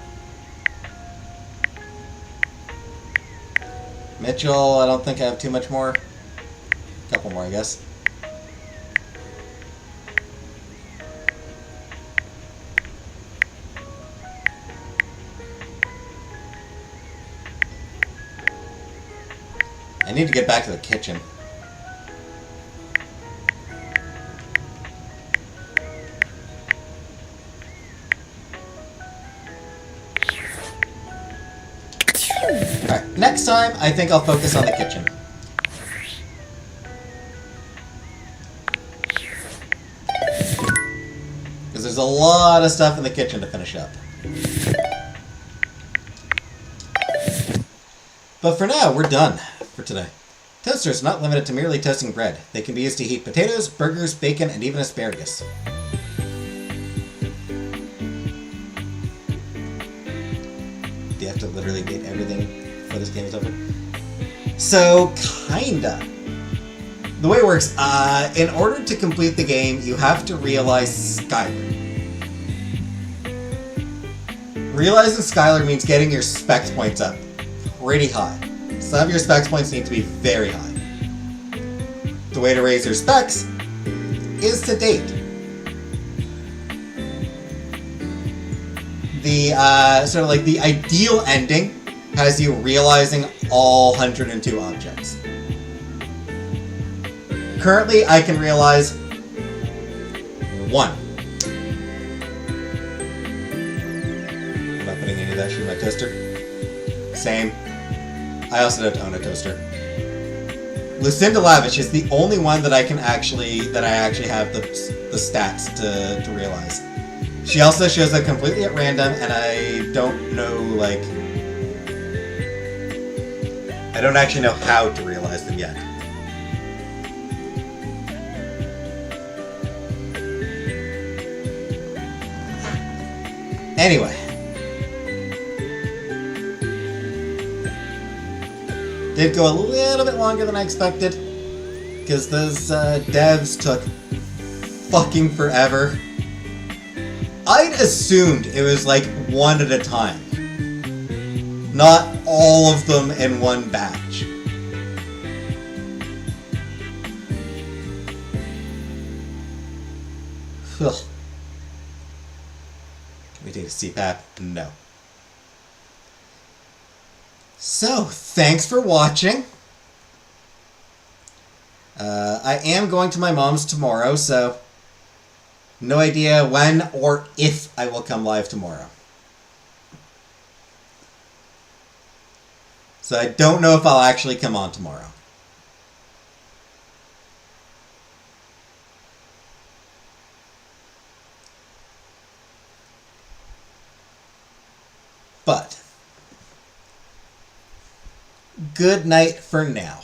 Mitchell, I don't think I have too much more. A couple more, I guess. I need to get back to the kitchen. Alright, next time, I think I'll focus on the kitchen. because there's a lot of stuff in the kitchen to finish up. But for now, we're done for today. Toasters are not limited to merely toasting bread. They can be used to heat potatoes, burgers, bacon, and even asparagus. Do you have to literally get everything before this game is over? So, kinda. The way it works, in order to complete the game, you have to realize Skylar. Realizing Skylar means getting your specs points up pretty high. Some of your specs points need to be very high. The way to raise your specs is to date. The sort of like the ideal ending has you realizing all 102 objects. Currently, I can realize 1. I'm not putting any of that shit in my toaster. Same. I also don't own a toaster. Lucinda Lavish is the only one that I actually have the stats to realize. She also shows up completely at random, and I don't know, like, I don't actually know how to realize them yet. Anyway. Did go a little bit longer than I expected, because those devs took fucking forever. I'd assumed it was like one at a time, not all of them in one batch. Ugh. Can we take a CPAP? No. So, thanks for watching. I am going to my mom's tomorrow, so no idea when or if I will come live tomorrow. So I don't know if I'll actually come on tomorrow. But good night for now.